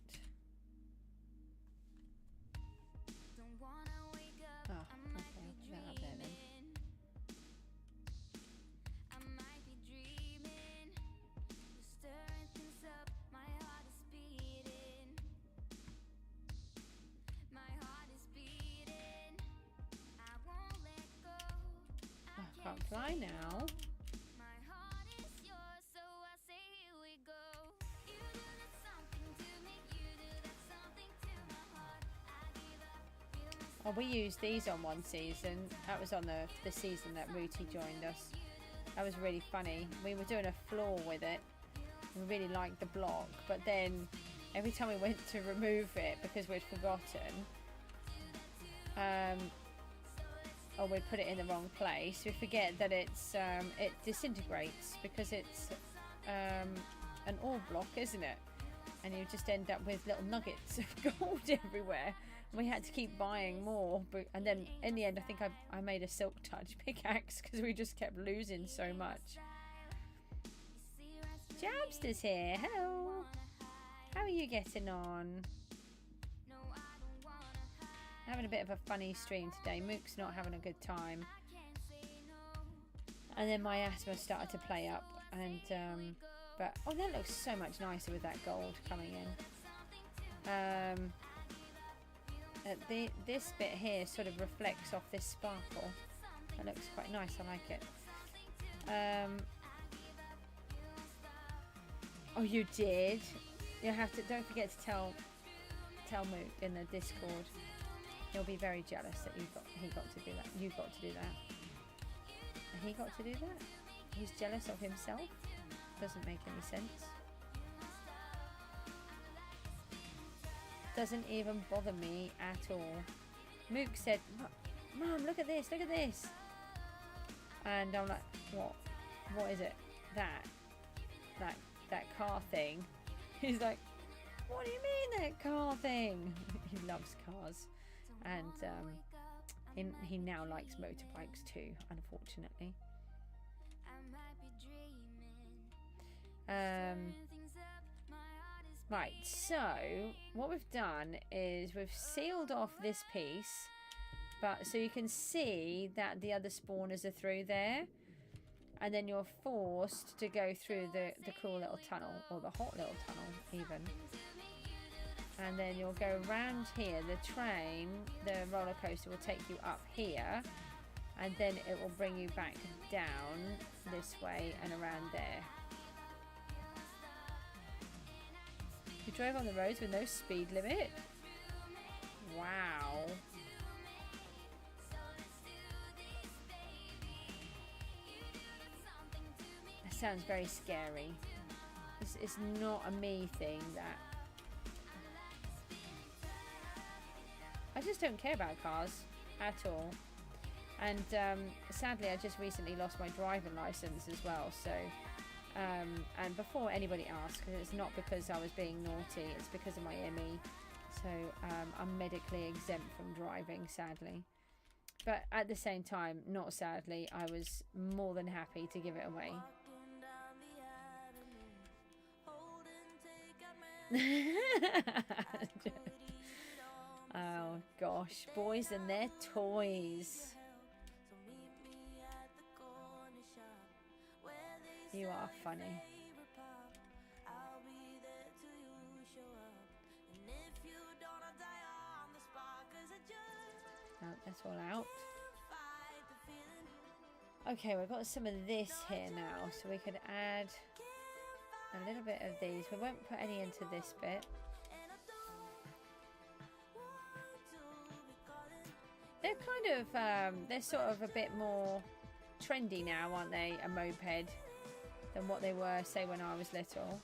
Oh, okay, put that up there then. Oh, can't fly now. Oh, we used these on one season. That was on the season that Ruti joined us. That was really funny. We were doing a floor with it. We really liked the block, but then every time we went to remove it because we'd forgotten, or we'd put it in the wrong place, we forget that it's it disintegrates because it's an ore block, isn't it? And you just end up with little nuggets of gold everywhere. We had to keep buying more, and then in the end I think I made a silk touch pickaxe because we just kept losing so much. Jabster's here. Hello, how are you getting on? Having a bit of a funny stream today. Mook's not having a good time, and then my asthma started to play up, and but oh, that looks so much nicer with that gold coming in. This bit here sort of reflects off this sparkle. That looks quite nice. I like it. Oh, you did. You have to. Don't forget to tell Mook in the Discord. He'll be very jealous that he got to do that. You got to do that. And he got to do that. He's jealous of himself. Doesn't make any sense. Doesn't even bother me at all. Mook said, "Mum, look at this, look at this." And I'm like, what? What is it? That car thing. He's like, what do you mean that car thing? He loves cars. And he now likes motorbikes too, unfortunately. Right, so what we've done is we've sealed off this piece, but so you can see that the other spawners are through there, and then you're forced to go through the cool little tunnel, or the hot little tunnel even, and then you'll go around here. The train, the roller coaster, will take you up here, and then it will bring you back down this way and around there. You drove on the roads with no speed limit? Wow. That sounds very scary. It's not a me thing, that. I just don't care about cars at all. And sadly I just recently lost my driving license as well, so and before anybody asks, because it's not because I was being naughty, it's because of my ME. So I'm medically exempt from driving, sadly. But at the same time, not sadly, I was more than happy to give it away. Oh gosh, boys and their toys. You are funny. Oh, that's all out. Okay, we've got some of this here now, so we could add a little bit of these. We won't put any into this bit. They're kind of, they're sort of a bit more trendy now, aren't they, a moped, than what they were, say, when I was little.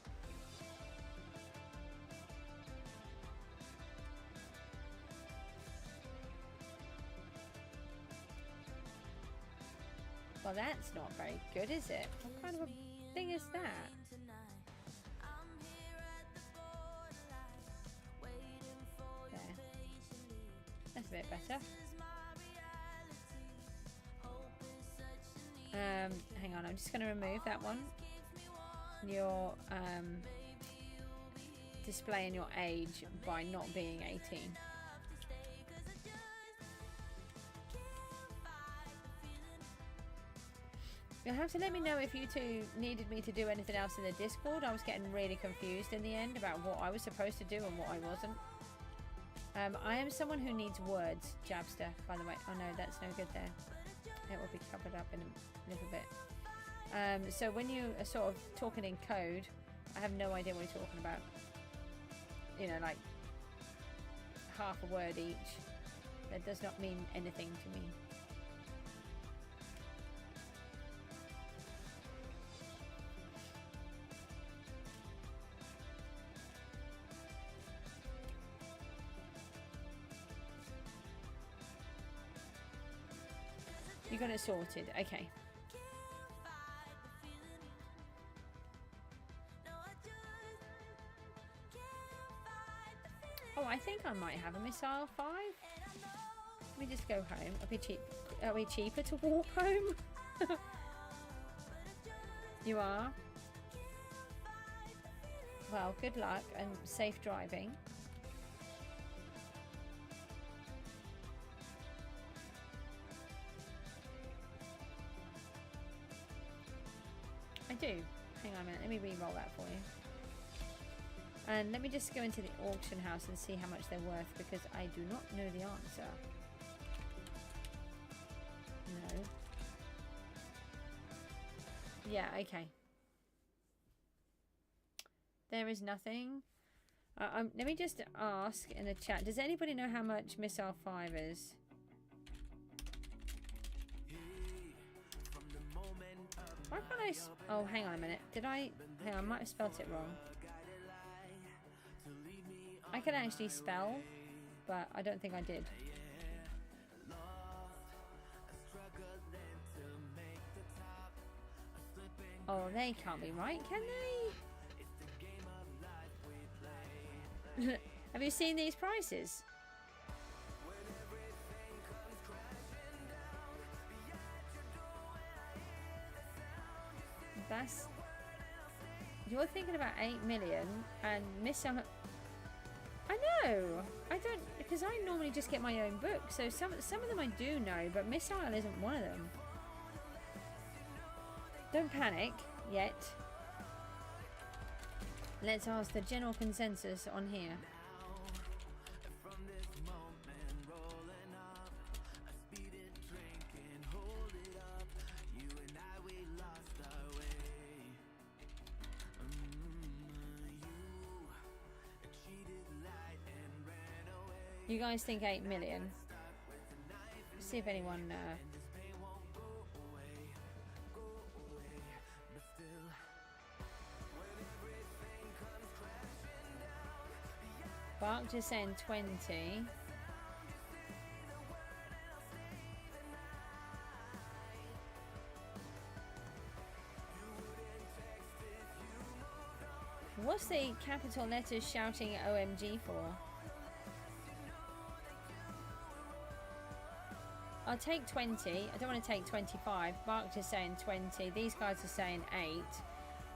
Well, that's not very good, is it? What kind of a thing is that? There. That's a bit better. Hang on, I'm just going to remove that one. You're displaying your age by not being 18. You'll have to let me know if you two needed me to do anything else in the Discord. I was getting really confused in the end about what I was supposed to do and what I wasn't. I am someone who needs words, Jabster, by the way. Oh no, that's no good there. It will be covered up in a little bit. So when you are sort of talking in code, I have no idea what you're talking about. You know, like half a word each. That does not mean anything to me. You got it sorted, okay. Oh, I think I might have a missile 5. Let me just go home. Are we cheaper to walk home? You are? Well, good luck and safe driving. I do. Hang on a minute. Let me re-roll that for you. And let me just go into the auction house and see how much they're worth, because I do not know the answer. No. Yeah, okay. There is nothing. Let me just ask in the chat. Does anybody know how much Missile 5 is? Why can't I... Oh, hang on a minute. Did I... Hang on, I might have spelt it wrong. I can actually spell, but I don't think I did. Oh, they can't be right, can they? Have you seen these prices? That's... You're thinking about 8 million and Missile... I know! I don't... Because I normally just get my own book, so some of them I do know, but Missile isn't one of them. Don't panic yet. Let's ask the general consensus on here. You guys think 8 million? See if anyone... Bark just saying 20. What's the capital letters shouting OMG for? I'll take 20. I don't want to take 25. Mark is saying 20. These guys are saying 8.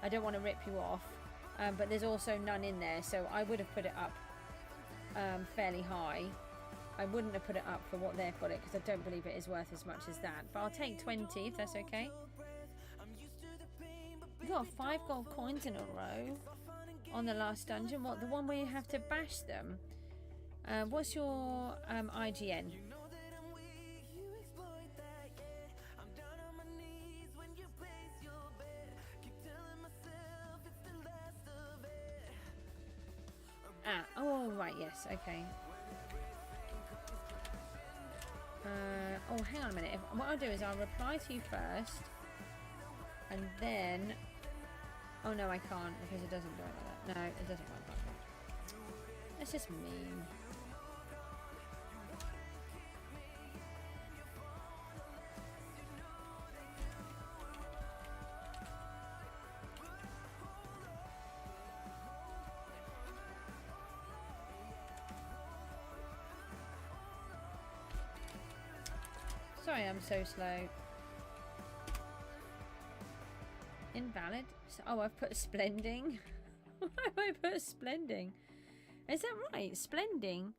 I don't want to rip you off. But there's also none in there, so I would have put it up fairly high. I wouldn't have put it up for what they've got it, because I don't believe it is worth as much as that. But I'll take 20 if that's okay. We got 5 gold coins in a row on the last dungeon. What, the one where you have to bash them? What's your IGN? Ah, oh right, yes, okay. Oh, hang on a minute. What I'll do is I'll reply to you first, and then... Oh no, I can't, because it doesn't work like that. No, it doesn't work like that. That's just mean. Sorry, I'm so slow. Invalid? Oh, I've put splending. Why have I put splending? Is that right? Splending?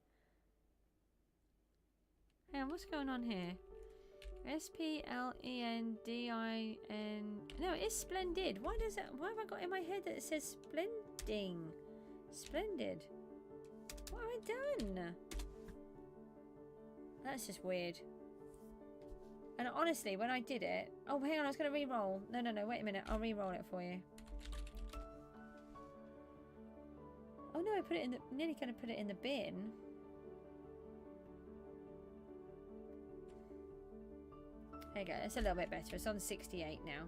Hang on, what's going on here? S-P-L-E-N-D-I-N... No, it's splendid. Why does that... Why have I got in my head that it says splending? Splendid. What have I done? That's just weird. And honestly, when I did it... Oh, hang on, I was going to re-roll. No, wait a minute. I'll re-roll it for you. Oh no, I put it in the... Nearly going to put it in the bin. There you go. It's a little bit better. It's on 68 now.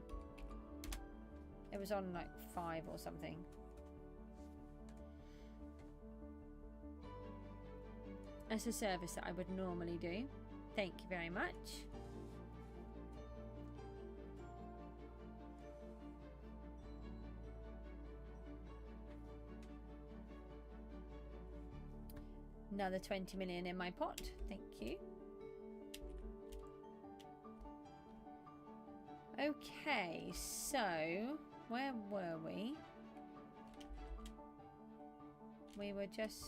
It was on like 5 or something. That's a service that I would normally do. Thank you very much. Another 20 million in my pot. Thank you. Okay, so where were we? We were just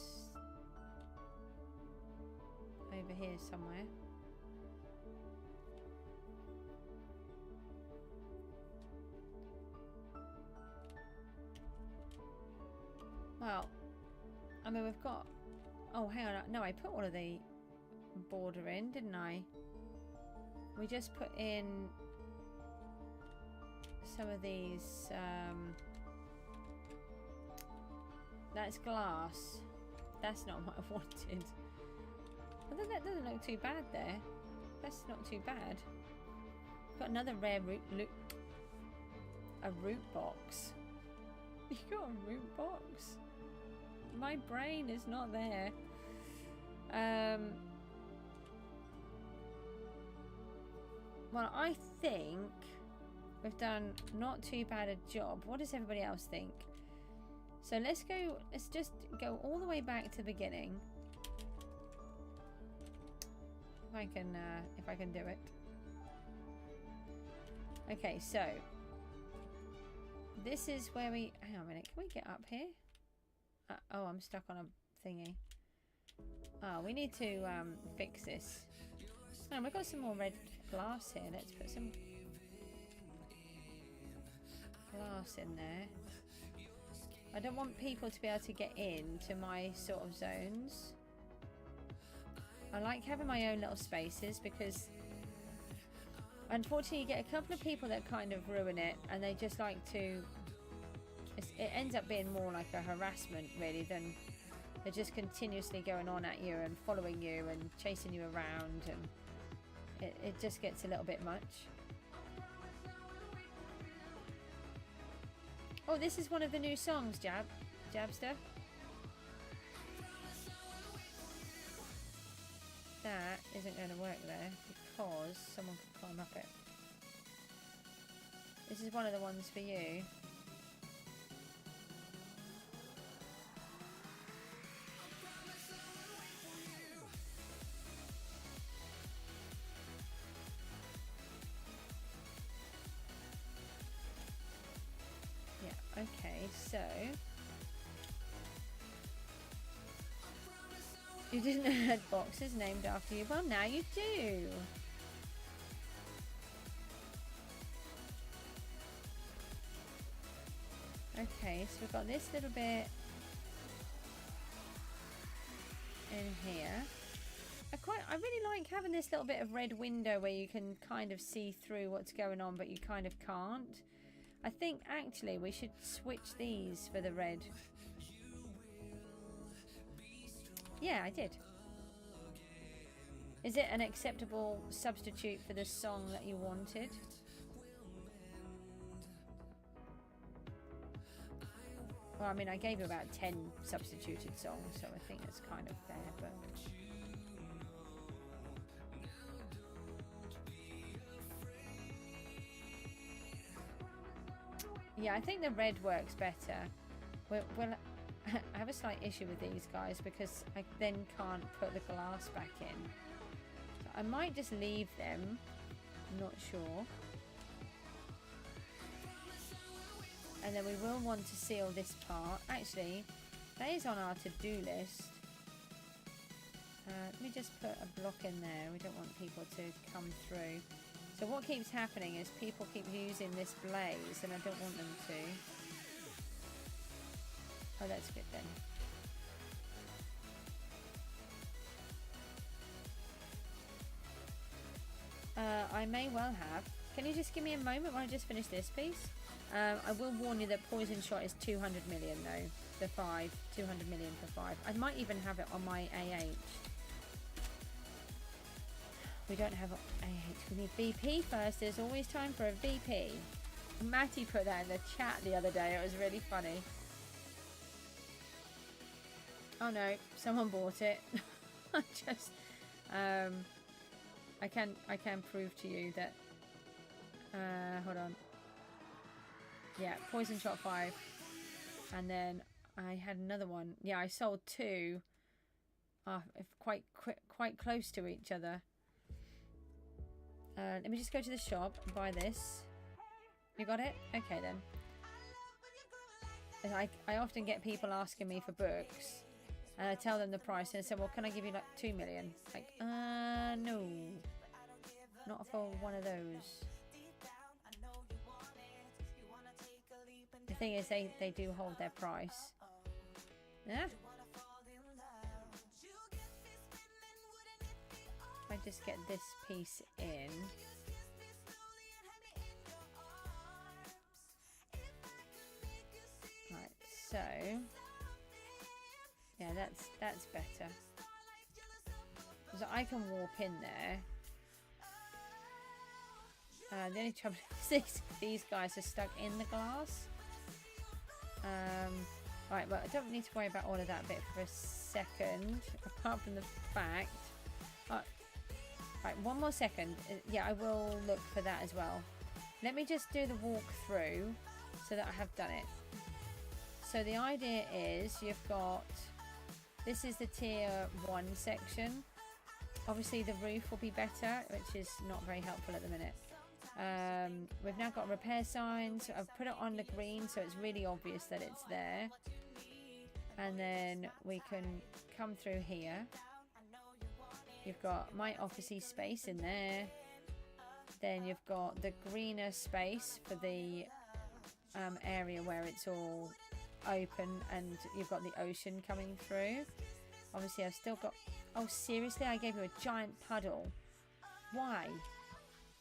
over here somewhere. Well, I mean, we've got... Oh, hang on. No, I put all of the border in, didn't I? We just put in some of these... That's glass. That's not what I wanted. But that doesn't look too bad there. That's not too bad. Got another rare a root box. You got a root box? My brain is not there. Well, I think we've done not too bad a job. What does everybody else think? So let's just go all the way back to the beginning. If I can do it. Okay, so this is where we... Hang on a minute. Can we get up here? Oh, I'm stuck on a thingy. Oh, we need to fix this. Oh, we've got some more red glass here. Let's put some glass in there. I don't want people to be able to get into my sort of zones. I like having my own little spaces because unfortunately you get a couple of people that kind of ruin it, and they just like to... It ends up being more like a harassment really than they're just continuously going on at you and following you and chasing you around, and it just gets a little bit much. Oh, this is one of the new songs, Jabster. That isn't going to work there because someone can climb up it. This is one of the ones for you. You didn't know had boxes named after you. Well, now you do. Okay, so we've got this little bit in here. I really like having this little bit of red window where you can kind of see through what's going on, but you kind of can't. I think actually we should switch these for the red. Yeah, I did. Is it an acceptable substitute for the song that you wanted? Well, I mean, I gave you about 10 substituted songs, so I think it's kind of fair, but... Yeah, I think the red works better. Well, I have a slight issue with these guys because I then can't put the glass back in. So I might just leave them. I'm not sure. And then we will want to seal this part. Actually, that is on our to-do list. Let me just put a block in there. We don't want people to come through. So what keeps happening is people keep using this blaze and I don't want them to. Oh, that's good then. I may well have. Can you just give me a moment while I just finish this piece? I will warn you that poison shot is 200 million though. The 5. 200 million for 5. I might even have it on my AH. We don't have AH. We need VP first. There's always time for a VP. Matty put that in the chat the other day. It was really funny. Oh no, someone bought it. I just I can prove to you that hold on. Yeah, poison shot 5. And then I had another one. Yeah, I sold 2 quite close to each other. Let me just go to the shop and buy this. You got it? Okay then. And I often get people asking me for books. And I tell them the price and I say, well, can I give you like 2 million? Like, no. Not for one of those. The thing is, they do hold their price. Yeah. If I just get this piece in. Right, so yeah, that's better. So I can warp in there. The only trouble is these guys are stuck in the glass. Right, well, I don't need to worry about all of that bit for a second, apart from the fact. Right, one more second. Yeah, I will look for that as well. Let me just do the walkthrough so that I have done it. So the idea is you've got, this is the tier 1 section. Obviously the roof will be better, which is not very helpful at the minute. We've now got repair signs. I've put it on the green so it's really obvious that it's there. And then we can come through here. You've got my officey space in there. Then you've got the greener space for the area where it's all open and you've got the ocean coming through. Obviously I've still got... Oh, seriously? I gave you a giant puddle. Why?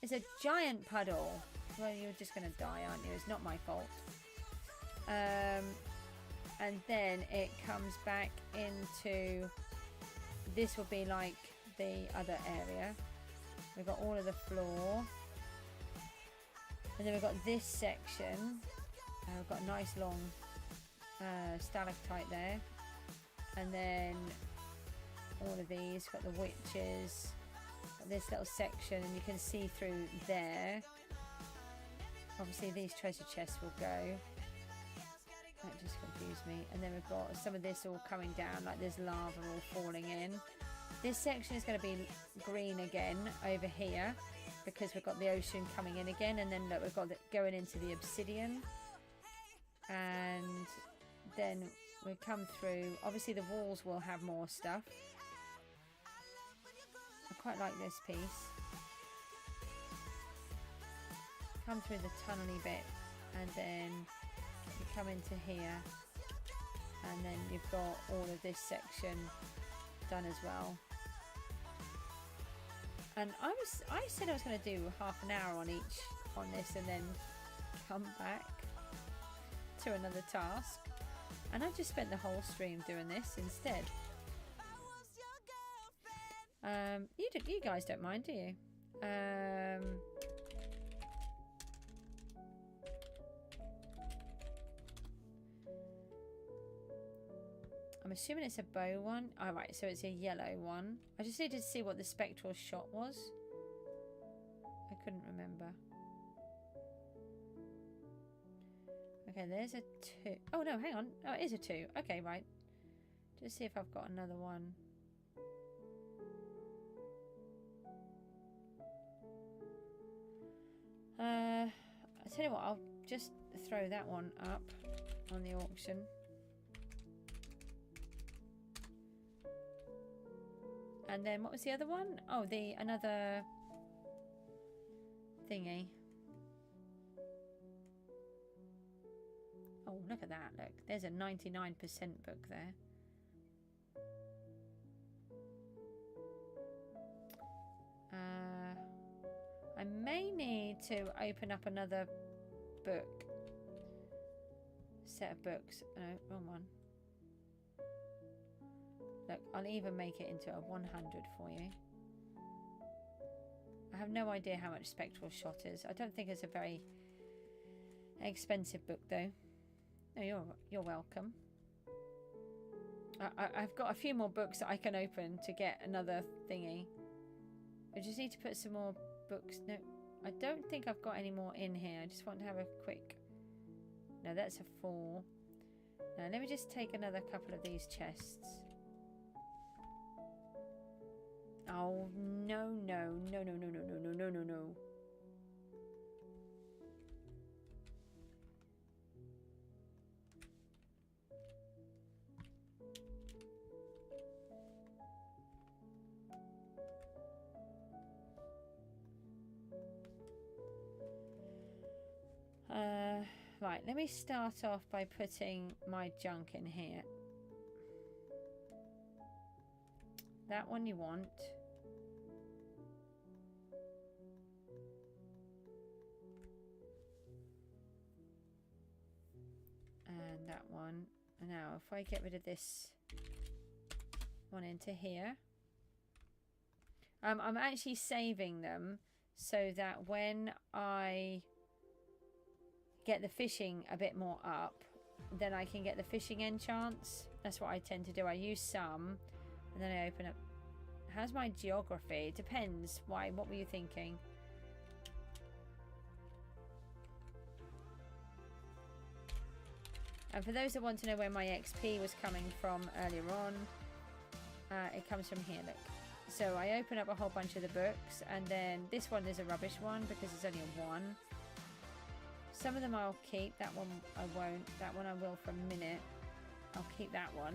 It's a giant puddle. Well, you're just going to die, aren't you? It's not my fault. And then it comes back into... This will be like the other area. We've got all of the floor. And then we've got this section. We've got a nice long stalactite there. And then all of these. Got the witches. Got this little section and you can see through there. Obviously these treasure chests will go. That just confused me. And then we've got some of this all coming down, like there's lava all falling in. This section is going to be green again over here because we've got the ocean coming in again. And then look, we've got going into the obsidian. And then we come through. Obviously the walls will have more stuff. quite like this piece. Come through the tunnely bit, and then you come into here, and then you've got all of this section done as well. And I said I was going to do half an hour on this, and then come back to another task, and I've just spent the whole stream doing this instead. You guys don't mind, do you? I'm assuming it's a bow one. Oh, right, so it's a yellow one. I just needed to see what the spectral shot was. I couldn't remember. Okay, there's a 2. Oh, no, hang on. Oh, it is a 2. Okay, right. Just see if I've got another one. I tell you what, I'll just throw that one up on the auction. And then what was the other one? Oh, another thingy. Oh, look at that. Look, there's a 99% book there. I may need to open up another book. Set of books. No, wrong one. Look, I'll even make it into a 100 for you. I have no idea how much spectral shot is. I don't think it's a very expensive book, though. No, you're welcome. I've got a few more books that I can open to get another thingy. I just need to put some more books. No, I don't think I've got any more in here. I just want to have a quick... No, that's a 4. Now, let me just take another couple of these chests. Oh, no, no, no, no, no, no, no, no, no, no, no. Right, let me start off by putting my junk in here. That one you want. And that one. Now, if I get rid of this one into here. I'm actually saving them so that when I get the fishing a bit more up, then I can get the fishing enchants. That's what I tend to do. I use some, and then I open up. How's my geography? It depends. Why? What were you thinking? And for those that want to know where my XP was coming from earlier on, it comes from here, look. So I open up a whole bunch of the books, and then this one is a rubbish one because it's only a 1. Some of them I'll keep. That one I won't. That one I will for a minute. I'll keep that one.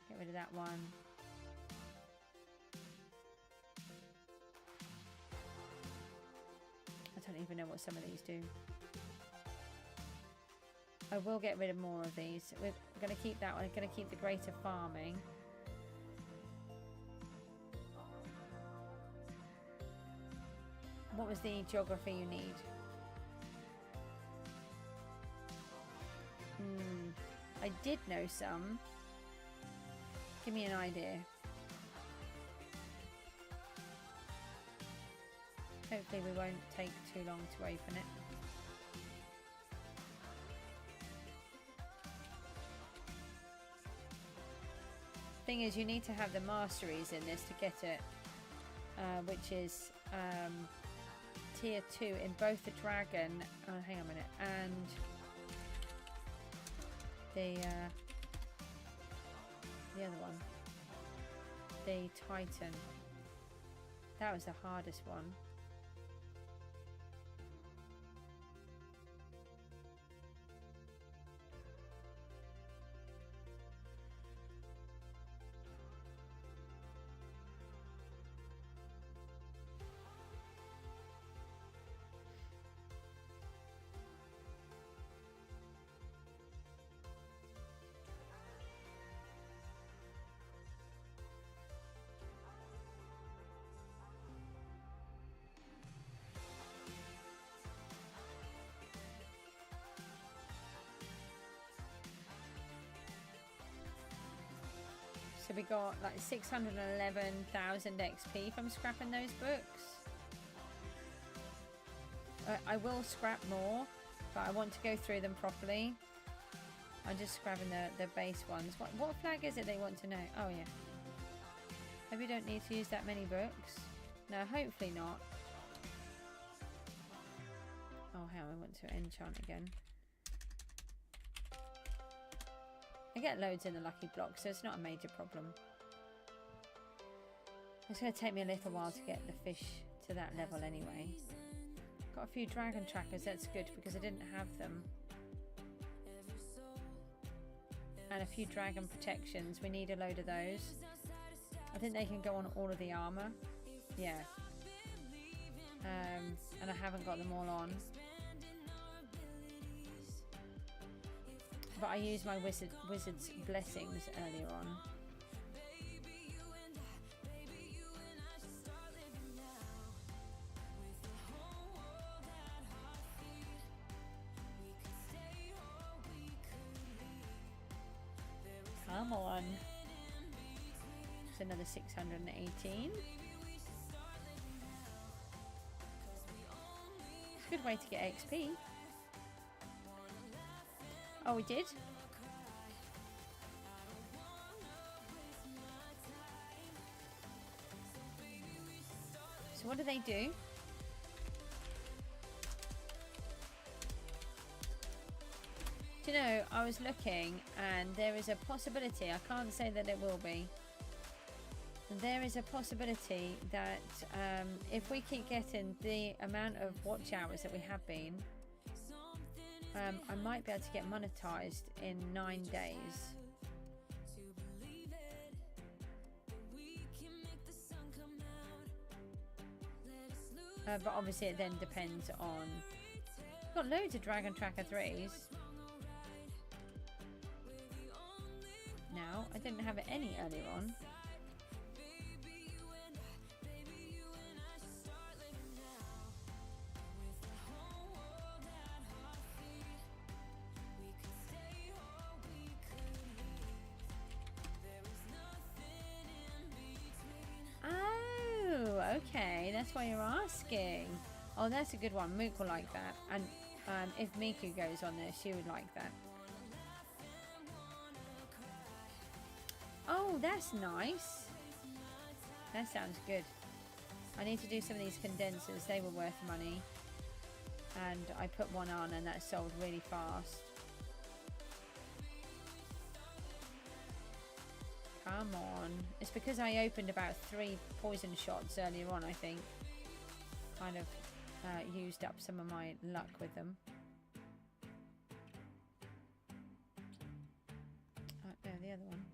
Get rid of that one. I don't even know what some of these do. I will get rid of more of these. We're going to keep that one. I'm going to keep the greater farming. What was the geography you need? I did know some. Give me an idea. Hopefully we won't take too long to open it. Thing is, you need to have the masteries in this to get it, which is tier 2 in both the dragon, hang on a minute, and the other one, the Titan. That was the hardest one. So we got like 611,000 XP from scrapping those books. I will scrap more, but I want to go through them properly. I'm just scrapping the base ones. What flag is it they want to know? Oh yeah. Maybe you don't need to use that many books. No, hopefully not. Oh hell, I want to enchant again. I get loads in the lucky block, so it's not a major problem. It's going to take me a little while to get the fish to that level anyway. Got a few dragon trackers, that's good because I didn't have them. And a few dragon protections, we need a load of those. I think they can go on all of the armour. Yeah. And I haven't got them all on. But I used my wizard's blessings earlier on. Come on. It's another 618. It's a good way to get XP. Oh, we did? So what do they do? Do you know, I was looking and there is a possibility, I can't say that it will be, there is a possibility that if we keep getting the amount of watch hours that we have been, I might be able to get monetized in 9 days. But obviously it then depends on... Got loads of Dragon Tracker 3s. Now, I didn't have it any earlier on. Okay, that's why you're asking. Oh, that's a good one. Mook will like that. And if Miku goes on there, she would like that. Oh, that's nice. That sounds good. I need to do some of these condensers. They were worth money. And I put one on and that sold really fast. Come on. It's because I opened about 3 poison shots earlier on, I think. Kind of used up some of my luck with them. No, the other one.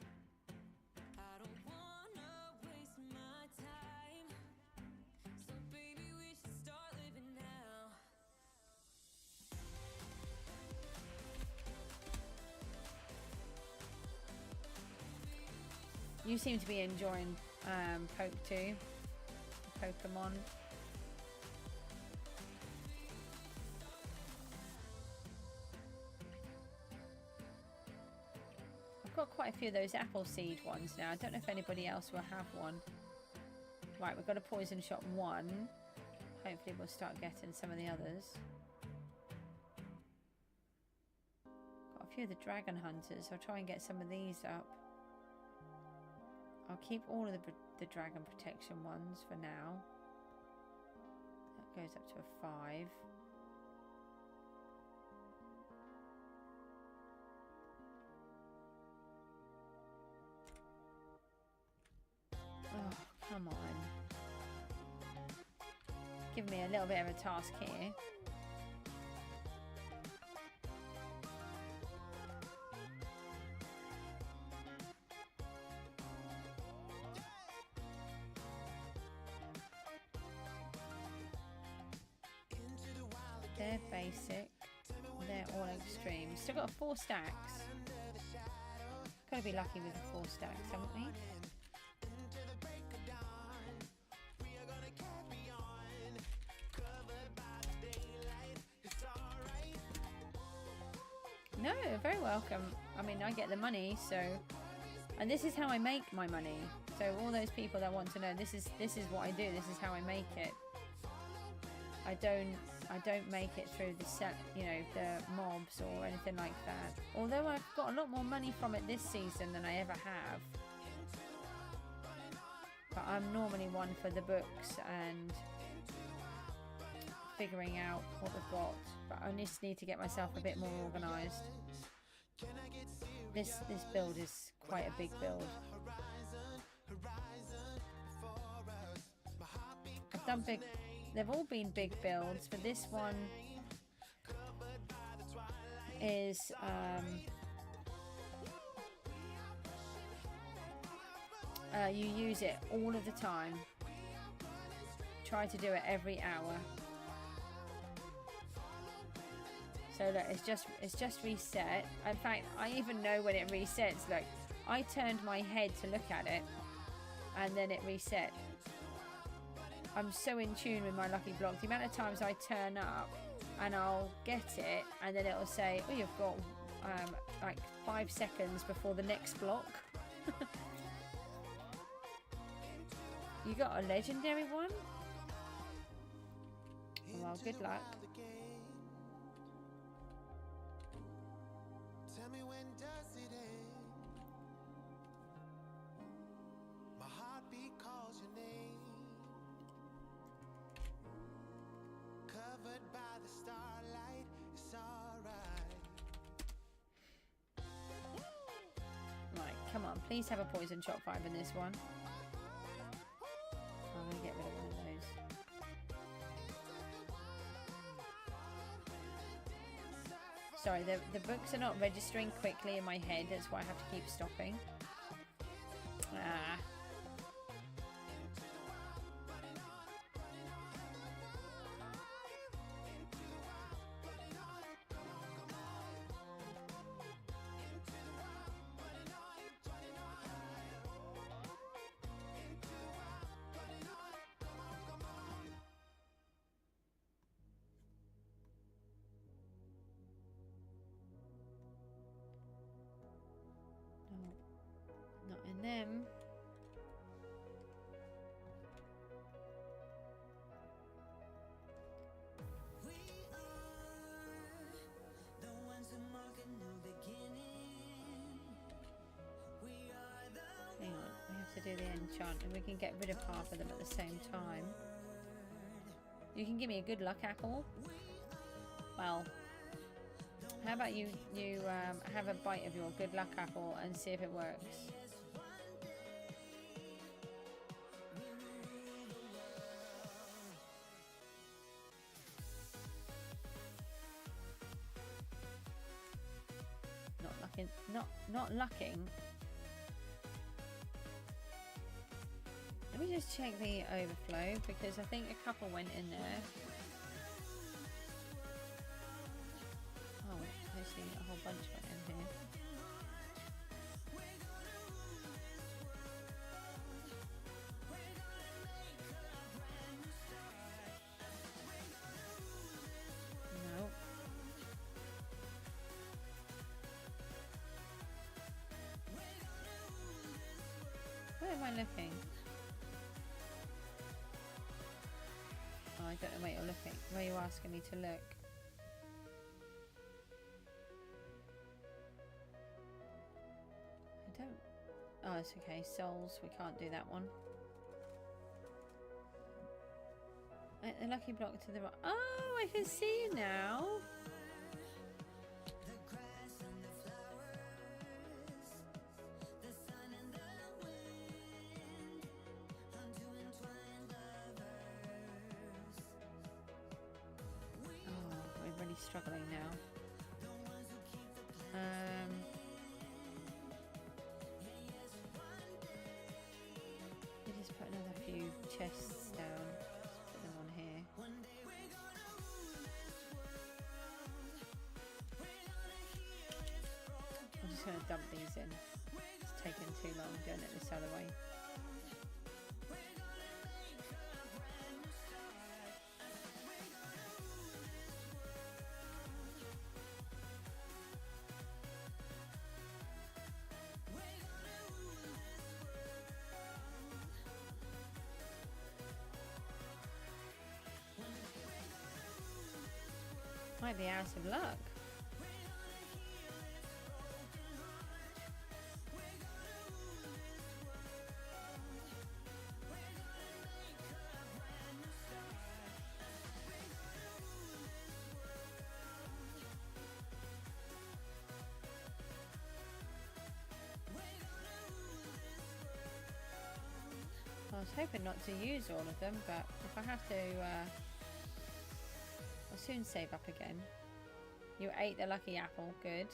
You seem to be enjoying Poke too. Pokemon. I've got quite a few of those apple seed ones now. I don't know if anybody else will have one. Right, we've got a poison shot 1. Hopefully we'll start getting some of the others. Got a few of the dragon hunters. I'll try and get some of these up. I'll keep all of the dragon protection ones for now. That goes up to a 5. Oh, come on. Give me a little bit of a task here. They're basic. They're all extreme. Still got 4 stacks. Gotta be lucky with the 4 stacks, haven't we? No, very welcome. I mean, I get the money, so And this is how I make my money. So all those people that want to know, this is what I do. This is how I make it. I don't make it through the the mobs or anything like that. Although I've got a lot more money from it this season than I ever have. But I'm normally one for the books and figuring out what we've got. But I just need to get myself a bit more organised. This build is quite a big build. I've done big. They've all been big builds, but this one is you use it all of the time. Try to do it every hour. So look, it's just reset. In fact, I even know when it resets. Look, I turned my head to look at it, and then it reset. I'm so in tune with my lucky block. The amount of times I turn up and I'll get it, and then it'll say, "Oh, you've got like 5 seconds before the next block." You got a legendary one? Well, good luck. Tell me, when does it end? My heartbeat calls your name. Covered by the starlight, it's alright. Right, come on, please have a poison shot 5 in this one. I'm gonna get rid of one of those. Sorry, the books are not registering quickly in my head. That's why I have to keep stopping. Ah. Not in them. We are the ones who mark a new beginning. We are the Hang on, we have to do the enchant, and we can get rid of half of them at the same time. You can give me a good luck apple. Well, how about you have a bite of your good luck apple and see if it works. Not lucking. Let me just check the overflow, because I think a couple went in there. Oh, actually a whole bunch went in here. No. Where am I looking? Oh, I don't know where you're looking. Where you're asking me to look. I don't. Oh, it's okay. Souls. We can't do that one. The lucky block to the right. Oh, I can see you now. Struggling now. You just put another few chests down. Let's put them on here. I'm just going to dump these in. It's taken too long doing it this other way. might be out of luck. I was hoping not to use all of them, but if I have to, I'll soon save up again. You ate the lucky apple, good.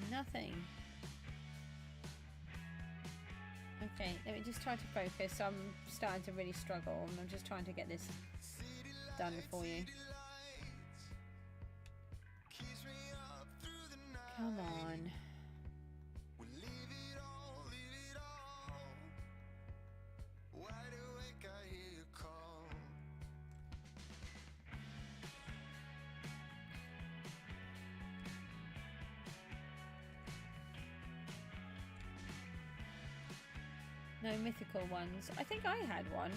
Nothing. Okay, let me just try to focus. I'm starting to really struggle, and I'm just trying to get this done for you. Come on. No mythical ones. I think I had one.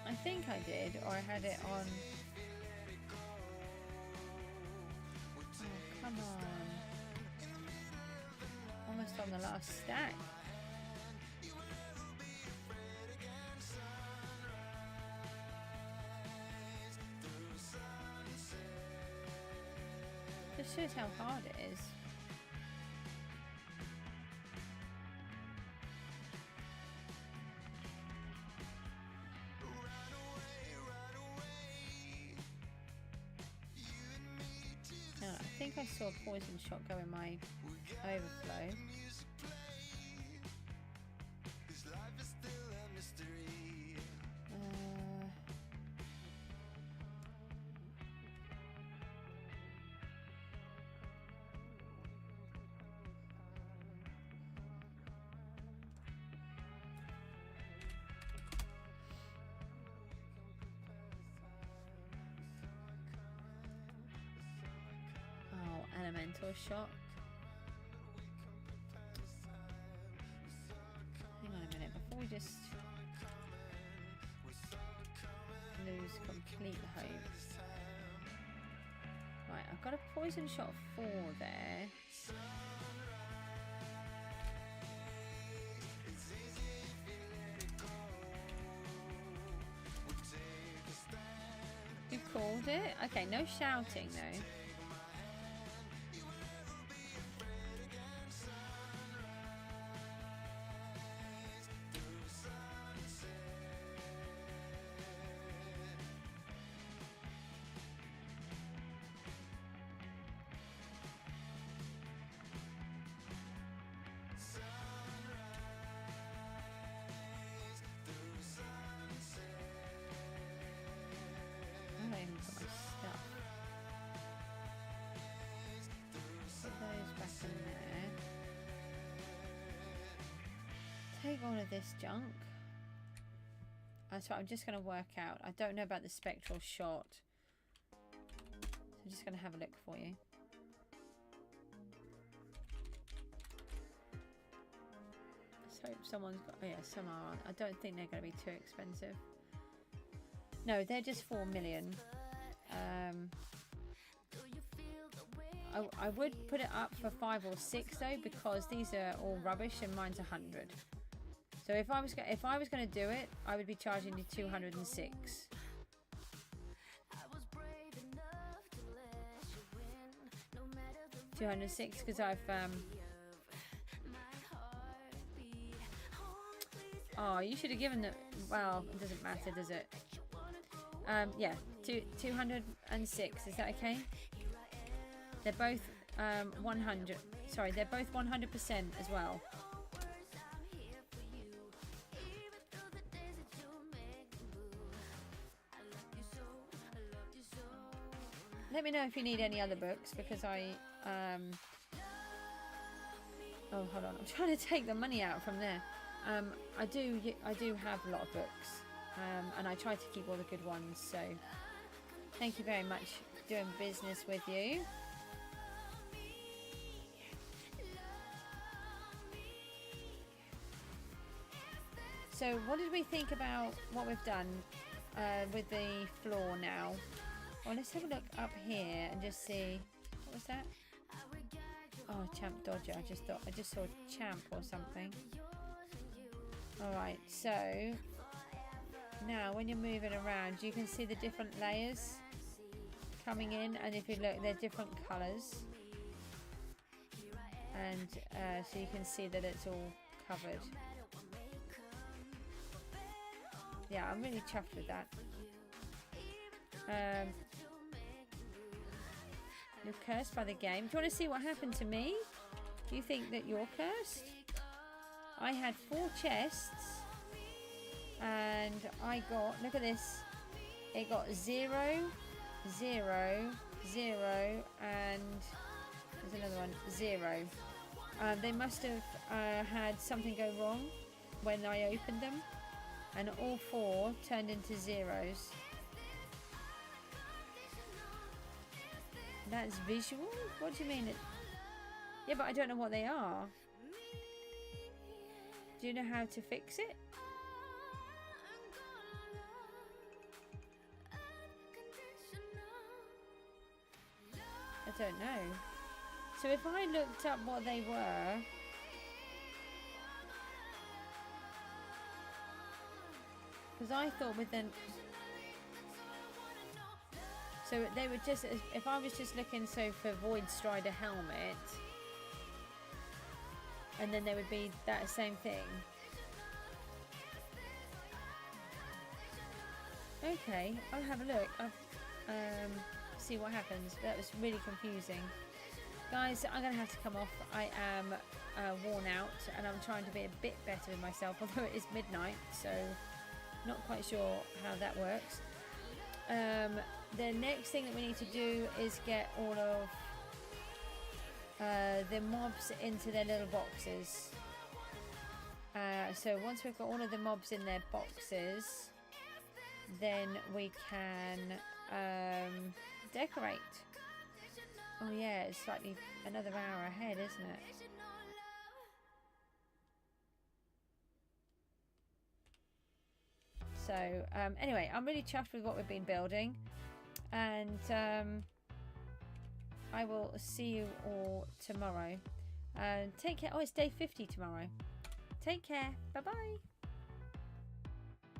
I think I did, or I had it on... Oh, come on. Almost on the last stack. Just shows how hard it is. Now, I think I saw a poison shot go in my overflow. Elemental shot. Hang on a minute before we just lose complete hope. Right, I've got a poison shot 4 there. You called it? Okay, no shouting though. Take all of this junk. That's what I'm just going to work out. I don't know about the spectral shot. So I'm just going to have a look for you. Let's hope someone's got... Oh yeah, some are. I don't think they're going to be too expensive. No, they're just 4 million. I would put it up for 5 or 6 though, because these are all rubbish and mine's 100. So if I was going to do it, I would be charging you 206. 206 because I've oh, you should have given the... Well, it doesn't matter, does it? Yeah, 206. Is that okay? They're both 100. Sorry, they're both 100% as well. Let me know if you need any other books, because Oh, hold on. I'm trying to take the money out from there. I do have a lot of books, and I try to keep all the good ones. So, thank you very much for doing business with you. So, what did we think about what we've done with the floor now? Well, let's have a look up here and just see. What was that? Oh, Champ Dodger. I just saw Champ or something. Alright, so now when you're moving around, you can see the different layers coming in, and if you look, they're different colours. And so you can see that it's all covered. Yeah, I'm really chuffed with that. You're cursed by the game. Do you want to see what happened to me? Do you think that you're cursed? I had 4 chests and I got, look at this, it got 0, 0, 0 and there's another one, 0. They must have had something go wrong when I opened them, and all 4 turned into zeros. That's visual? What do you mean? Yeah, but I don't know what they are. Do you know how to fix it? I don't know. So if I looked up what they were, because I thought with them, so they would just, if I was just looking so for Void Strider helmet, and then there would be that same thing. Okay, I'll have a look. I'll see what happens. That was really confusing. Guys, I'm going to have to come off. I am worn out and I'm trying to be a bit better with myself, although it is midnight, so not quite sure how that works. The next thing that we need to do is get all of the mobs into their little boxes. So once we've got all of the mobs in their boxes, then we can decorate. Oh yeah, it's slightly another hour ahead, isn't it? So anyway, I'm really chuffed with what we've been building, and I will see you all tomorrow. Take care. Oh, it's day 50 tomorrow. Take care. Bye bye.